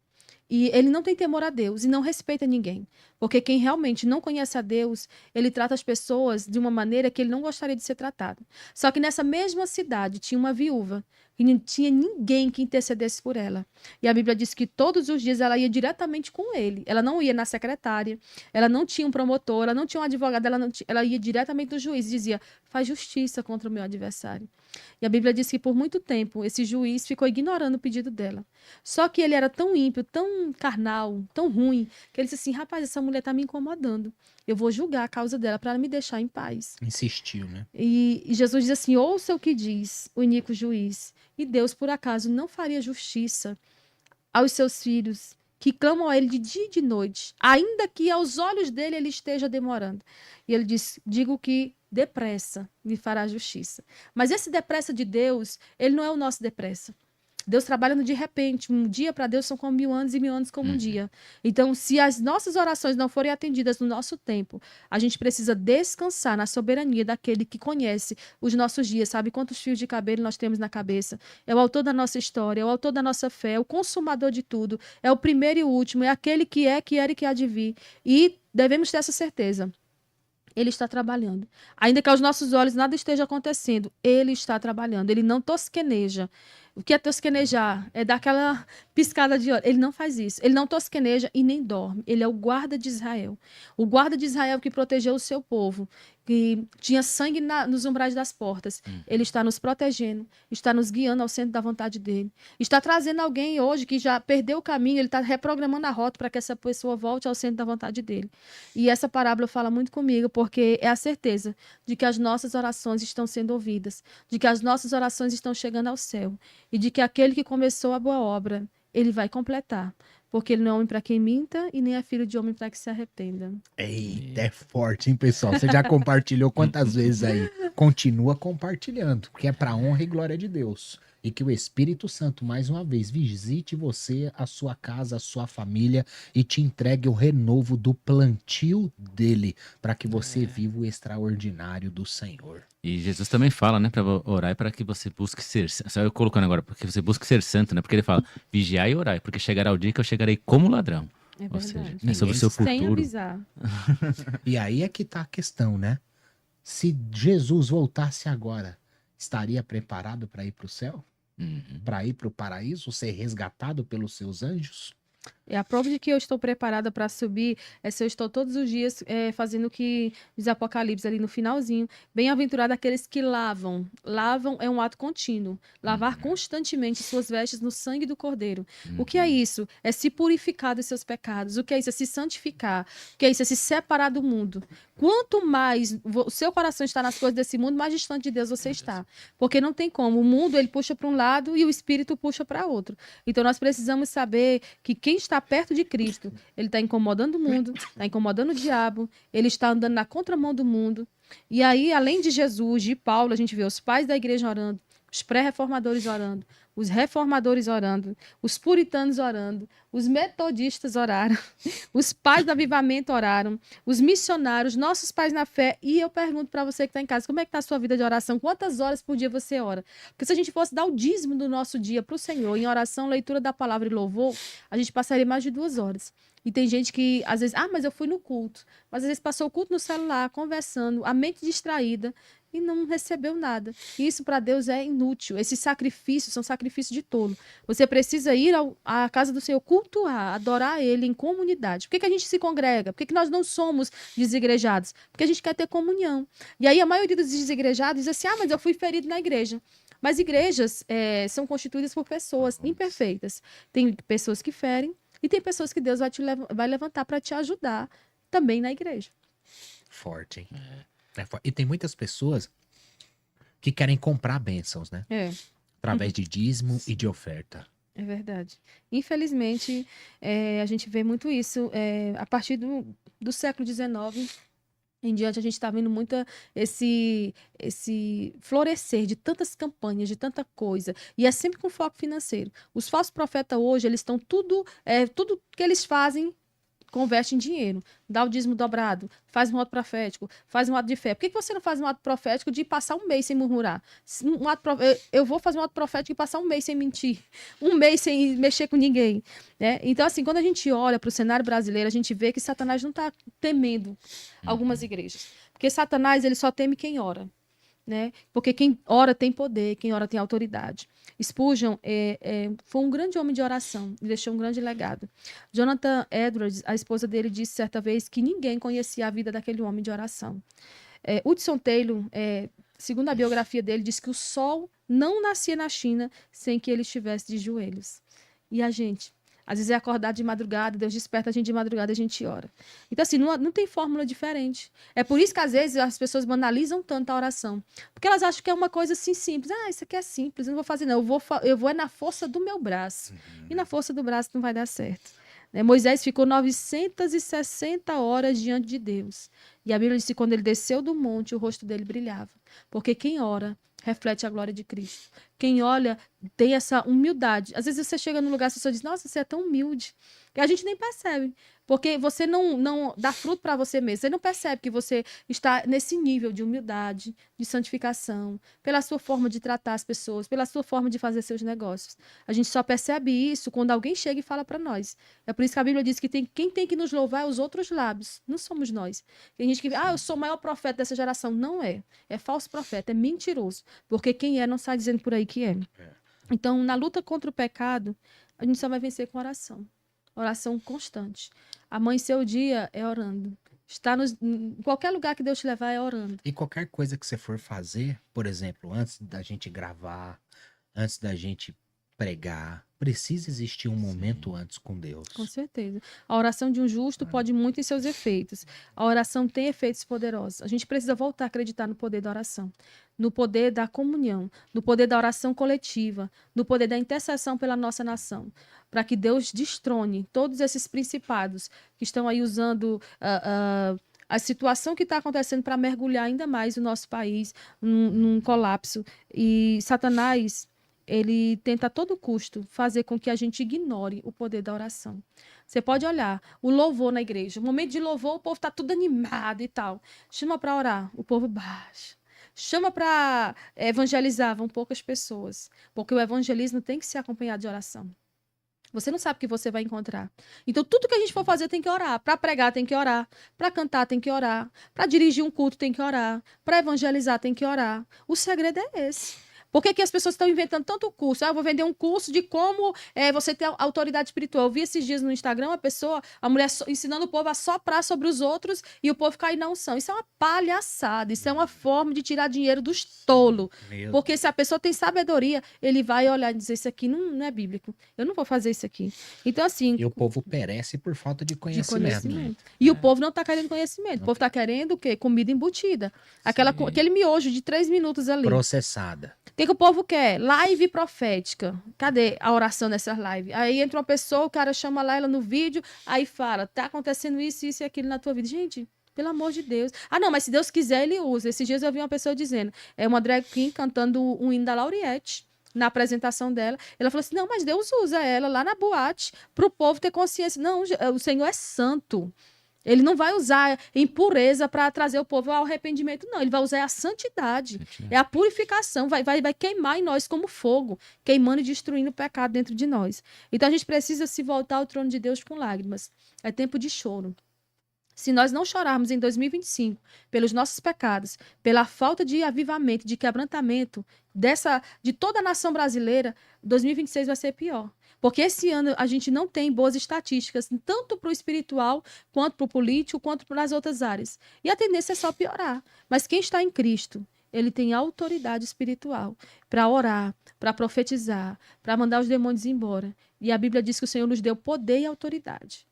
E ele não tem temor a Deus e não respeita ninguém. Porque quem realmente não conhece a Deus, ele trata as pessoas de uma maneira que ele não gostaria de ser tratado. Só que nessa mesma cidade tinha uma viúva e não tinha ninguém que intercedesse por ela. E a Bíblia diz que todos os dias ela ia diretamente com ele. Ela não ia na secretária, ela não tinha um promotor, ela não tinha um advogado, ela ia diretamente no juiz e dizia, faz justiça contra o meu adversário. E a Bíblia diz que por muito tempo esse juiz ficou ignorando o pedido dela. Só que ele era tão ímpio, tão carnal, tão ruim, que ele disse assim, rapaz, essa mulher está me incomodando. Eu vou julgar a causa dela para ela me deixar em paz. Insistiu, né? E Jesus diz assim, ouça o que diz o iníquo juiz. E Deus, por acaso, não faria justiça aos seus filhos que clamam a ele de dia e de noite, ainda que aos olhos dele ele esteja demorando. E ele diz, digo que depressa me fará justiça. Mas esse depressa de Deus, ele não é o nosso depressa. Deus trabalha no de repente. Um dia para Deus são como 1000 anos e 1000 anos como um dia. Então, se as nossas orações não forem atendidas no nosso tempo, a gente precisa descansar na soberania daquele que conhece os nossos dias, sabe quantos fios de cabelo nós temos na cabeça. É o autor da nossa história, é o autor da nossa fé, é o consumador de tudo, é o primeiro e o último, é aquele que é, que era e que há de vir. E devemos ter essa certeza. Ele está trabalhando. Ainda que aos nossos olhos nada esteja acontecendo, ele está trabalhando. Ele não tosqueneja. O que é tosquenejar? É dar aquela piscada de olho. Ele não faz isso. Ele não tosqueneja e nem dorme. Ele é o guarda de Israel. O guarda de Israel que protegeu o seu povo, que tinha sangue nos umbrais das portas. Ele está nos protegendo, está nos guiando ao centro da vontade dele. Está trazendo alguém hoje que já perdeu o caminho, ele está reprogramando a rota para que essa pessoa volte ao centro da vontade dele. E essa parábola fala muito comigo, porque é a certeza de que as nossas orações estão sendo ouvidas, de que as nossas orações estão chegando ao céu e de que aquele que começou a boa obra, ele vai completar. porque ele não é homem para quem minta e nem é filho de homem para que se arrependa. Eita, é forte, hein, pessoal? Você já compartilhou quantas vezes aí? Continua compartilhando, porque é para honra e glória de Deus. E que o Espírito Santo, mais uma vez, visite você, a sua casa, a sua família e te entregue o renovo do plantio dele, para que você viva o extraordinário do Senhor. E Jesus também fala, né, para orar e para que você busque ser, só eu colocando agora, porque você busque ser santo, né? Porque ele fala: vigiai e orai, porque chegará o dia que eu chegarei como ladrão. É Ou seja, verdade. é sobre o seu Sem futuro. avisar. E aí é que tá a questão, né? Se Jesus voltasse agora, estaria preparado para ir para o céu? Uhum. Para ir para o paraíso, ser resgatado pelos seus anjos? É a prova de que eu estou preparada para subir é se eu estou todos os dias fazendo o que diz Apocalipse ali no finalzinho. Bem-aventurado aqueles que lavam. Lavam é um ato contínuo. Lavar constantemente suas vestes no sangue do Cordeiro. O que é isso? É se purificar dos seus pecados. O que é isso? É se santificar. O que é isso? É se separar do mundo. Quanto mais o seu coração está nas coisas desse mundo, mais distante de Deus você está. Porque não tem como. O mundo ele puxa para um lado e o espírito puxa para outro. Então nós precisamos saber que quem está perto de Cristo, ele está incomodando o mundo, está incomodando o diabo, ele está andando na contramão do mundo. E aí, além de Jesus, de Paulo, a gente vê os pais da igreja orando, os pré-reformadores orando, os reformadores orando, os puritanos orando, os metodistas oraram, os pais do avivamento oraram, os missionários, nossos pais na fé. E eu pergunto para você que está em casa, como é que está a sua vida de oração? Quantas horas por dia você ora? Porque se a gente fosse dar o dízimo do nosso dia para o Senhor, em oração, leitura da palavra e louvor, a gente passaria mais de 2 horas. E tem gente que, às vezes, mas eu fui no culto. Mas às vezes passou o culto no celular, conversando, a mente distraída e não recebeu nada. E isso para Deus é inútil. Esses sacrifícios são sacrifícios de tolo. Você precisa ir à casa do Senhor, cultuar, adorar Ele em comunidade. Por que a gente se congrega? Por que nós não somos desigrejados? Porque a gente quer ter comunhão. E aí a maioria dos desigrejados diz assim, mas eu fui ferido na igreja. Mas igrejas são constituídas por pessoas imperfeitas. Tem pessoas que ferem e tem pessoas que Deus vai levantar para te ajudar também na igreja. Forte, hein? E tem muitas pessoas que querem comprar bênçãos, né? Através de dízimo e de oferta. É verdade. Infelizmente, a gente vê muito isso. A partir do século XIX em diante, a gente está vendo muito esse florescer de tantas campanhas, de tanta coisa. E é sempre com foco financeiro. Os falsos profetas hoje, eles estão tudo que eles fazem converte em dinheiro, dá o dízimo dobrado, faz um ato profético, faz um ato de fé. Por que você não faz um ato profético de passar um mês sem murmurar? Eu vou fazer um ato profético e passar um mês sem mentir, um mês sem mexer com ninguém. Né? Então, assim, quando a gente olha para o cenário brasileiro, a gente vê que Satanás não está temendo algumas igrejas. Porque Satanás, ele só teme quem ora. Né? Porque quem ora tem poder, quem ora tem autoridade. Spurgeon foi um grande homem de oração e deixou um grande legado. Jonathan Edwards, a esposa dele, disse certa vez que ninguém conhecia a vida daquele homem de oração. Hudson Taylor, segundo a biografia dele, diz que o sol não nascia na China sem que ele estivesse de joelhos. E a gente? Às vezes é acordar de madrugada, Deus desperta a gente de madrugada e a gente ora. Então, assim, não tem fórmula diferente. É por isso que, às vezes, as pessoas banalizam tanto a oração. Porque elas acham que é uma coisa, assim, simples. Isso aqui é simples, eu não vou fazer, não. Eu vou na força do meu braço. E na força do braço não vai dar certo. Moisés ficou 960 horas diante de Deus. E a Bíblia diz que quando ele desceu do monte, o rosto dele brilhava. Porque quem ora reflete a glória de Cristo. Quem olha tem essa humildade. Às vezes você chega num lugar e a pessoa diz, nossa, você é tão humilde. E a gente nem percebe. Porque você não dá fruto para você mesmo. Você não percebe que você está nesse nível de humildade, de santificação, pela sua forma de tratar as pessoas, pela sua forma de fazer seus negócios. A gente só percebe isso quando alguém chega e fala para nós. É por isso que a Bíblia diz que quem tem que nos louvar é os outros lábios. Não somos nós. Tem gente que eu sou o maior profeta dessa geração. Não é. É falso profeta, é mentiroso. Porque quem não sai dizendo por aí que é. Então, na luta contra o pecado, a gente só vai vencer com oração. Oração constante. Amanhecer o dia é orando. Estar em qualquer lugar que Deus te levar é orando. E qualquer coisa que você for fazer, por exemplo, antes da gente gravar, antes da gente pregar, precisa existir um momento Sim. antes com Deus. Com certeza. A oração de um justo pode muito em seus efeitos. A oração tem efeitos poderosos. A gente precisa voltar a acreditar no poder da oração, no poder da comunhão, no poder da oração coletiva, no poder da intercessão pela nossa nação, para que Deus destrone todos esses principados que estão aí usando a situação que está acontecendo para mergulhar ainda mais o nosso país num colapso. E Satanás, ele tenta a todo custo fazer com que a gente ignore o poder da oração. Você pode olhar o louvor na igreja. No momento de louvor, o povo está tudo animado e tal. Chama para orar, o povo baixa. Chama para evangelizar, vão poucas pessoas. Porque o evangelismo tem que ser acompanhado de oração. Você não sabe o que você vai encontrar. Então, tudo que a gente for fazer tem que orar. Para pregar tem que orar. Para cantar tem que orar. Para dirigir um culto tem que orar. Para evangelizar tem que orar. O segredo é esse. Por que as pessoas estão inventando tanto curso? Eu vou vender um curso de como você ter autoridade espiritual. Eu vi esses dias no Instagram a mulher ensinando o povo a soprar sobre os outros e o povo cair na unção. Isso é uma palhaçada. Isso é uma forma de tirar dinheiro dos tolos. Porque se a pessoa tem sabedoria, ele vai olhar e dizer, isso aqui não é bíblico. Eu não vou fazer isso aqui. Então, assim... E o povo perece por falta de conhecimento. E o povo não está querendo conhecimento. O povo está querendo o quê? Comida embutida. Aquele miojo de 3 minutos ali. Processada. O que o povo quer? Live profética. Cadê a oração nessas lives? Aí entra uma pessoa, o cara chama lá ela no vídeo, aí fala, tá acontecendo isso, isso e aquilo na tua vida. Gente, pelo amor de Deus. Ah, não, mas se Deus quiser, ele usa. Esses dias eu vi uma pessoa dizendo, uma drag queen cantando um hino da Lauriette na apresentação dela. Ela falou assim, não, mas Deus usa ela lá na boate pro povo ter consciência. Não, o Senhor é santo. Ele não vai usar impureza para trazer o povo ao arrependimento, não. Ele vai usar a santidade. É a purificação. Vai queimar em nós como fogo, queimando e destruindo o pecado dentro de nós. Então a gente precisa se voltar ao trono de Deus com lágrimas. É tempo de choro. Se nós não chorarmos em 2025 pelos nossos pecados, pela falta de avivamento, de quebrantamento de toda a nação brasileira, 2026 vai ser pior. Porque esse ano a gente não tem boas estatísticas, tanto para o espiritual, quanto para o político, quanto para as outras áreas. E a tendência é só piorar. Mas quem está em Cristo, ele tem autoridade espiritual para orar, para profetizar, para mandar os demônios embora. E a Bíblia diz que o Senhor nos deu poder e autoridade.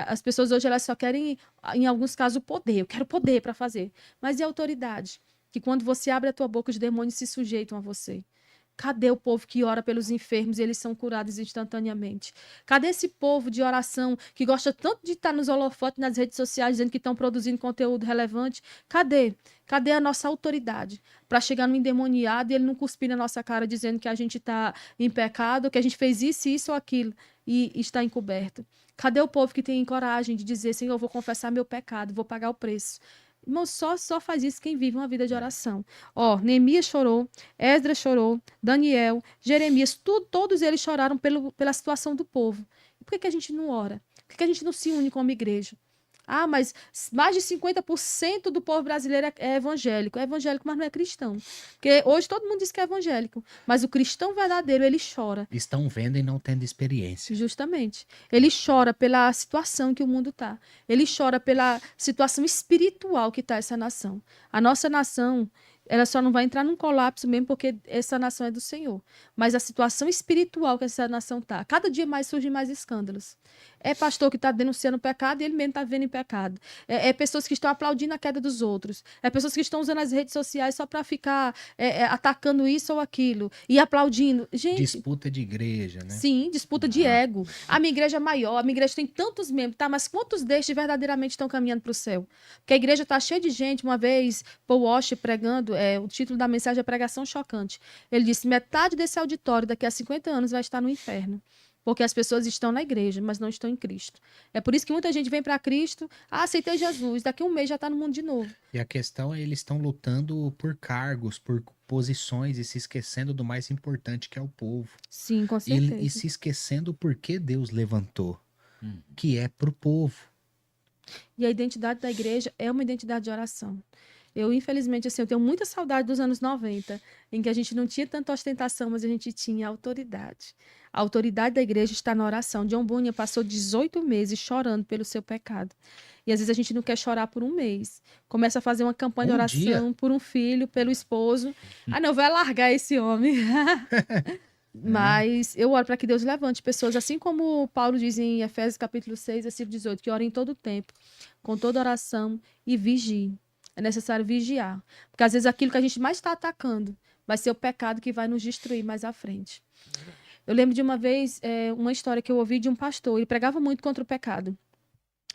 As pessoas hoje elas só querem, em alguns casos, o poder. Eu quero poder para fazer. Mas e a autoridade? Que quando você abre a tua boca, os demônios se sujeitam a você. Cadê o povo que ora pelos enfermos e eles são curados instantaneamente? Cadê esse povo de oração que gosta tanto de estar nos holofotes, nas redes sociais, dizendo que estão produzindo conteúdo relevante? Cadê? Cadê a nossa autoridade para chegar no endemoniado e ele não cuspir na nossa cara dizendo que a gente está em pecado, que a gente fez isso ou aquilo e está encoberto? Cadê o povo que tem coragem de dizer, Senhor, eu vou confessar meu pecado, vou pagar o preço? Irmão, só faz isso quem vive uma vida de oração. Neemias chorou, Esdras chorou, Daniel, Jeremias, todos eles choraram pela situação do povo. E por que a gente não ora? Por que a gente não se une como igreja? Ah, mas mais de 50% do povo brasileiro é evangélico. É evangélico, mas não é cristão. Porque hoje todo mundo diz que é evangélico. Mas o cristão verdadeiro, ele chora. Estão vendo e não tendo experiência. Justamente. Ele chora pela situação que o mundo está. Ele chora pela situação espiritual que está essa nação. A nossa nação, ela só não vai entrar num colapso mesmo porque essa nação é do Senhor. Mas a situação espiritual que essa nação está, cada dia mais surgem mais escândalos. É pastor que está denunciando o pecado e ele mesmo está vendo em pecado. É pessoas que estão aplaudindo a queda dos outros. É pessoas que estão usando as redes sociais só para ficar atacando isso ou aquilo. E aplaudindo. Gente, disputa de igreja, né? Sim, disputa de ego. A minha igreja é maior, a minha igreja tem tantos membros, tá? Mas quantos destes verdadeiramente estão caminhando para o céu? Porque a igreja está cheia de gente. Uma vez, Paul Washer pregando, o título da mensagem é Pregação Chocante. Ele disse, metade desse auditório daqui a 50 anos vai estar no inferno. Porque as pessoas estão na igreja, mas não estão em Cristo. É por isso que muita gente vem para Cristo, aceitei Jesus, daqui a um mês já está no mundo de novo. E a questão é eles estão lutando por cargos, por posições e se esquecendo do mais importante que é o povo. Sim, com certeza. E se esquecendo por que Deus levantou, que é pro povo. E a identidade da igreja é uma identidade de oração. Eu, infelizmente, assim, eu tenho muita saudade dos anos 90, em que a gente não tinha tanta ostentação, mas a gente tinha autoridade. A autoridade da igreja está na oração. John Bunyan passou 18 meses chorando pelo seu pecado. E às vezes a gente não quer chorar por um mês. Começa a fazer uma campanha de oração por um filho, pelo esposo. Ah, não, vai largar esse homem. Mas eu oro para que Deus levante pessoas, assim como Paulo diz em Efésios capítulo 6, versículo 18, que orem em todo tempo, com toda oração e vigiem. É necessário vigiar. Porque às vezes aquilo que a gente mais está atacando vai ser o pecado que vai nos destruir mais à frente. Eu lembro de uma vez, uma história que eu ouvi de um pastor, ele pregava muito contra o pecado.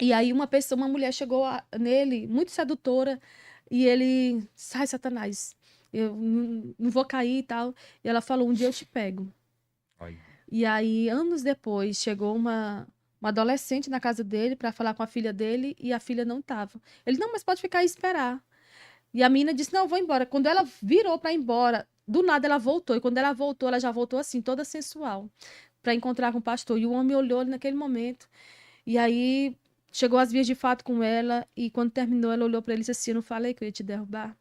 E aí uma mulher chegou nele, muito sedutora, e ele, sai, Satanás, eu não vou cair e tal. E ela falou, um dia eu te pego. Olha. E aí, anos depois, chegou uma adolescente na casa dele para falar com a filha dele e a filha não estava. Ele, não, mas pode ficar e esperar. E a menina disse, não, eu vou embora. Quando ela virou para ir embora, do nada ela voltou. E quando ela voltou, ela já voltou assim, toda sensual, para encontrar com o pastor. E o homem olhou naquele momento. E aí, chegou às vias de fato com ela. E quando terminou, ela olhou para ele e disse assim, eu não falei que eu ia te derrubar?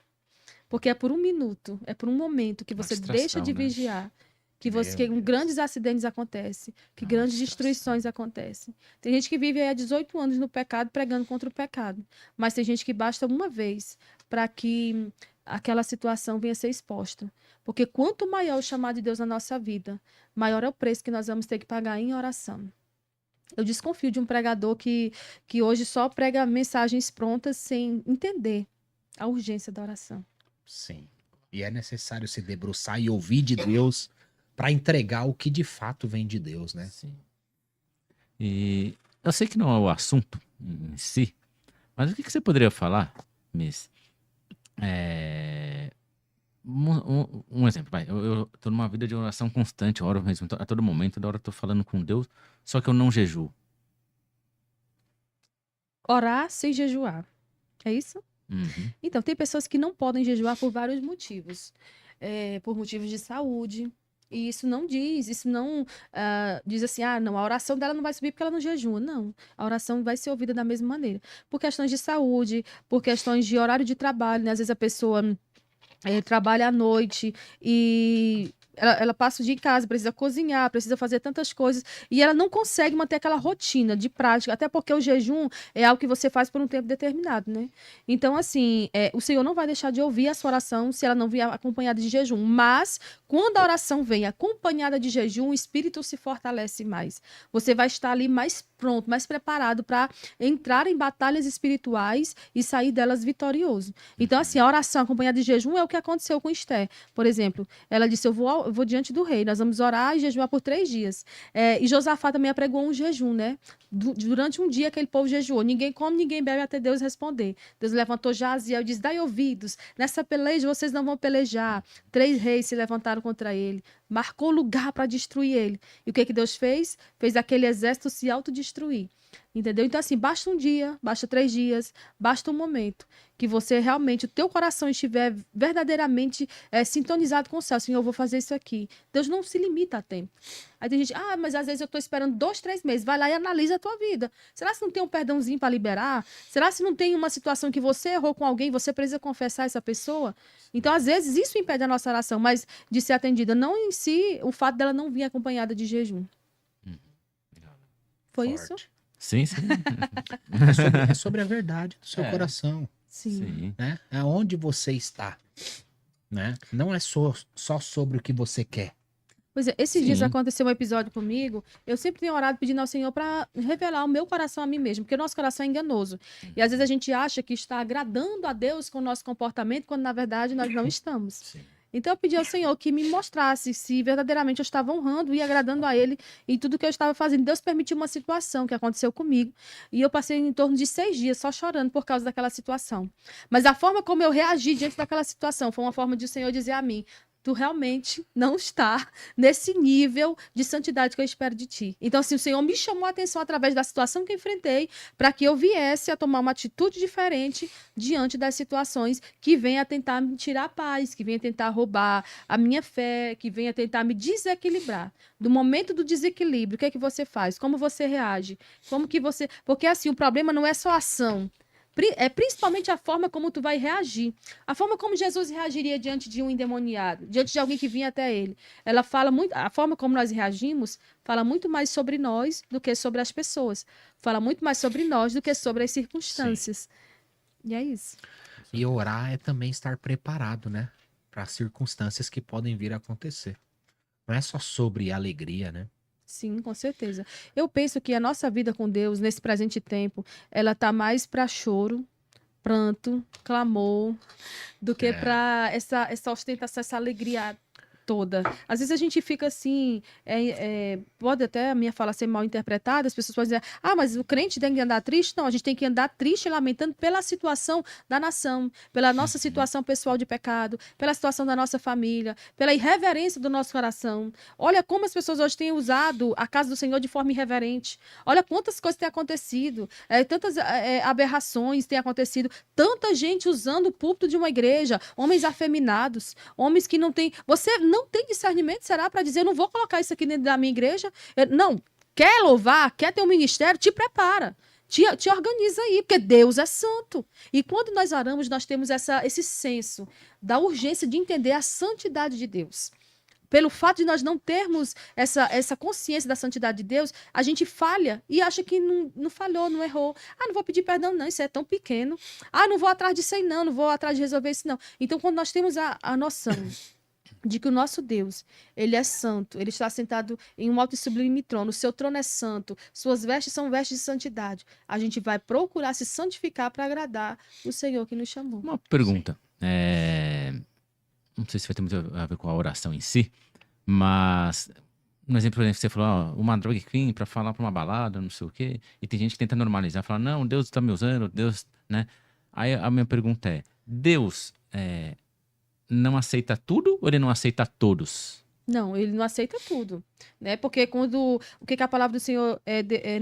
Porque é por um minuto, é por um momento que Uma você deixa distração, de né? vigiar, que Meu que Deus. grandes acidentes acontecem, que Uma grandes distração. destruições acontecem. Tem gente que vive aí há 18 anos no pecado, pregando contra o pecado. Mas tem gente que basta uma vez para que aquela situação venha a ser exposta. Porque quanto maior o chamado de Deus na nossa vida, maior é o preço que nós vamos ter que pagar em oração. Eu desconfio de um pregador que hoje só prega mensagens prontas sem entender a urgência da oração. Sim. E é necessário se debruçar e ouvir de Deus para entregar o que de fato vem de Deus, né? Sim. E eu sei que não é o assunto em si, mas o que você poderia falar, Miss? Um exemplo, vai. Eu tô numa vida de oração constante, eu oro mesmo, a todo momento, toda hora eu tô falando com Deus, só que eu não jejuo. Orar sem jejuar. É isso? Uhum. Então, tem pessoas que não podem jejuar por vários motivos. Por motivos de saúde. E isso não diz assim, não, a oração dela não vai subir porque ela não jejua. Não, a oração vai ser ouvida da mesma maneira. Por questões de saúde, por questões de horário de trabalho, né? Às vezes a pessoa trabalha à noite e ela passa o dia em casa, precisa cozinhar, precisa fazer tantas coisas e ela não consegue manter aquela rotina de prática, até porque o jejum é algo que você faz por um tempo determinado, né? Então, assim, o Senhor não vai deixar de ouvir a sua oração se ela não vier acompanhada de jejum, mas quando a oração vem acompanhada de jejum, o espírito se fortalece mais. Você vai estar ali mais pronto, mais preparado para entrar em batalhas espirituais e sair delas vitorioso. Então, assim, a oração acompanhada de jejum é o que aconteceu com Esther. Por exemplo, ela disse: eu vou diante do rei, nós vamos orar e jejuar por 3 dias. E Josafá também apregou um jejum, né? Durante um dia aquele povo jejuou. Ninguém come, ninguém bebe até Deus responder. Deus levantou Jaziel e disse: dai ouvidos, nessa peleja vocês não vão pelejar. 3 reis se levantaram contra ele, marcou lugar para destruir ele. E o que Deus fez? Fez aquele exército se autodestruir. Entendeu? Então, assim, basta um dia, basta 3 dias, basta um momento que você realmente, o teu coração estiver verdadeiramente sintonizado com o céu. Senhor, eu vou fazer isso aqui. Deus não se limita a tempo. Aí tem gente, mas às vezes eu estou esperando 2, 3 meses. Vai lá e analisa a tua vida. Será que não tem um perdãozinho para liberar? Será que não tem uma situação que você errou com alguém, você precisa confessar essa pessoa? Então, às vezes, isso impede a nossa oração, mas de ser atendida, não em si, o fato dela não vir acompanhada de jejum. Foi isso? Forte. Sim, sim. É sobre a verdade do seu É. coração, Sim. Sim. né? É onde você está, né? Não é só sobre o que você quer. Pois é, esses dias Sim. aconteceu um episódio comigo. Eu sempre tenho orado pedindo ao Senhor para revelar o meu coração a mim mesmo, porque o nosso coração é enganoso. E às vezes a gente acha que está agradando a Deus com o nosso comportamento, quando na verdade nós não estamos. Sim. Então eu pedi ao Senhor que me mostrasse se verdadeiramente eu estava honrando e agradando a Ele em tudo que eu estava fazendo. Deus permitiu uma situação que aconteceu comigo e eu passei em torno de 6 dias só chorando por causa daquela situação. Mas a forma como eu reagi diante daquela situação foi uma forma de o Senhor dizer a mim: tu realmente não está nesse nível de santidade que eu espero de ti. Então, assim, o Senhor me chamou a atenção através da situação que eu enfrentei para que eu viesse a tomar uma atitude diferente diante das situações que vêm a tentar me tirar a paz, que vêm a tentar roubar a minha fé, que vêm a tentar me desequilibrar. Do momento do desequilíbrio, o que é que você faz? Como você reage? Como que você... Porque, assim, o problema não é só a ação. É principalmente a forma como tu vai reagir. A forma como Jesus reagiria diante de um endemoniado, diante de alguém que vinha até ele. Ela fala muito, a forma como nós reagimos fala muito mais sobre nós do que sobre as pessoas. Fala muito mais sobre nós do que sobre as circunstâncias. E é isso. E orar é também estar preparado, né? Para as circunstâncias que podem vir a acontecer. Não é só sobre alegria, né? Sim, com certeza. Eu penso que a nossa vida com Deus, nesse presente tempo, ela tá mais para choro, pranto, clamor, do que É. para essa ostentação, essa alegria toda. Às vezes a gente fica assim, pode até a minha fala ser mal interpretada, as pessoas podem dizer, ah, mas o crente tem que andar triste? Não, a gente tem que andar triste e lamentando pela situação da nação, pela nossa situação pessoal de pecado, pela situação da nossa família, pela irreverência do nosso coração. Olha como as pessoas hoje têm usado a casa do Senhor de forma irreverente. Olha quantas coisas têm acontecido, tantas aberrações têm acontecido, tanta gente usando o púlpito de uma igreja, homens afeminados, homens que não têm. Você não tem discernimento, será, para dizer, eu não vou colocar isso aqui dentro da minha igreja? Não. Quer louvar, quer ter um ministério? Te prepara. Te organiza aí, porque Deus é santo. E quando nós oramos, nós temos esse senso da urgência de entender a santidade de Deus. Pelo fato de nós não termos essa consciência da santidade de Deus, a gente falha e acha que não falhou, não errou. Ah, não vou pedir perdão, não, isso é tão pequeno. Ah, não vou atrás disso aí, não vou atrás de resolver isso, não. Então, quando nós temos a noção de que o nosso Deus, ele é santo, ele está sentado em um alto e sublime trono, o seu trono é santo, suas vestes são vestes de santidade, a gente vai procurar se santificar para agradar o Senhor que nos chamou. Uma pergunta. Não sei se vai ter muito a ver com a oração em si, mas no exemplo, por exemplo, você falou, ó, uma drag queen para falar para uma balada, não sei o quê, e tem gente que tenta normalizar, fala, não, Deus está me usando, Deus, né? Aí a minha pergunta é, Deus não aceita tudo ou ele não aceita todos? Não, ele não aceita tudo, né? Porque o que a palavra do Senhor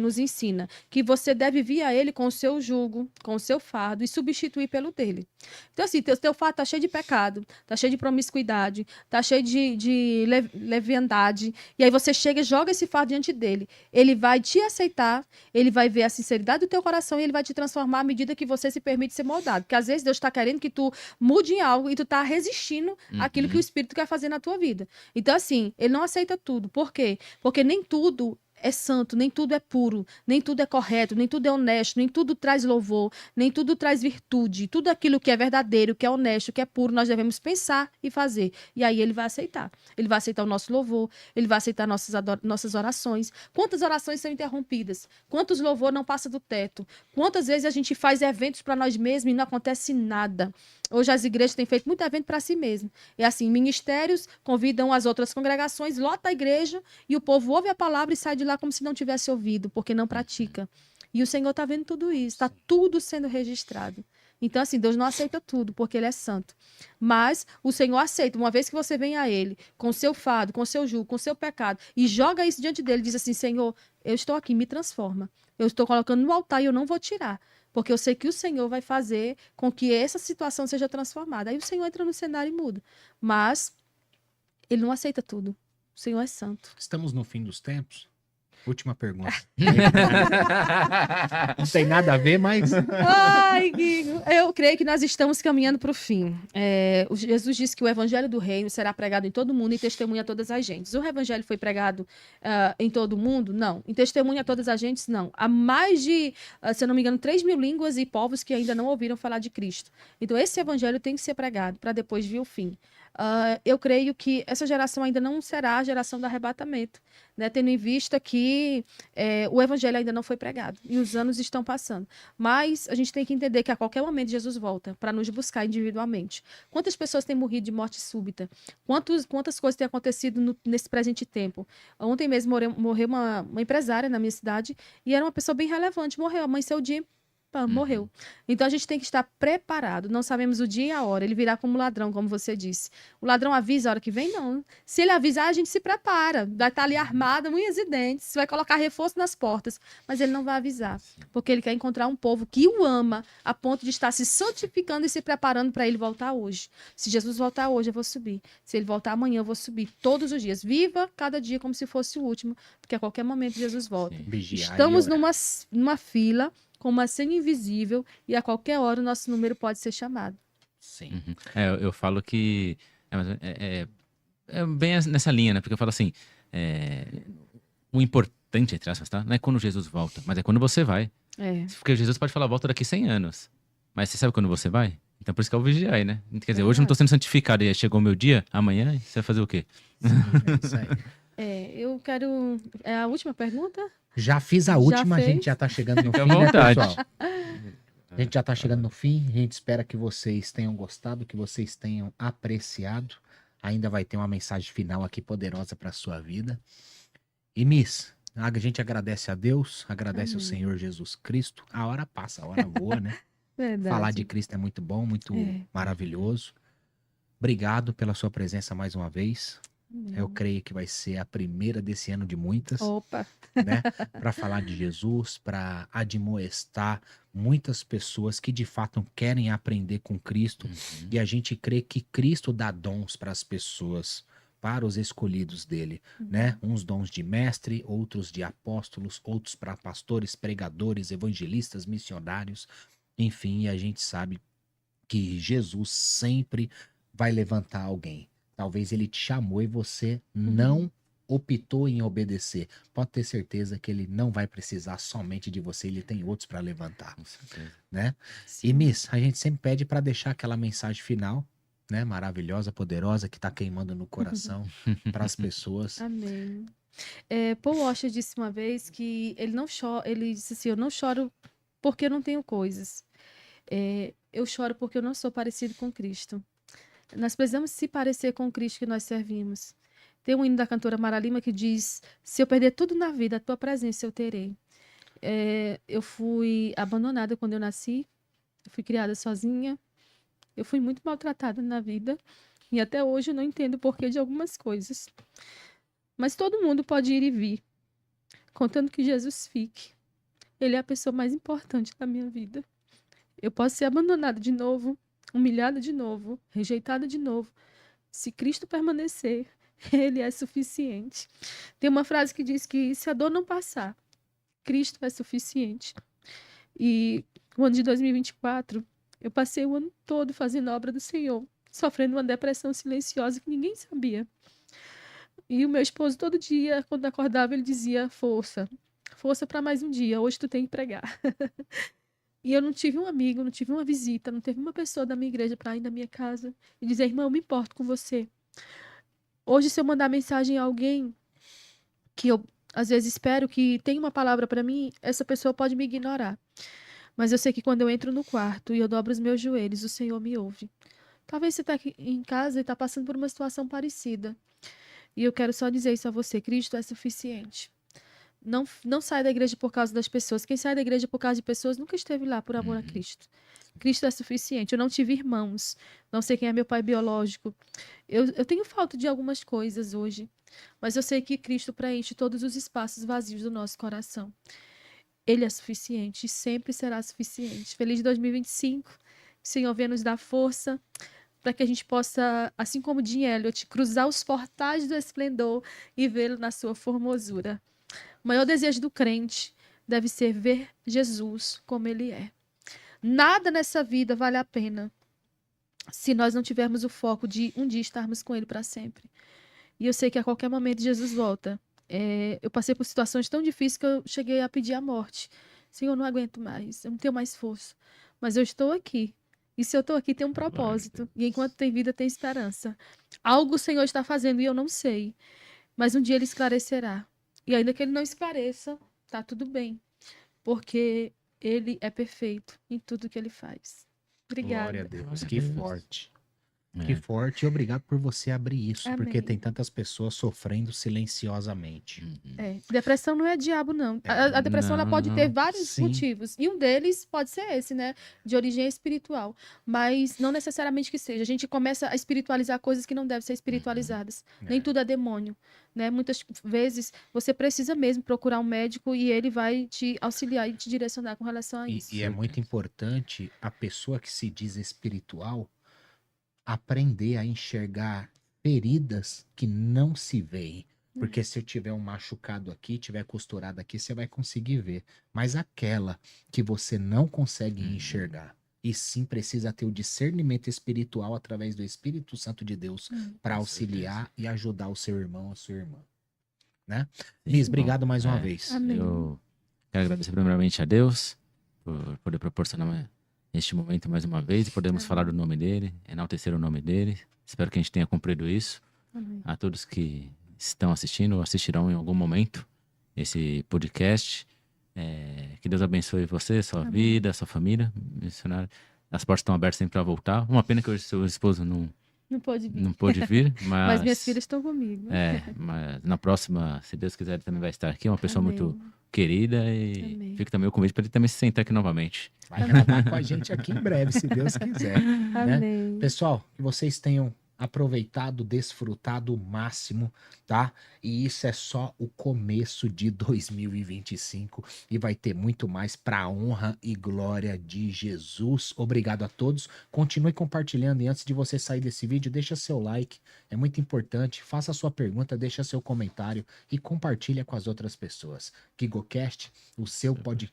nos ensina? Que você deve vir a ele com o seu jugo, com o seu fardo e substituir pelo dele. Então, assim, teu fardo tá cheio de pecado, tá cheio de promiscuidade, tá cheio de leviandade, e aí você chega e joga esse fardo diante dele. Ele vai te aceitar, ele vai ver a sinceridade do teu coração e ele vai te transformar à medida que você se permite ser moldado. Porque às vezes Deus está querendo que tu mude em algo e tu tá resistindo àquilo que o Espírito quer fazer na tua vida. Então, assim, ele não aceita tudo. Por quê? Porque nem tudo é santo, nem tudo é puro, nem tudo é correto, nem tudo é honesto, nem tudo traz louvor, nem tudo traz virtude. Tudo aquilo que é verdadeiro, que é honesto, que é puro, nós devemos pensar e fazer. E aí ele vai aceitar. Ele vai aceitar o nosso louvor, ele vai aceitar nossas orações. Quantas orações são interrompidas? Quantos louvor não passa do teto? Quantas vezes a gente faz eventos para nós mesmos e não acontece nada? Hoje as igrejas têm feito muito evento para si mesmo. É assim, ministérios convidam as outras congregações, lota a igreja e o povo ouve a palavra e sai de lá como se não tivesse ouvido, porque não pratica. E o Senhor está vendo tudo isso, está tudo sendo registrado. Então, assim, Deus não aceita tudo, porque Ele é santo. Mas o Senhor aceita, uma vez que você vem a Ele, com o seu fardo, com o seu jugo, com o seu pecado, e joga isso diante dEle, diz assim, Senhor, eu estou aqui, me transforma. Eu estou colocando no altar e eu não vou tirar. Porque eu sei que o Senhor vai fazer com que essa situação seja transformada. Aí o Senhor entra no cenário e muda. Mas Ele não aceita tudo. O Senhor é santo. Estamos no fim dos tempos? Última pergunta. Não tem nada a ver, mas... Ai, Guigo, eu creio que nós estamos caminhando para o fim. Jesus disse que o evangelho do reino será pregado em todo mundo e testemunha a todas as gentes. O evangelho foi pregado em todo mundo? Não. Em testemunha a todas as gentes? Não. Há mais de, se eu não me engano, 3.000 línguas e povos que ainda não ouviram falar de Cristo. Então, esse evangelho tem que ser pregado para depois vir o fim. Eu creio que essa geração ainda não será a geração do arrebatamento, né? Tendo em vista que o evangelho ainda não foi pregado e os anos estão passando. Mas a gente tem que entender que a qualquer momento Jesus volta para nos buscar individualmente. Quantas pessoas têm morrido de morte súbita? Quantas coisas têm acontecido nesse presente tempo? Ontem mesmo morreu uma empresária na minha cidade e era uma pessoa bem relevante. Morreu, amanheceu o dia. Morreu. Então a gente tem que estar preparado. Não sabemos o dia e a hora. Ele virá como ladrão, como você disse. O ladrão avisa a hora que vem? Não. Se ele avisar, a gente se prepara. Vai estar ali armado, unhas e dentes. Vai colocar reforço nas portas. Mas ele não vai avisar. Porque ele quer encontrar um povo que o ama a ponto de estar se santificando e se preparando para ele voltar hoje. Se Jesus voltar hoje, eu vou subir. Se ele voltar amanhã, eu vou subir. Todos os dias. Viva cada dia como se fosse o último. Porque a qualquer momento Jesus volta. Estamos numa fila com uma senha invisível e a qualquer hora o nosso número pode ser chamado. Sim. Eu falo que é bem nessa linha, né? Porque eu falo assim, o importante, entre aspas, tá? Não é quando Jesus volta, mas é quando você vai. Porque Jesus pode falar, volta daqui 100 anos. Mas você sabe quando você vai? Então por isso que é o vigiar, né? Quer dizer, hoje eu não tô Verdade. sendo santificado e aí chegou o meu dia, amanhã você vai fazer o quê? Sim, é isso aí. Eu quero. É a última pergunta? Já fiz a Já última, a gente fez? já tá chegando no Fica à fim, né, vontade. pessoal? A gente já tá chegando no fim, a gente espera que vocês tenham gostado, que vocês tenham apreciado. Ainda vai ter uma mensagem final aqui poderosa para sua vida. E Miss, a gente agradece a Deus, agradece ao Amém. Senhor Jesus Cristo. A hora passa, a hora voa, né? Falar de Verdade. Cristo é muito bom, muito É. maravilhoso. Obrigado pela sua presença mais uma vez. Eu Amém. creio que vai ser a primeira desse ano de muitas, Opa. né? Para falar de Jesus, para admoestar muitas pessoas que de fato querem aprender com Cristo. Uhum. E a gente crê que Cristo dá dons para as pessoas, para os escolhidos dele, né? Uns dons de mestre, outros de apóstolos, outros para pastores, pregadores, evangelistas, missionários, enfim, e a gente sabe que Jesus sempre vai levantar alguém. Talvez ele te chamou e você não optou em obedecer. Pode ter certeza que ele não vai precisar somente de você, ele tem outros para levantar, Com certeza. né? E Sim. Miss, a gente sempre pede para deixar aquela mensagem final, né, maravilhosa, poderosa, que tá queimando no coração para as pessoas. Amém. Paul Washer disse uma vez que ele não chora, ele disse assim, eu não choro porque eu não tenho coisas. Eu choro porque eu não sou parecido com Cristo. Nós precisamos se parecer com o Cristo que nós servimos. Tem um hino da cantora Mara Lima que diz: se eu perder tudo na vida, a tua presença eu terei. Eu fui abandonada quando eu nasci, eu fui criada sozinha, eu fui muito maltratada na vida e até hoje eu não entendo o porquê de algumas coisas. Mas todo mundo pode ir e vir, contando que Jesus fique. Ele é a pessoa mais importante da minha vida. Eu posso ser abandonada de novo, humilhada de novo, rejeitada de novo. Se Cristo permanecer, Ele é suficiente. Tem uma frase que diz que se a dor não passar, Cristo é suficiente. E o ano de 2024, eu passei o ano todo fazendo a obra do Senhor, sofrendo uma depressão silenciosa que ninguém sabia. E o meu esposo, todo dia, quando acordava, ele dizia: força, força para mais um dia, hoje tu tem que pregar. E eu não tive um amigo, não tive uma visita, não teve uma pessoa da minha igreja para ir na minha casa e dizer: irmão, eu me importo com você. Hoje, se eu mandar mensagem a alguém que eu, às vezes, espero que tenha uma palavra para mim, essa pessoa pode me ignorar. Mas eu sei que quando eu entro no quarto e eu dobro os meus joelhos, o Senhor me ouve. Talvez você está aqui em casa e está passando por uma situação parecida. E eu quero só dizer isso a você: Cristo é suficiente. Não sai da igreja por causa das pessoas. Quem sai da igreja por causa de pessoas nunca esteve lá por amor a Cristo. Cristo é suficiente. Eu não tive irmãos. Não sei quem é meu pai biológico. Eu tenho falta de algumas coisas hoje. Mas eu sei que Cristo preenche todos os espaços vazios do nosso coração. Ele é suficiente e sempre será suficiente. Feliz 2025. O Senhor venha nos dar força para que a gente possa, assim como Jim Elliot, cruzar os portais do esplendor e vê-lo na sua formosura. O maior desejo do crente deve ser ver Jesus como ele é. Nada nessa vida vale a pena se nós não tivermos o foco de um dia estarmos com ele para sempre. E eu sei que a qualquer momento Jesus volta. Eu passei por situações tão difíceis que eu cheguei a pedir a morte. Senhor, eu não aguento mais, eu não tenho mais força. Mas eu estou aqui. E se eu estou aqui, tem um propósito. E enquanto tem vida, tem esperança. Algo o Senhor está fazendo e eu não sei. Mas um dia ele esclarecerá. E ainda que ele não esclareça, tá tudo bem. Porque ele é perfeito em tudo que ele faz. Glória a Obrigada. Deus, Glória a que Deus. forte. É. Que forte e obrigado por você abrir isso, porque Amém. tem tantas pessoas sofrendo silenciosamente. Depressão não é diabo, não. A depressão ela Não, pode ter não. vários Sim. motivos. E um deles pode ser esse, né? De origem espiritual. Mas não necessariamente que seja. A gente começa a espiritualizar coisas que não devem ser espiritualizadas. Nem tudo é demônio, né? Muitas vezes você precisa mesmo procurar um médico e ele vai te auxiliar e te direcionar com relação a isso. E é muito importante a pessoa que se diz espiritual aprender a enxergar feridas que não se veem. Porque se eu tiver um machucado aqui, tiver costurado aqui, você vai conseguir ver. Mas aquela que você não consegue enxergar, e sim precisa ter o discernimento espiritual através do Espírito Santo de Deus para Com auxiliar e ajudar o seu irmão, a sua irmã. Né? Sim, Miss, bom, obrigado mais uma vez. Amém. Eu quero agradecer primeiramente a Deus por poder proporcionar este momento mais uma vez e podemos falar do nome dele, enaltecer o nome dele. Espero que a gente tenha cumprido isso. Amém. A todos que estão assistindo ou assistirão em algum momento esse podcast. Que Deus abençoe você, sua Amém. vida, sua família. Missionário. As portas estão abertas sempre para voltar. Uma pena que hoje seu esposo Não pode vir. não pôde vir, Mas minhas filhas estão comigo. mas na próxima, se Deus quiser, ele também vai estar aqui. Uma pessoa muito Amém. querida e Amém. fica também o convite para ele também se sentar aqui novamente. Vai gravar com a gente aqui em breve, se Deus quiser. Né? Amém. Pessoal, que vocês tenham aproveitado, desfrutado o máximo, tá? E isso é só o começo de 2025 e vai ter muito mais para a honra e glória de Jesus. Obrigado a todos. Continue compartilhando e antes de você sair desse vídeo, deixa seu like, é muito importante. Faça a sua pergunta, deixa seu comentário e compartilha com as outras pessoas. KigoCast, o seu podcast